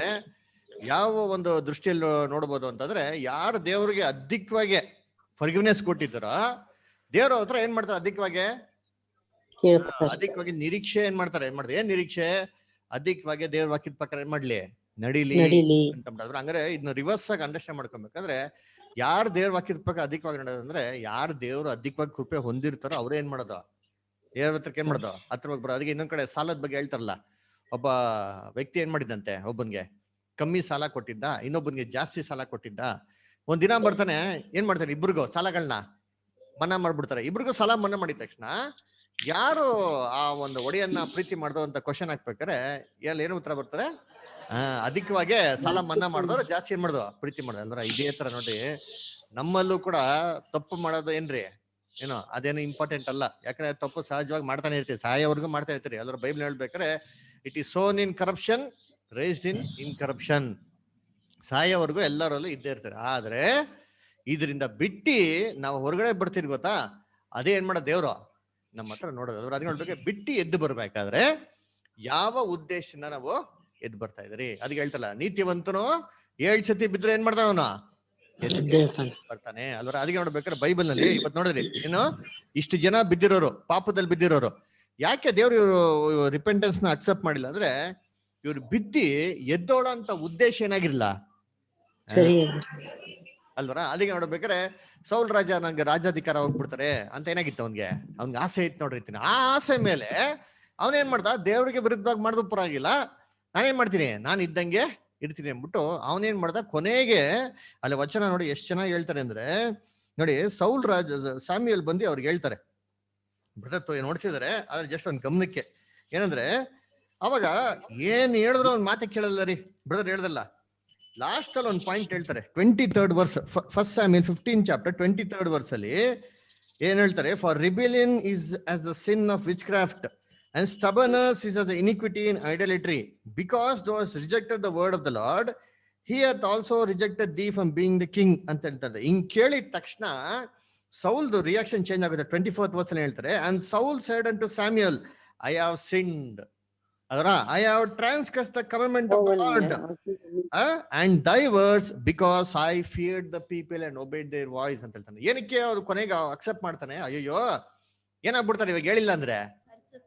ಯಾವ ಒಂದು ದೃಷ್ಟಿಯಲ್ಲಿ ನೋಡ್ಬೋದು ಅಂತಂದ್ರೆ, ಯಾರು ದೇವ್ರಿಗೆ ಅಧಿಕವಾಗಿ ಫರ್ಗಿವ್ನೆಸ್ ಕೊಟ್ಟಿದ್ದಾರೋ ದೇವ್ರ ಹತ್ರ ಏನ್ ಮಾಡ್ತಾರೆ ಅಧಿಕವಾಗಿ ನಿರೀಕ್ಷೆ ಏನ್ ಮಾಡ್ತಾರೆ. ಏನ್ ನಿರೀಕ್ಷೆ? ಅಧಿಕವಾಗಿ ದೇವ್ರ ವಾಕ್ಯದ ಪ್ರಕಾರ ಏನ್ ಮಾಡ್ಲಿ ನಡೀಲಿ ಅಂತ ಮಾಡಿದ್ರು. ಹಂಗಾರೆ ಇದನ್ನ ರಿವರ್ಸ್ ಆಗಿ ಅಂಡರ್ಸ್ಟ್ಯಾಂಡ್ ಮಾಡ್ಕೊಬೇಕಂದ್ರೆ, ಯಾರು ದೇವ್ರ ವಾಕ್ಯದ ಪ್ರಕಾರ ಅಧಿಕವಾಗಿ ನಡೆಯೋದಂದ್ರೆ ಯಾರು ದೇವ್ರು ಅಧಿಕವಾಗಿ ಕೃಪೆ ಹೊಂದಿರ್ತಾರೋ ಅವ್ರೇ ಏನ್ ಮಾಡೋದು ದೇವ್ರ ಹತ್ರಕ್ಕೆ ಏನ್ ಮಾಡೋದು ಹತ್ರವಾಗಿ ಬರೋ. ಅದಕ್ಕೆ ಇನ್ನೊಂದ್ ಕಡೆ ಸಾಲದ ಬಗ್ಗೆ ಹೇಳ್ತಾರಲ್ಲ, ಒಬ್ಬ ವ್ಯಕ್ತಿ ಏನ್ ಮಾಡಿದಂತೆ, ಒಬ್ಬನ್ಗೆ ಕಮ್ಮಿ ಸಾಲ ಕೊಟ್ಟಿದ್ದ, ಇನ್ನೊಬ್ಬನ್ಗೆ ಜಾಸ್ತಿ ಸಾಲ ಕೊಟ್ಟಿದ್ದ. ಒಂದ್ ದಿನ ಬರ್ತಾನೆ, ಏನ್ ಮಾಡ್ತಾರೆ ಇಬ್ರಿಗೂ ಸಾಲಗಳನ್ನ ಮನ್ನಾ ಮಾಡ್ಬಿಡ್ತಾರೆ. ಇಬ್ರಿಗೂ ಸಾಲ ಮನ್ನಾ ಮಾಡಿದ ತಕ್ಷಣ ಯಾರು ಆ ಒಂದು ಒಡೆಯನ್ನ ಪ್ರೀತಿ ಮಾಡ್ದೋ ಅಂತ ಕ್ವಶನ್ ಹಾಕ್ಬೇಕಾರೆ ಎಲ್ಲಿ ಏನು ಉತ್ತರ ಬರ್ತಾರೆ? ಅಧಿಕವಾಗಿ ಸಾಲ ಮನ್ನಾ ಮಾಡಿದವ್ರು ಜಾಸ್ತಿ ಏನ್ ಮಾಡ್ದೋ ಪ್ರೀತಿ ಮಾಡ್ದ. ಅಂದ್ರೆ ಇದೇ ತರ ನೋಡಿ ನಮ್ಮಲ್ಲೂ ಕೂಡ ತಪ್ಪು ಮಾಡೋದು ಏನ್ರಿ ಏನೋ ಅದೇನು ಇಂಪಾರ್ಟೆಂಟ್ ಅಲ್ಲ. ಯಾಕಂದ್ರೆ ತಪ್ಪು ಸಹಜವಾಗಿ ಮಾಡ್ತಾನೆ ಇರ್ತೀವಿ, ಸಾಯೋವರೆಗೂ ಮಾಡ್ತಾ ಇರ್ತೀರಿ. ಅದ್ರ ಬೈಬಲ್ ಹೇಳ್ಬೇಕಾರೆ it is sown in corruption raised in corruption. ಸಾಯೋವರೆಗೂ ಎಲ್ಲರಲ್ಲೂ ಇದ್ದೇ ಇರ್ತಾರೆ. ಆದ್ರೆ ಇದರಿಂದ ಬಿಟ್ಟು ನಾವು ಹೊರಗಡೆ ಬರ್ತೀರಿ ಗೊತ್ತಾ, ಅದೇ ಏನ್ ಮಾಡೋ ದೇವ್ರು ನಮ್ಮ ಹತ್ರ ನೋಡೋದು. ಅದ್ ನೋಡ್ಬೇಕು, ಬಿಟ್ಟು ಎದ್ದು ಬರ್ಬೇಕಾದ್ರೆ ಯಾವ ಉದ್ದೇಶದಿಂದ ನಾವು ಎದ್ದು ಬರ್ತಾ ಇದ್ರಿ. ಅದಕ್ಕೆ ಹೇಳ್ತಲ್ಲ, ನೀತಿವಂತನು 7 ಸತಿ ಬಿದ್ರೆ ಏನ್ ಮಾಡ್ತಾನ ಅವನು? ಬರ್ತಾನೆ ಅಲ್ವರ. ಅದಕ್ಕೆ ನೋಡ್ಬೇಕಾದ್ರೆ ಬೈಬಲ್ ನಲ್ಲಿ ಇವತ್ತು ನೋಡಿದ್ರಿ ಏನು, ಇಷ್ಟು ಜನ ಬಿದ್ದಿರೋರು, ಪಾಪದಲ್ಲಿ ಬಿದ್ದಿರೋರು, ಯಾಕೆ ದೇವ್ರು ಇವರು ರಿಪೆಂಟೆನ್ಸ್ ನ ಅಕ್ಸೆಪ್ಟ್ ಮಾಡಿಲ್ಲ ಅಂದ್ರೆ, ಇವ್ರು ಬಿದ್ದಿ ಎದ್ದೋಳ ಅಂತ ಉದ್ದೇಶ ಏನಾಗಿರ್ಲಿಲ್ಲ ಅಲ್ವರ. ಅದಕ್ಕೆ ನೋಡ್ಬೇಕಾದ್ರೆ ಸೌಲ್ ರಾಜ ನಂಗೆ ರಾಜಾಧಿಕಾರ ಹೋಗ್ಬಿಡ್ತಾರೆ ಅಂತ ಏನಾಗಿತ್ತು ಅವ್ನ್ಗೆ ಆಸೆ ಇತ್ತು ನೋಡ್ರಿ. ಆ ಆಸೆ ಮೇಲೆ ಅವನೇನ್ ಮಾಡ್ದ, ದೇವ್ರಿಗೆ ವಿರುದ್ಧವಾಗಿ ಮಾಡಿದ್ರು ಪರವಾಗಿಲ್ಲ, ನಾನೇನ್ ಮಾಡ್ತೀನಿ, ನಾನು ಇದ್ದಂಗೆ ಇರ್ತೀನಿ ಅಂದ್ಬಿಟ್ಟು ಅವನೇನ್ ಮಾಡ್ದ, ಕೊನೆಗೆ ಅಲ್ಲಿ ವಚನ ನೋಡಿ ಎಷ್ಟು ಚೆನ್ನಾಗಿ ಹೇಳ್ತಾರೆ ಅಂದ್ರೆ, ನೋಡಿ ಸೌಲ್ ರಾಜ ಸ್ಯಾಮ್ಯುಯಲ್ ಬಂದು ಅವ್ರಿಗೆ ಹೇಳ್ತಾರೆ, ಬ್ರದರ್ ನೋಡ್ತಿದಾರೆ ಅದ್ರ ಜಸ್ಟ್ ಒಂದ್ ಗಮನಕ್ಕೆ ಏನಂದ್ರೆ, ಅವಾಗ ಏನ್ ಹೇಳಿದ್ರು ಅವ್ನ್ ಮಾತೆ ಕೇಳಲ್ಲ ರೀ. ಬ್ರದರ್ ಹೇಳ್ದಲ್ಲ, ಲಾಸ್ಟ್ ಅಲ್ಲಿ ಒಂದು ಪಾಯಿಂಟ್ ಹೇಳ್ತಾರೆ, 23rd verse, first Samuel 15 chapter 23rd verse ಅಲ್ಲಿ ಏನ್ ಹೇಳ್ತಾರೆ, for rebellion is as the sin of witchcraft and stubbornness is as the iniquity in idolatry, because thou hast rejected the word of the Lord, he hath also rejected thee from being the king ಅಂತ ಹೇಳ್ತಾರೆ. ಹಿಂಗ್ ಕೇಳಿದ ತಕ್ಷಣ ಸೌಲ್ದು ರಿಯಾಕ್ಷನ್ ಚೇಂಜ್ ಆಗುತ್ತೆ. 24th ವರ್ಸ್ ಅಲ್ಲಿ ಹೇಳ್ತಾರೆ, and Saul said unto Samuel, I have sinned, ಅದರ I have transgressed the commandment of the Lord and thy words, because I feared the people and obeyed their voice ಅಂತ ಹೇಳ್ತಾನೆ. ಏನಕ್ಕೆ ಅವ್ರು ಕೊನೆಗೆ ಅಕ್ಸೆಪ್ಟ್ ಮಾಡ್ತಾನೆ, ಅಯ್ಯೋ ಏನಾಗ್ಬಿಡ್ತಾರೆ ಇವಾಗ ಹೇಳಿಲ್ಲ ಅಂದ್ರೆ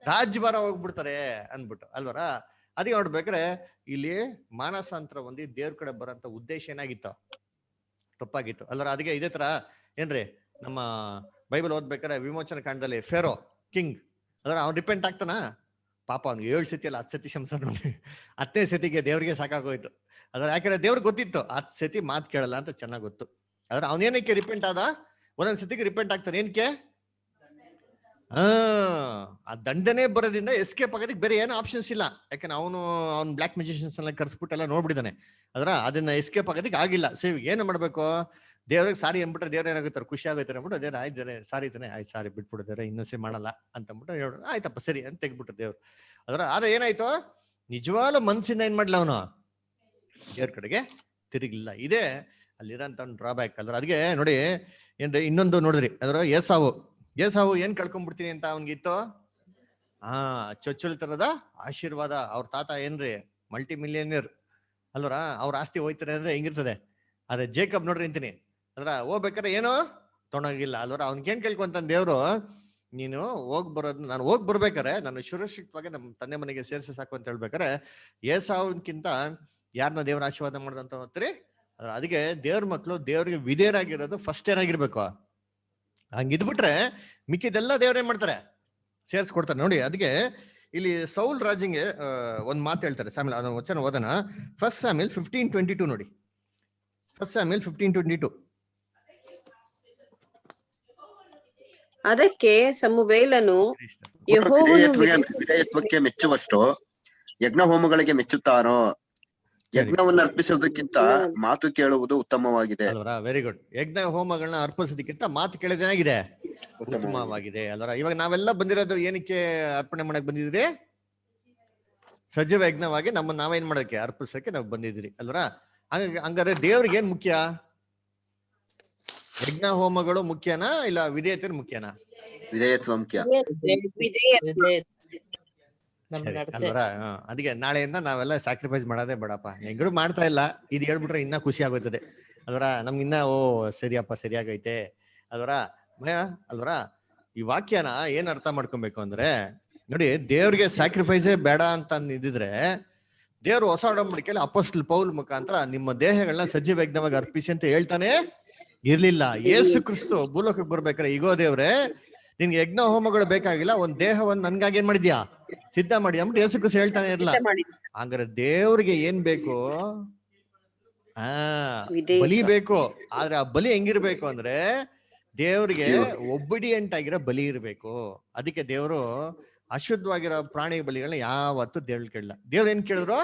ರಾಜ್ಯಭಾರ ಹೋಗ್ಬಿಡ್ತಾರೆ ಅನ್ಬಿಟ್ಟು ಅಲ್ವರ. ಅದಕ್ಕೆ ನೋಡ್ಬೇಕ್ರೆ ಇಲ್ಲಿ ಮಾನಸಾಂತರ ಹೊಂದಿ ದೇವ್ರ ಕಡೆ ಬರೋಂತ ಉದ್ದೇಶ ಏನಾಗಿತ್ತು, ತಪ್ಪಾಗಿತ್ತು ಅಲ್ವರ. ಅದಕ್ಕೆ ಇದೇ ತರ ಏನ್ರಿ ನಮ್ಮ ಬೈಬಲ್ ಓದ್ಬೇಕಾರೆ ವಿಮೋಚನ ಕಾಂಡದಲ್ಲಿ ಫೇರೋ ಕಿಂಗ್ ಅದರ ಅವ್ನು ರಿಪೆಂಟ್ ಆಗ್ತಾನ, ಪಾಪ ಅವ್ನಿಗೆ 7 ಸತಿ ಅಲ್ಲ 10 ಸತಿ ಶಂಸ ನೋಡಿ, 10ನೇ ಸತಿಗೆ ದೇವ್ರಿಗೆ ಸಾಕಾಗೋಯ್ತು. ಅದ್ರ ಯಾಕಂದ್ರೆ ದೇವ್ರಿಗೆ ಗೊತ್ತಿತ್ತು 10 ಸತಿ ಮಾತು ಕೇಳಲ್ಲ ಅಂತ ಚೆನ್ನಾಗ್ ಗೊತ್ತು. ಆದ್ರೆ ಅವನೇನಕ್ಕೆ ರಿಪೆಂಟ್ ಆದ, ಒಂದೊಂದ್ ಸತಿಗೆ ರಿಪೆಂಟ್ ಆಗ್ತಾನೆ. ಏನಕ್ಕೆ? ಆ ದಂಡನೆ ಬರೋದ್ರಿಂದ ಎಸ್ಕೇಪ್ ಆಗೋದಕ್ಕೆ ಬೇರೆ ಏನೋ ಆಪ್ಷನ್ಸ್ ಇಲ್ಲ. ಯಾಕಂದ್ರೆ ಅವ್ನು ಬ್ಲಾಕ್ ಮ್ಯಾಜಿಷಿಯನ್ಸ್ ಎಲ್ಲ ಕರ್ಸ್ಬಿಟ್ಟೆಲ್ಲ ನೋಡ್ಬಿಟ್ಟಿದ್ದಾನೆ. ಅದನ್ನ ಎಸ್ಕೇಪ್ ಆಗೋದಕ್ಕೆ ಆಗಿಲ್ಲ. ಸೊ ಇವಾಗ ಏನು ಮಾಡ್ಬೇಕು, ದೇವ್ರಿಗೆ ಸಾರಿ ಅಂದ್ಬಿಟ್ರೆ ದೇವ್ರ ಏನಾಗುತ್ತಾರೆ, ಖುಷಿ ಆಗುತ್ತೆ ಅಂದ್ಬಿಟ್ಟು ದೇವ್ರ ಆಯ್ತು ಸಾರಿ ತಾನೆ, ಆಯ್ತು ಸಾರಿ ಬಿಟ್ಬಿಟ್ಟಿದ್ದಾರೆ, ಇನ್ನೊಂದ್ಸೇ ಮಾಡಲ್ಲ ಅಂತಂದ್ಬಿಟ್ಟು ಹೇಳ ಆಯ್ತಪ್ಪ ಸರಿ ಅಂತ ತೆಗ್ಬಿಟ್ಟು ದೇವ್ರು. ಆದ್ರೆ ಏನಾಯ್ತು, ನಿಜವಾಗ್ಲೂ ಮನ್ಸಿಂದ ಏನ್ ಮಾಡ್ಲ ಅವನು ದೇವ್ರ ಕಡೆಗೆ ತಿರುಗಿಲ್ಲ. ಇದೇ ಅಲ್ಲಿರೋಂಥ ಒಂದು ಡ್ರಾಬ್ಯಾಕ್ ಅಲ್ರ. ಅದಕ್ಕೆ ನೋಡಿ ಏನ್ರಿ ಇನ್ನೊಂದು ನೋಡಿದ್ರಿ, ಏಸಾವು ಏನ್ ಕಳ್ಕೊಂಡ್ಬಿಡ್ತೀನಿ ಅಂತ ಅವನ್ಗಿತ್ತು, ಚೊಚ್ಚಲತನದ ಆಶೀರ್ವಾದ. ಅವ್ರ ತಾತ ಏನ್ರಿ ಮಲ್ಟಿ ಮಿಲಿಯನಿಯರ್ ಅಲ್ವರ, ಅವ್ರ ಆಸ್ತಿ ಹೋಯ್ತಾರೆ ಅಂದ್ರೆ ಹೆಂಗಿರ್ತದೆ. ಅದೇ ಜೇಕಬ್ ನೋಡ್ರಿ ಅಂತೀನಿ ಹೋಗ್ಬೇಕಾರೆ ಏನೋ ತೊಣಗಿಲ್ಲ ಅಲ್ವರ. ಅವ್ನ್ಗೇನ್ ಕೇಳ್ಕೊಂತಾನ ದೇವ್ರು, ನೀನು ನಾನು ಹೋಗ್ ಬರ್ಬೇಕಾರೆ ನಾನು ಸುರಕ್ಷಿತವಾಗಿ ನಮ್ಮ ತಂದೆ ಮನೆಗೆ ಸೇರ್ಸಿ ಸಾಕು ಅಂತ ಹೇಳ್ಬೇಕಾರೆ, ಏಸಾವನ್ಕಿಂತ ಯಾರನ್ನ ದೇವ್ರ ಆಶೀರ್ವಾದ ಮಾಡ್ದಂತ ಹೋಗ್ತೀರಿ. ಅದಕ್ಕೆ ದೇವ್ರ ಮಕ್ಳು ದೇವ್ರಿಗೆ ವಿಧೇಯರಾಗಿರೋದು ಫಸ್ಟ್ ಏನಾಗಿರ್ಬೇಕು. ಹಂಗಿದ್ಬಿಟ್ರೆ ಮಿಕ್ಕಿದೆಲ್ಲ ದೇವ್ರೇನ್ ಮಾಡ್ತಾರೆ, ಸೇರ್ಸ್ಕೊಡ್ತಾರೆ ನೋಡಿ. ಅದಕ್ಕೆ ಇಲ್ಲಿ ಸೌಲ್ ರಾಜಿಂಗೆ ಒಂದ್ ಮಾತು ಹೇಳ್ತಾರೆ ಸ್ಯಾಮ್ಯುಯಲ್, ಅದನ್ನ ವಚನ ಓದನ. ಫಸ್ಟ್ ಸ್ಯಾಮ್ಯುಯಲ್ 15:22 ನೋಡಿ. First Samuel 15:22. ಅದಕ್ಕೆ ಸಮುವೇಲನು ವಿಧೇಯತ್ವಕ್ಕೆ ಮೆಚ್ಚುವಷ್ಟು ಯಜ್ಞ ಹೋಮಗಳಿಗೆ ಮೆಚ್ಚುತ್ತಾನೋ, ಯಜ್ಞವನ್ನು ಅರ್ಪಿಸುವುದಕ್ಕಿಂತ ಮಾತು ಕೇಳುವುದು ಉತ್ತಮವಾಗಿದೆ. Very good. ಯಜ್ಞ ಹೋಮಗಳನ್ನ ಅರ್ಪಿಸೋದಕ್ಕಿಂತ ಮಾತು ಕೇಳೋದೇನಾಗಿದೆ, ಉತ್ತಮವಾಗಿದೆ ಅಲ್ವರ. ಇವಾಗ ನಾವೆಲ್ಲ ಬಂದಿರೋದು ಏನಕ್ಕೆ ಅರ್ಪಣೆ ಮಾಡಕ್ ಬಂದಿದ್ರಿ, ಸಜೀವ ಯಜ್ಞವಾಗಿ ನಾವೇನ್ ಮಾಡಕ್ಕೆ ಅರ್ಪಿಸಕ್ಕೆ ನಾವು ಬಂದಿದ್ರಿ ಅಲ್ವರ. ಹಂಗಾರೆ ದೇವ್ರಿಗೆ ಏನ್ ಮುಖ್ಯ, ಯಜ್ಞ ಹೋಮಗಳು ಮುಖ್ಯನಾ ಇಲ್ಲ ವಿಧೇಯತೆ ಮುಖ್ಯನಾ? ವಿಧೇಯತ್ವ ಮುಖ್ಯ ಅಲ್ವರ. ಅದಕ್ಕೆ ನಾಳೆಯಿಂದ ನಾವೆಲ್ಲ ಸ್ಯಾಕ್ರಿಫೈಸ್ ಮಾಡೋದೇ ಬೇಡಪ್ಪ, ಹೆಂಗ್ರು ಮಾಡ್ತಾ ಇಲ್ಲ, ಇದು ಹೇಳ್ಬಿಟ್ರೆ ಇನ್ನ ಖುಷಿ ಆಗೋಯ್ತದೆ ಅಲ್ವರ. ನಮ್ಗಿನ್ನ ಸರಿಯಪ್ಪ ಸರಿಯಾಗೈತೆ ಅಲ್ವರ ಅಲ್ವರ. ಈ ವಾಕ್ಯನ ಏನ್ ಅರ್ಥ ಮಾಡ್ಕೊಬೇಕು ಅಂದ್ರೆ ನೋಡಿ, ದೇವ್ರಿಗೆ ಸ್ಯಾಕ್ರಿಫೈಸೇ ಬೇಡ ಅಂತ ಇದ್ದಿದ್ರೆ ದೇವ್ರು ಹೊಸ ಒಡಂಬಡಿಕೆಯಲ್ಲಿ ಅಪೊಸ್ತಲ ಪೌಲ್ ಮುಖಾಂತರ ನಿಮ್ಮ ದೇಹಗಳನ್ನ ಸಜೀವ ಯಜ್ಞವಾಗಿ ಅರ್ಪಿಸಿ ಅಂತ ಹೇಳ್ತಾನೆ ಇರ್ಲಿಲ್ಲ. ಯೇಸು ಕ್ರಿಸ್ತು ಭೂಲೋಕಕ್ಕೆ ಬರ್ಬೇಕಾರೆ, ಈಗೋ ದೇವ್ರೆ ನಿನ್ಗೆ ಯಜ್ಞ ಹೋಮಗಳು ಬೇಕಾಗಿಲ್ಲ, ಒಂದ್ ದೇಹವನ್ನು ನನ್ಗಾಗಿ ಏನ್ ಮಾಡಿದ್ಯಾ, ಸಿದ್ಧ ಮಾಡಿ ಅಂದ್ಬಿಟ್ಟು ಯೇಸು ಕ್ರಿಸ್ತು ಹೇಳ್ತಾನೆ ಇರ್ಲಿಲ್ಲ. ಹಂಗಾರೆ ದೇವ್ರಿಗೆ ಏನ್ ಬೇಕು, ಬಲಿ ಬೇಕು. ಆದ್ರೆ ಆ ಬಲಿ ಹೆಂಗಿರ್ಬೇಕು ಅಂದ್ರೆ ದೇವ್ರಿಗೆ ಒಬಿಡಿಯಂಟ್ ಆಗಿರೋ ಬಲಿ ಇರ್ಬೇಕು. ಅದಕ್ಕೆ ದೇವ್ರು ಅಶುದ್ಧವಾಗಿರೋ ಪ್ರಾಣಿ ಬಲಿಗಳನ್ನ ಯಾವತ್ತು ದೇವ್ರು ಕೇಳಲ್ಲ. ದೇವ್ರು ಏನ್ ಕೇಳಿದ್ರು,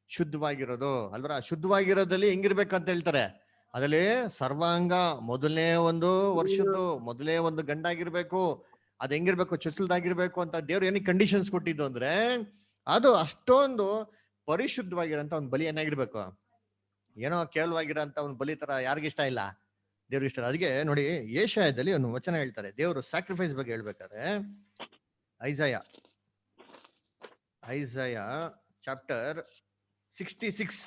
ಶುದ್ಧವಾಗಿರೋದು ಅಲ್ವರ. ಶುದ್ಧವಾಗಿರೋದಲ್ಲಿ ಹೆಂಗಿರ್ಬೇಕು ಅಂತ ಹೇಳ್ತಾರೆ, ಅದ್ರಲ್ಲಿ ಸರ್ವಾಂಗ ಮೊದಲನೇ ಒಂದು ವರ್ಷದ್ದು ಮೊದಲೇ ಒಂದು ಗಂಡಾಗಿರ್ಬೇಕು, ಅದ್ ಹೆಂಗಿರ್ಬೇಕು, ಚೊಚ್ಚಲ್ದಾಗಿರ್ಬೇಕು ಅಂತ ದೇವ್ರು ಏನಕ್ಕೆ ಕಂಡೀಷನ್ಸ್ ಕೊಟ್ಟಿದ್ದು ಅಂದ್ರೆ ಅದು ಅಷ್ಟೊಂದು ಪರಿಶುದ್ಧವಾಗಿರೋಂಥ ಒಂದು ಬಲಿ ಏನಾಗಿರ್ಬೇಕು, ಏನೋ ಕೇವಲವಾಗಿರೋಂಥ ಒಂದು ಬಲಿ ತರ ಯಾರಿಗಿಷ್ಟ ಇಲ್ಲ, ದೇವ್ರಿಗೆ ಇಷ್ಟ. ಅದಕ್ಕೆ ನೋಡಿ ಯೆಶಾಯದಲ್ಲಿ ಒಂದು ವಚನ ಹೇಳ್ತಾರೆ, ದೇವರು ಸ್ಯಾಕ್ರಿಫೈಸ್ ಬಗ್ಗೆ ಹೇಳ್ಬೇಕಾದ್ರೆ Isaiah chapter 66.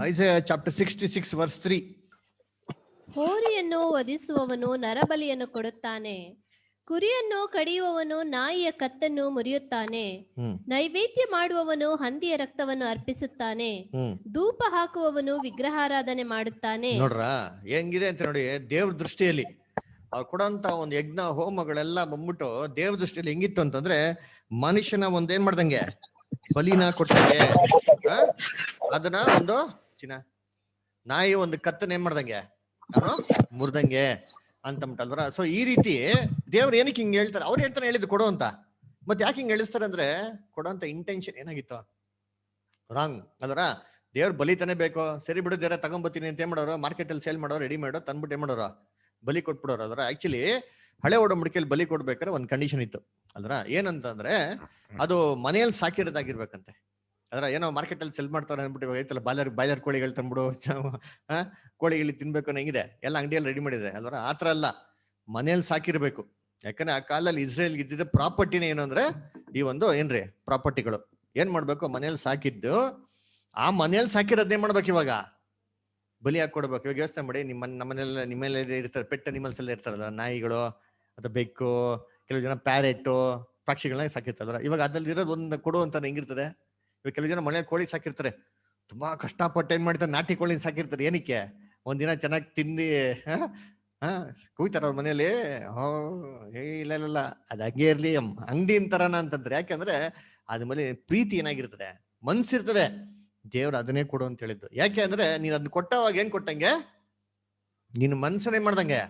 Isaiah chapter 66 verse 3. ಹೋರಿಯನ್ನು ವಧಿಸುವವನು ನರಬಲಿಯನ್ನು ಕೊಡುತ್ತಾನೆ, ಕುರಿಯನ್ನು ಕಡಿಯುವವನು ನಾಯಿಯ ಕತ್ತನ್ನು ಮುರಿಯುತ್ತಾನೆ, ನೈವೇದ್ಯ ಮಾಡುವವನು ಹಂದಿಯ ರಕ್ತವನ್ನು ಅರ್ಪಿಸುತ್ತಾನೆ, ಧೂಪ ಹಾಕುವವನು ವಿಗ್ರಹಾರಾಧನೆ ಮಾಡುತ್ತಾನೆ. ನೋಡ್ರ ಹೆಂಗಿದೆ ಅಂತ ನೋಡಿ. ದೇವ್ರ ದೃಷ್ಟಿಯಲ್ಲಿ ಅವ್ರು ಕೊಡೋಂತ ಒಂದು ಯಜ್ಞ ಹೋಮಗಳೆಲ್ಲ ಬಂದ್ಬಿಟ್ಟು ದೇವ್ರ ದೃಷ್ಟಿಯಲ್ಲಿ ಹೆಂಗಿತ್ತು ಅಂತಂದ್ರೆ, ಮನುಷ್ಯನ ಒಂದೇನ್ ಮಾಡ್ದಂಗೆ ಬಲಿನ ಕೊಟ್ಟಂಗೆ, ಅದನ್ನ ಒಂದು ನಾಯಿ ಒಂದು ಕತ್ತನ ಏನ್ ಮಾಡ್ದಂಗೆ ಮುರ್ದಂಗೆ ಅಂತಂಬಿಟ್ಟಲ್ವರ. ಸೊ ಈ ರೀತಿ ದೇವ್ರು ಏನಕ್ಕೆ ಹಿಂಗ್ ಹೇಳ್ತಾರೆ? ಅವ್ರು ಹೇಳ್ತಾನೆ ಹೇಳಿದ್ದು ಕೊಡು ಅಂತ. ಮತ್ತೆ ಯಾಕೆ ಹಿಂಗ್ ಹೇಳಿಸ್ತಾರೆ ಅಂದ್ರೆ, ಕೊಡೋಂತ ಇಂಟೆನ್ಷನ್ ಏನಾಗಿತ್ತು? ರಾಂಗ್ ಅಲ್ವರ. ದೇವ್ರು ಬಲಿತಾನೆ ಬೇಕು, ಸರಿ ಬಿಡು ದೇವ್ರ ತಗೊಂಬತ್ತೀನಿ ಅಂತ ಏನ್ ಮಾಡೋರು, ಮಾರ್ಕೆಟ್ ಅಲ್ಲಿ ಸೇಲ್ ಮಾಡೋರು, ರೆಡಿ ಮಾಡೋ ತಂದ್ಬಿಟ್ಟು ಏನ್ ಮಾಡೋರು, ಬಲಿ ಕೊಟ್ಬಿಡೋರು. ಅದರ ಆಕ್ಚುಲಿ ಹಳೆ ಒಡಂಬಡಿಕೆಯಲ್ಲಿ ಬಲಿ ಕೊಡ್ಬೇಕಾದ್ರೆ ಒಂದು ಕಂಡೀಷನ್ ಇತ್ತು ಅಲ್ರ. ಏನಂತಂದ್ರೆ ಅದು ಮನೆಯಲ್ಲಿ ಸಾಕಿರೋದಾಗಿರ್ಬೇಕಂತೆ. ಅದ್ರ ಏನೋ ಮಾರ್ಕೆಟ್ ಅಲ್ಲಿ ಸೆಲ್ ಮಾಡ್ತಾರೆ ಅಂದ್ಬಿಟ್ಟು ಇವಾಗ ಐತಲ್ಲ ಬಾಯ್ಲರ್ ಕೋಳಿಗಳು ತಂದ್ಬಿಡು ಕೋಳಿಗಳು ತಿನ್ಬೇಕು ಅನ್ನಂಗಿದೆ, ಎಲ್ಲ ಅಂಗಡಿಯಲ್ಲಿ ರೆಡಿ ಮಾಡಿದೆ ಅಲ್ವರ. ಆತರ ಅಲ್ಲ, ಮನೇಲಿ ಸಾಕಿರ್ಬೇಕು. ಯಾಕಂದ್ರೆ ಆ ಕಾಲದಲ್ಲಿ ಇಸ್ರೇಲ್ ಇದ್ದಿದ್ದ ಪ್ರಾಪರ್ಟಿನೇ ಏನು ಅಂದ್ರೆ ಈ ಒಂದು ಏನ್ರಿ ಪ್ರಾಪರ್ಟಿಗಳು. ಏನ್ ಮಾಡ್ಬೇಕು, ಮನೇಲಿ ಸಾಕಿದ್ದು ಆ ಮನೇಲಿ ಸಾಕಿರೋದ್ ಏನ್ ಮಾಡ್ಬೇಕು, ಇವಾಗ ಬಲಿ ಹಾಕೊಡ್ಬೇಕು. ಇವಾಗ ಯೋಚನೆ ಮಾಡಿ, ನಿಮ್ಮನೆಲ್ಲ ಇರ್ತಾರೆ, ಪೆಟ್ ಅನಿಮಲ್ಸ್ ಎಲ್ಲ ಇರ್ತಾರಲ್ಲ, ನಾಯಿಗಳು ಅಥವಾ ಬೆಕ್ಕು, ಕೆಲವು ಜನ ಪ್ಯಾರೆಟ್ಟು ಪಕ್ಷಿಗಳನ್ನ ಸಾಕಿರ್ತಾರಲ್ಲ. ಇವಾಗ ಅದ್ರಲ್ಲಿ ಇರೋದು ಒಂದು ಕೊಡು ಅಂತ ಹೆಂಗಿರ್ತದೆ? ಇವಾಗ ಕೆಲವು ಜನ ಮನೇಲಿ ಕೋಳಿ ಸಾಕಿರ್ತಾರೆ, ತುಂಬಾ ಕಷ್ಟಪಟ್ಟು ಏನ್ ಮಾಡ್ತಾರೆ, ನಾಟಿ ಕೋಳಿ ಸಾಕಿರ್ತಾರೆ. ಏನಕ್ಕೆ? ಒಂದಿನ ಚೆನ್ನಾಗಿ ತಿಂದಿ ಕೂಯ್ತಾರ ಅವ್ರ ಮನೇಲಿ. ಇಲ್ಲ ಅದ್ ಹಂಗೆ ಇರ್ಲಿ, ಅಂಗಡಿ ಅಂತಾರನ ಅಂತಂದ್ರೆ. ಯಾಕಂದ್ರೆ ಅದ ಮೇಲೆ ಪ್ರೀತಿ ಏನಾಗಿರ್ತದೆ, ಮನ್ಸಿರ್ತದೆ. ದೇವ್ರು ಅದನ್ನೇ ಕೊಡು ಅಂತ ಹೇಳಿದ್ದು. ಯಾಕೆ ಅಂದ್ರೆ ನೀನ್ ಅದನ್ನ ಕೊಟ್ಟವಾಗ ಏನ್ ಕೊಟ್ಟಂಗೆ, ನಿನ್ ಮನ್ಸನ್ನೇ ಮಾಡ್ದಂಗೆ.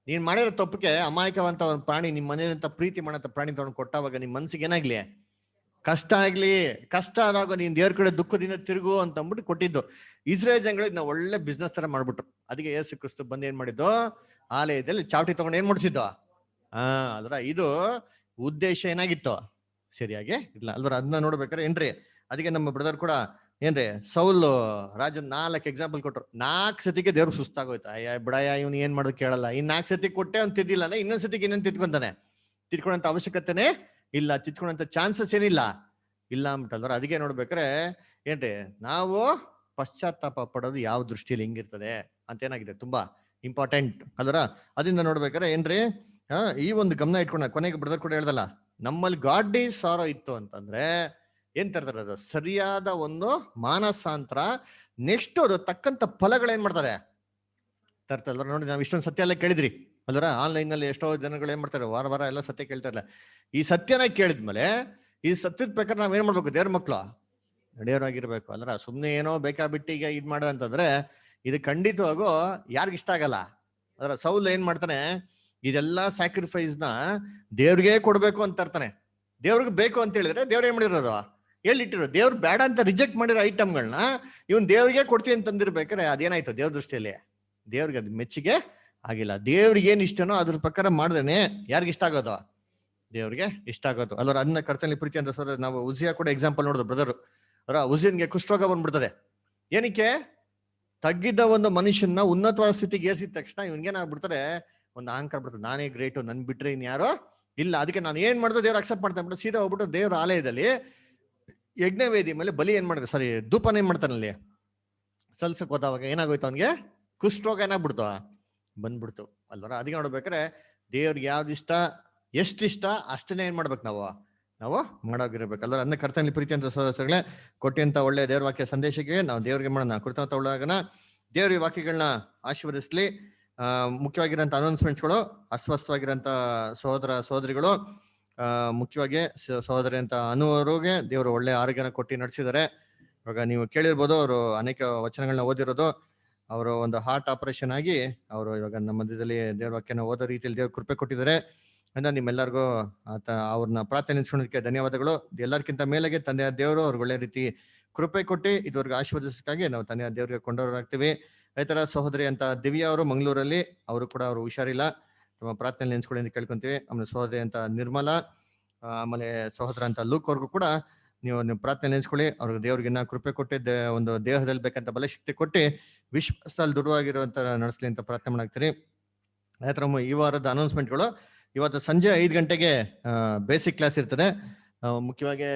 ನೀನ್ ಮಾಡಿರೋ ತಪ್ಪಕ್ಕೆ ಅಮಾಯಕವಂತ ಒಂದು ಪ್ರಾಣಿ, ನಿಮ್ ಮನೆಯಂತ ಪ್ರೀತಿ ಮಾಡಂತ ಪ್ರಾಣಿ ತಗೊಂಡು ಕೊಟ್ಟವಾಗ ನಿಮ್ ಮನ್ಸಿಗೆ ಏನಾಗ್ಲಿ, ಕಷ್ಟ ಆಗ್ಲಿ. ಕಷ್ಟ ಆದಾಗ ನೀನ್ ದೇವ್ರ ಕಡೆ ದುಃಖದಿಂದ ತಿರುಗು ಅಂತ ಅಂದ್ಬಿಟ್ಟು ಕೊಟ್ಟಿದ್ದು. ಇಸ್ರೇಲ್ ಜನಗಳಿಗೆ ನಾವು ಒಳ್ಳೆ ಬಿಸ್ನೆಸ್ ತರ ಮಾಡ್ಬಿಟ್ರು. ಅದಕ್ಕೆ ಯೇಸು ಕ್ರಿಸ್ತ ಬಂದ್ ಏನ್ ಮಾಡಿದ್ದು, ಆಲಯದಲ್ಲಿ ಚಾವಟಿ ತಗೊಂಡು ಏನ್ ಮಾಡ್ಸಿದ್ದು. ಅಲ್ರ ಇದು ಉದ್ದೇಶ ಏನಾಗಿತ್ತು, ಸರಿಯಾಗಿ ಇಲ್ಲ ಅಲ್ವರ. ಅದನ್ನ ನೋಡ್ಬೇಕಾರೆ ಏನ್ರಿ, ಅದಕ್ಕೆ ನಮ್ಮ ಬ್ರದರ್ ಕೂಡ ಏನ್ರಿ ಸೌಲ್ ರಾಜನ್ 4 ಎಕ್ಸಾಂಪಲ್ ಕೊಟ್ರು. 4 ಸತಿಗೆ ದೇವ್ರು ಸುಸ್ತಾಗೋಯ್ತು. ಅಯ್ಯ ಬಿಡಯ್ಯ, ಇವ್ನು ಏನ್ ಮಾಡೋದು ಕೇಳಲ್ಲ. 4 ಸತಿ ಕೊಟ್ಟೆ ಅವ್ನು ತಿದ್ದಿಲ್ಲ ಅಂದ್ರೆ ಇನ್ನೊಂದ್ ಸತಿಗೆ ಇನ್ನೊಂದು ತಿದ್ಕೊಂತಾನೆ. ತಿದ್ಕೊಳಂತ ಅವಶ್ಯಕತೆನೇ ಇಲ್ಲ, ತಿದ್ಕೊಳಂತ ಚಾನ್ಸಸ್ ಏನಿಲ್ಲ ಇಲ್ಲ ಅಂಬಿಟ್ಟಲ್ವರ. ಅದಕ್ಕೆ ನೋಡ್ಬೇಕಾರೆ ಏನ್ರಿ, ನಾವು ಪಶ್ಚಾತ್ತಾಪ ಪಡೋದು ಯಾವ ದೃಷ್ಟಿಯಲ್ಲಿ ಹೆಂಗಿರ್ತದೆ ಅಂತ ಏನಾಗಿದೆ, ತುಂಬಾ ಇಂಪಾರ್ಟೆಂಟ್ ಅಲ್ವರ. ಅದರಿಂದ ನೋಡ್ಬೇಕಾರೆ ಏನ್ರಿ, ಈ ಒಂದು ಗಮನ ಇಟ್ಕೊಂಡ ಕೊನೆಗೆ ಬ್ರದರ್ ಕೂಡ ಹೇಳ್ದಲ್ಲ, ನಮ್ಮಲ್ಲಿ ಗಾಡ್ಲಿ ಸಾರೋ ಇತ್ತು ಅಂತಂದ್ರೆ ಏನ್ ತರ್ತಾರೆ, ಅದು ಸರಿಯಾದ ಒಂದು ಮಾನಸಾಂತರ. ನೆಕ್ಸ್ಟ್ ಅದು ತಕ್ಕಂತ ಫಲಗಳೇನ್ ಮಾಡ್ತಾರೆ, ತರ್ತಲ್ವ. ನೋಡಿ, ನಾವ್ ಇಷ್ಟೊಂದು ಸತ್ಯ ಎಲ್ಲ ಕೇಳಿದ್ರಿ ಅಲ್ವರ. ಆನ್ಲೈನ್ ನಲ್ಲಿ ಎಷ್ಟೋ ಜನಗಳು ಏನ್ ಮಾಡ್ತಾರೆ, ವಾರ ಎಲ್ಲ ಸತ್ಯ ಕೇಳ್ತಾ ಇಲ್ಲ. ಈ ಸತ್ಯನ ಕೇಳಿದ್ಮೇಲೆ ಈ ಸತ್ಯದ ಪ್ರಕಾರ ನಾವ್ ಏನ್ ಮಾಡ್ಬೇಕು, ದೇವ್ರ ಮಕ್ಳು ನಡೆಯೋರಾಗಿರ್ಬೇಕು ಅಲ್ರ. ಸುಮ್ನೆ ಏನೋ ಬೇಕಾಬಿಟ್ಟು ಈಗ ಇದ್ ಮಾಡ ಅಂತಂದ್ರೆ ಇದು ಖಂಡಿತವಾಗೂ ಯಾರಿಗ ಇಷ್ಟ ಆಗಲ್ಲ ಅದರ. ಸೌಲ್ ಏನ್ ಮಾಡ್ತಾನೆ, ಇದೆಲ್ಲಾ ಸ್ಯಾಕ್ರಿಫೈಸ್ ನ ದೇವ್ರಿಗೆ ಕೊಡ್ಬೇಕು ಅಂತ ತರ್ತಾನೆ. ದೇವ್ರಿಗೆ ಬೇಕು ಅಂತ ಹೇಳಿದ್ರೆ ದೇವ್ರ ಏನ್ ಮಾಡಿರೋದು, ಹೇಳಿಟ್ಟಿರೋ. ದೇವ್ರು ಬೇಡ ಅಂತ ರಿಜೆಕ್ಟ್ ಮಾಡಿರೋ ಐಟಮ್ಗಳನ್ನ ಇವನ್ ದೇವ್ರಿಗೆ ಕೊಡ್ತೀವಿ ಅಂತ ತಂದಿರ್ಬೇಕಾರೆ ಅದೇನಾಯ್ತು, ದೇವ್ರ ದೃಷ್ಟಿಯಲ್ಲಿ ದೇವ್ರಿಗೆ ಅದು ಮೆಚ್ಚಿಗೆ ಆಗಿಲ್ಲ. ದೇವ್ರಿಗೆ ಏನ್ ಇಷ್ಟನೋ ಅದ್ರ ಪ್ರಕಾರ ಮಾಡ್ದೇನೆ ಯಾರಿಗ ಇಷ್ಟ ಆಗೋದು, ದೇವ್ರಿಗೆ ಇಷ್ಟ ಆಗೋದು ಅಲ್ವ. ಅದನ್ನ ಕರ್ತನಲ್ಲಿ ಪ್ರೀತಿ ಅಂತ ಸರ್ ನಾವು ಉಜಿಯಾ ಕೂಡ ಎಕ್ಸಾಂಪಲ್ ನೋಡಿದ್ರು ಬ್ರದರ್. ಉಜಿಯನ್ಗೆ ಕುಷ್ಠರೋಗ ಬಂದ್ಬಿಡ್ತದೆ. ಏನಕ್ಕೆ? ತಗ್ಗಿದ್ದ ಒಂದು ಮನುಷ್ಯನ ಉನ್ನತವಾದ ಸ್ಥಿತಿಗೆ ಏರಿಸಿದ ತಕ್ಷಣ ಇವನ್ಗೇನಾಗ್ಬಿಡ್ತಾರೆ, ಒಂದು ಅಹಂಕಾರ ಬಿಡ್ತದೆ. ನಾನೇ ಗ್ರೇಟು, ನನ್ ಬಿಟ್ರೆ ಇನ್ ಯಾರೋ ಇಲ್ಲ. ಅದಕ್ಕೆ ನಾನು ಏನ್ ಮಾಡಿದ್ರು ದೇವ್ರು ಅಕ್ಸೆಪ್ಟ್ ಮಾಡ್ತಾ ಬಿಟ್ಟು ಸೀದಾ ಹೋಗ್ಬಿಟ್ಟು ದೇವ್ರ ಆಲಯದಲ್ಲಿ ಯಜ್ಞವೇದಿ ಮೇಲೆ ಬಲಿ ಏನ್ ಮಾಡಿದ್ರು, ಸಾರಿ ಧೂಪನ ಏನ್ ಮಾಡ್ತಾನಲ್ಲಿ ಸಲ್ಸಕ್ ಹೋದವಾಗ ಏನಾಗೋಯ್ತು, ಅವನ್ಗೆ ಕುಷ್ಠರೋಗ ಏನಾಗ್ಬಿಡ್ತು, ಬಂದ್ಬಿಡ್ತು ಅಲ್ವರ. ಅದಕ್ಕೆ ನೋಡ್ಬೇಕಾರೆ ದೇವ್ರಿಗೆ ಯಾವ್ದು ಇಷ್ಟ, ಎಷ್ಟಿಷ್ಟ ಅಷ್ಟನ್ನೇ ಏನ್ ಮಾಡ್ಬೇಕು ನಾವು ಮಾಡೋಗಿರ್ಬೇಕಲ್ವ. ಅದನ್ನ ಕರ್ತನಲ್ಲಿ ಪ್ರೀತಿ ಅಂತ ಸದಸ್ಯಗಳೇ ಕೊಟ್ಟಿಂತ ಒಳ್ಳೆ ದೇವ್ರ ವಾಕ್ಯ ಸಂದೇಶಕ್ಕೆ ನಾವು ದೇವ್ರಿಗೆ ಮಾಡೋಣ ಕೃತಜ್ಞತ ಉಳ್ಳಾಗನ. ದೇವ್ರ ಈ ವಾಕ್ಯಗಳನ್ನ ಆಶೀರ್ವದಿಸ್ಲಿ. ಮುಖ್ಯವಾಗಿರೋಂಥ ಅನೌನ್ಸ್ಮೆಂಟ್ಸ್ಗಳು, ಅಸ್ವಸ್ಥವಾಗಿರೋಂಥ ಸಹೋದರ ಸಹೋದರಿಗಳು, ಮುಖ್ಯವಾಗಿ ಸಹೋದರಿ ಅಂತ ಅನ್ನುವರಿಗೆ ದೇವರು ಒಳ್ಳೆ ಆರೋಗ್ಯನ ಕೊಟ್ಟು ನಡೆಸಿದ್ದಾರೆ. ಇವಾಗ ನೀವು ಕೇಳಿರ್ಬೋದು, ಅವರು ಅನೇಕ ವಚನಗಳನ್ನ ಓದಿರೋದು. ಅವರು ಒಂದು ಹಾರ್ಟ್ ಆಪರೇಷನ್ ಆಗಿ ಅವರು ಇವಾಗ ನಮ್ಮ ಮಧ್ಯದಲ್ಲಿ ದೇವ್ರ ವಾಕ್ಯನ ಓದೋ ರೀತಿಯಲ್ಲಿ ದೇವ್ರ ಕೃಪೆ ಕೊಟ್ಟಿದ್ದಾರೆ ಅಂತ ನಿಮ್ಮೆಲ್ಲರಿಗೂ ಅವ್ರನ್ನ ಪ್ರಾರ್ಥನೆ ನೆನೆಸ್ಕೊಳ್ಳೋದಕ್ಕೆ ಧನ್ಯವಾದಗಳು. ಎಲ್ಲರಿಗಿಂತ ಮೇಲೆಗೆ ತಂದೆಯ ದೇವರು ಅವ್ರಿಗೆ ಒಳ್ಳೆ ರೀತಿ ಕೃಪೆ ಕೊಟ್ಟು ಇದುವರೆಗೂ ಆಶೀರ್ವದಿಸಕ್ಕಾಗಿ ನಾವು ತಂದೆಯ ದೇವರಿಗೆ ಕೊಂಡವರಾಗ್ತೀವಿ. ಅದೇ ತರ ಸಹೋದರಿ ಅಂತ ದಿವ್ಯಾ ಅವರು ಮಂಗಳೂರಲ್ಲಿ, ಅವರು ಕೂಡ ಅವರು ಹುಷಾರಿಲ್ಲ, ನಮ್ಮ ಪ್ರಾರ್ಥನೆ ನೆನೆಸ್ಕೊಳ್ಳಿ ಅಂತ ಕೇಳ್ಕೊಂತೀವಿ. ಆಮೇಲೆ ಸಹೋದರಿ ಅಂತ ನಿರ್ಮಲಾ, ಆಮೇಲೆ ಸಹೋದರ ಅಂತ ಲೂಕ್ ಅವ್ರಿಗೂ ಕೂಡ ನೀವು ಪ್ರಾರ್ಥನೆ ನೆನೆಸ್ಕೊಳ್ಳಿ. ಅವ್ರಿಗೆ ದೇವ್ರಿಗೆ ಇನ್ನ ಕೃಪೆ ಕೊಟ್ಟಿದ್ದ ಒಂದು ದೇಹದಲ್ಲಿ ಬೇಕಂತ ಬಲಶಕ್ತಿ ಕೊಟ್ಟು ವಿಶ್ವಾಸದಲ್ಲಿ ದೃಢವಾಗಿರುವಂತ ನಡೆಸಲಿ ಅಂತ ಪ್ರಾರ್ಥನೆ ಮಾಡಾಕ್ತೀರಿ. ಅದೇ ತರ ಈ ವಾರದ ಅನೌನ್ಸ್ಮೆಂಟ್ಗಳು, ಇವತ್ತು ಸಂಜೆ 5 ಗಂಟೆಗೆ ಬೇಸಿಕ್ ಕ್ಲಾಸ್ ಇರ್ತದೆ. ಮುಖ್ಯವಾಗಿ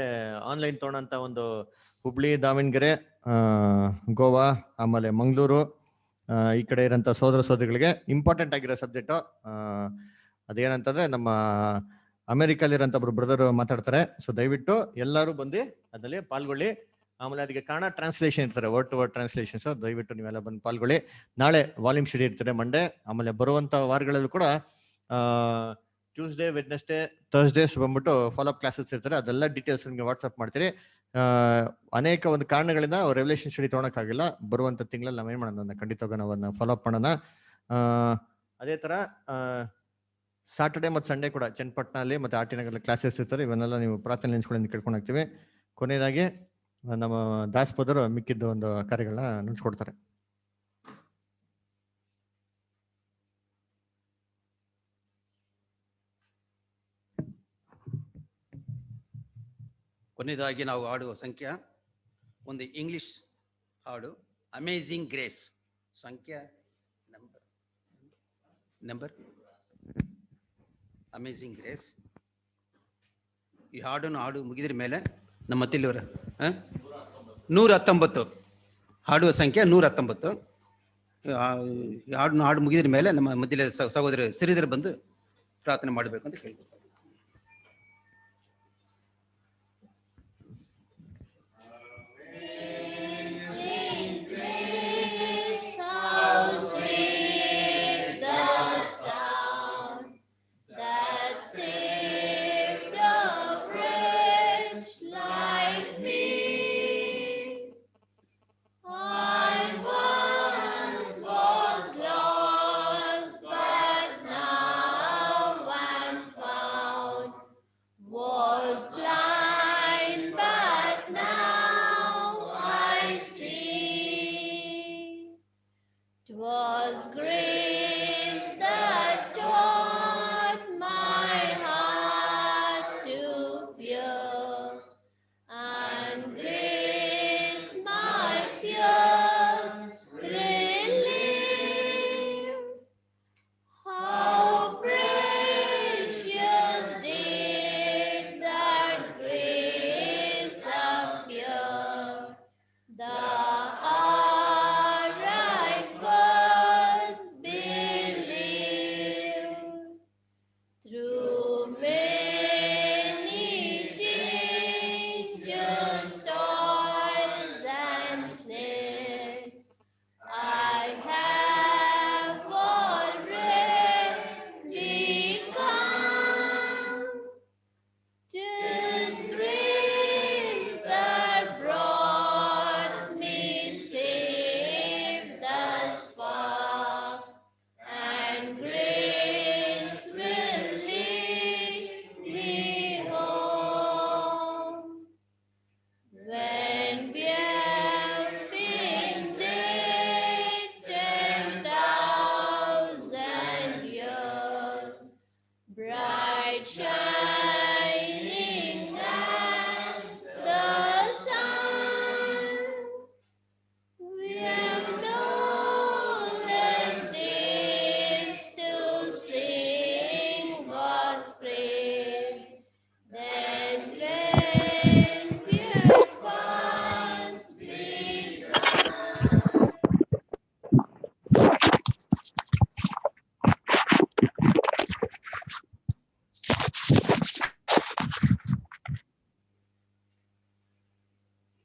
ಆನ್ಲೈನ್ ತಗೊಳ್ಳೋಂಥ ಒಂದು ಹುಬ್ಳಿ, ದಾವಣಗೆರೆ, ಗೋವಾ, ಆಮೇಲೆ ಮಂಗಳೂರು, ಈ ಕಡೆ ಇರೋಂಥ ಸೋದರ ಸೋದರಿಗಳಿಗೆ ಇಂಪಾರ್ಟೆಂಟ್ ಆಗಿರೋ ಸಬ್ಜೆಕ್ಟು. ಅದೇನಂತಂದ್ರೆ ನಮ್ಮ ಅಮೆರಿಕಲ್ಲಿರೋಂಥ ಒಬ್ರು ಬ್ರದರ್ ಮಾತಾಡ್ತಾರೆ. ಸೊ ದಯವಿಟ್ಟು ಎಲ್ಲರೂ ಬಂದು ಅದರಲ್ಲಿ ಪಾಲ್ಗೊಳ್ಳಿ. ಆಮೇಲೆ ಅದಕ್ಕೆ ಕನ್ನಡ ಟ್ರಾನ್ಸ್ಲೇಷನ್ ಇರ್ತಾರೆ, ವರ್ಡ್ ಟು ವರ್ಡ್ ಟ್ರಾನ್ಸ್ಲೇಷನ್ಸ್. ದಯವಿಟ್ಟು ನೀವೆಲ್ಲ ಬಂದು ಪಾಲ್ಗೊಳ್ಳಿ. ನಾಳೆ ವಾಲ್ಯೂಮ್ ಸ್ಟಡಿ ಇರ್ತಾರೆ ಮಂಡೇ. ಆಮೇಲೆ ಬರುವಂಥ ವಾರಗಳಲ್ಲೂ ಕೂಡ ಟ್ಯೂಸ್ಡೇ, ವೆಡ್ನೆಸ್ಡೇ, ಥರ್ಸ್ಡೇಸ್ ಬಂದ್ಬಿಟ್ಟು ಫಾಲೋಅಪ್ ಕ್ಲಾಸಸ್ ಇರ್ತಾರೆ. ಅದೆಲ್ಲ ಡೀಟೇಲ್ಸ್ ನಿಮಗೆ ವಾಟ್ಸಪ್ ಮಾಡ್ತೀರಿ. ಅನೇಕ ಒಂದು ಕಾರಣಗಳಿಂದ ರೆವಲ್ಯೂಷನ್ ಸ್ಟಡಿ ತೊಗೊಳಕ್ಕಾಗಿಲ್ಲ. ಬರುವಂಥ ತಿಂಗಳಲ್ಲಿ ನಾವೇನು ಮಾಡೋಣ, ಖಂಡಿತವಾಗ ನಾವು ಅದನ್ನ ಫಾಲೋಅಪ್ ಮಾಡೋಣ. ಅದೇ ಥರ ಸಾಟರ್ಡೆ ಮತ್ತು ಸಂಡೇ ಕೂಡ ಚನ್ನಪಟ್ಟಣಲ್ಲಿ ಮತ್ತು ಆರ್ ಟಿ ನಗರಲ್ಲಿ ಕ್ಲಾಸಸ್ ಇರ್ತಾರೆ. ಇವನ್ನೆಲ್ಲ ನೀವು ಪ್ರಾರ್ಥನೆ ನೆನೆಸ್ಕೊಂಡು ಕೇಳ್ಕೊಂಡು ಹೋಗ್ತೀವಿ. ಕೊನೆಯದಾಗಿ ನಮ್ಮ ದಾಸ್ಪದರು ಮಿಕ್ಕಿದ್ದ ಒಂದು ಕಾರ್ಯಗಳನ್ನ ನಡೆಸ್ಕೊಡ್ತಾರೆ. ಕೊನೆಯದಾಗಿ ನಾವು ಹಾಡುವ ಸಂಖ್ಯೆ ಒಂದು ಇಂಗ್ಲಿಷ್ ಹಾಡು, ಅಮೇಝಿಂಗ್ ಗ್ರೇಸ್. ಸಂಖ್ಯೆ ನಂಬರ್ ಅಮೇಝಿಂಗ್ ಗ್ರೇಸ್. ಈ ಹಾಡು ಮುಗಿದ್ರ ಮೇಲೆ ನಮ್ಮ ಮತ್ತಿಲ್ಲಿವರ 119 ಹಾಡುವ ಸಂಖ್ಯೆ 119. ಹಾಡು ಮುಗಿದ್ರ ಮೇಲೆ ನಮ್ಮ ಮಧ್ಯೆ ಸಹೋದರ ಶ್ರೀಧರ್ ಬಂದು ಪ್ರಾರ್ಥನೆ ಮಾಡಬೇಕು ಅಂತ ಕೇಳ್ಬೋದು.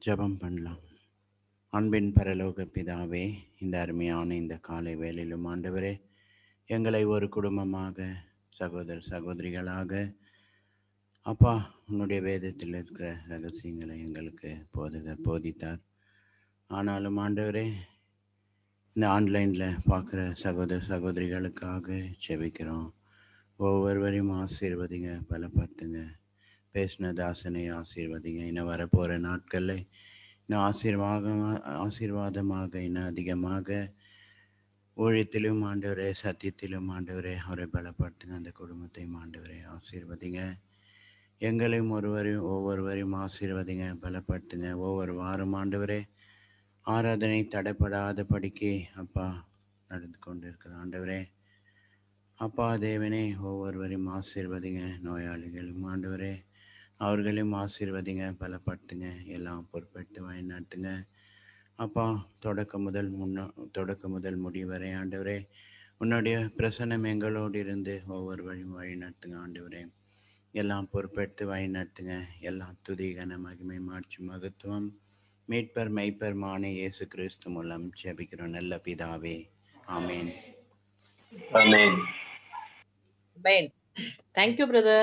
ஜெபம் பண்ணலாம். அன்பின் பரலோக பிதாவே, இந்த அருமையான இந்த காலை வேளையிலும் ஆண்டவரே, எங்களை ஒரு குடும்பமாக, சகோதர சகோதரிகளாக அப்பா உன்னுடைய வேதத்தில் இருக்கிற ரகசியங்களை எங்களுக்கு போதித்தார். ஆனாலும் ஆண்டவரே, இந்த ஆன்லைனில் பார்க்குற சகோதர சகோதரிகளுக்காக செபிக்கிறோம். ஒவ்வொருவரையும் ஆசீர்வதிங்க, பலப்படுத்துங்க. பேசின தாசனை ஆசீர்வதிங்க. இன்னும் வரப்போகிற நாட்களில் இன்னும் ஆசீர்வாதமாக இன்னும் அதிகமாக ஊழியத்திலும் ஆண்டவரே, சத்தியத்திலும் ஆண்டவரே அவரை பலப்படுத்துங்க. அந்த குடும்பத்தை ஆண்டவரே ஆசீர்வதிங்க. எங்களையும் ஒவ்வொருவரையும் ஆசீர்வதிங்க, பலப்படுத்துங்க. ஒவ்வொரு வாரம் ஆண்டவரே ஆராதனை தடைப்படாத படிக்கு அப்பா நடந்து கொண்டு இருக்குது. ஆண்டவரே அப்பா தேவனே, ஒவ்வொருவரையும் ஆசீர்வதிங்க. நோயாளிகளும் ஆண்டவரே அவர்களையும் ஆசீர்வதிங்க, பலப்படுத்துங்க, எல்லாம் பொறுப்பெடுத்து வழிநடத்துங்க. அப்பா தொடக்க முதல் முடிவரை ஆண்டவரே உன்னுடைய பிரசன்னம் எங்களோடு இருந்து ஒவ்வொரு வழி நடத்துங்க ஆண்டவரே. எல்லாம் பொறுப்பெடுத்து வழி நடத்துங்க. எல்லாம் துதி கன மகிமை மாட்சி மகத்துவம் மீட்பர் மெய்ப்பெருமான இயேசு கிறிஸ்து மூலம் ஜெபிக்கிறோம் நல்ல பிதாவே, ஆமேன். Thank you, brother.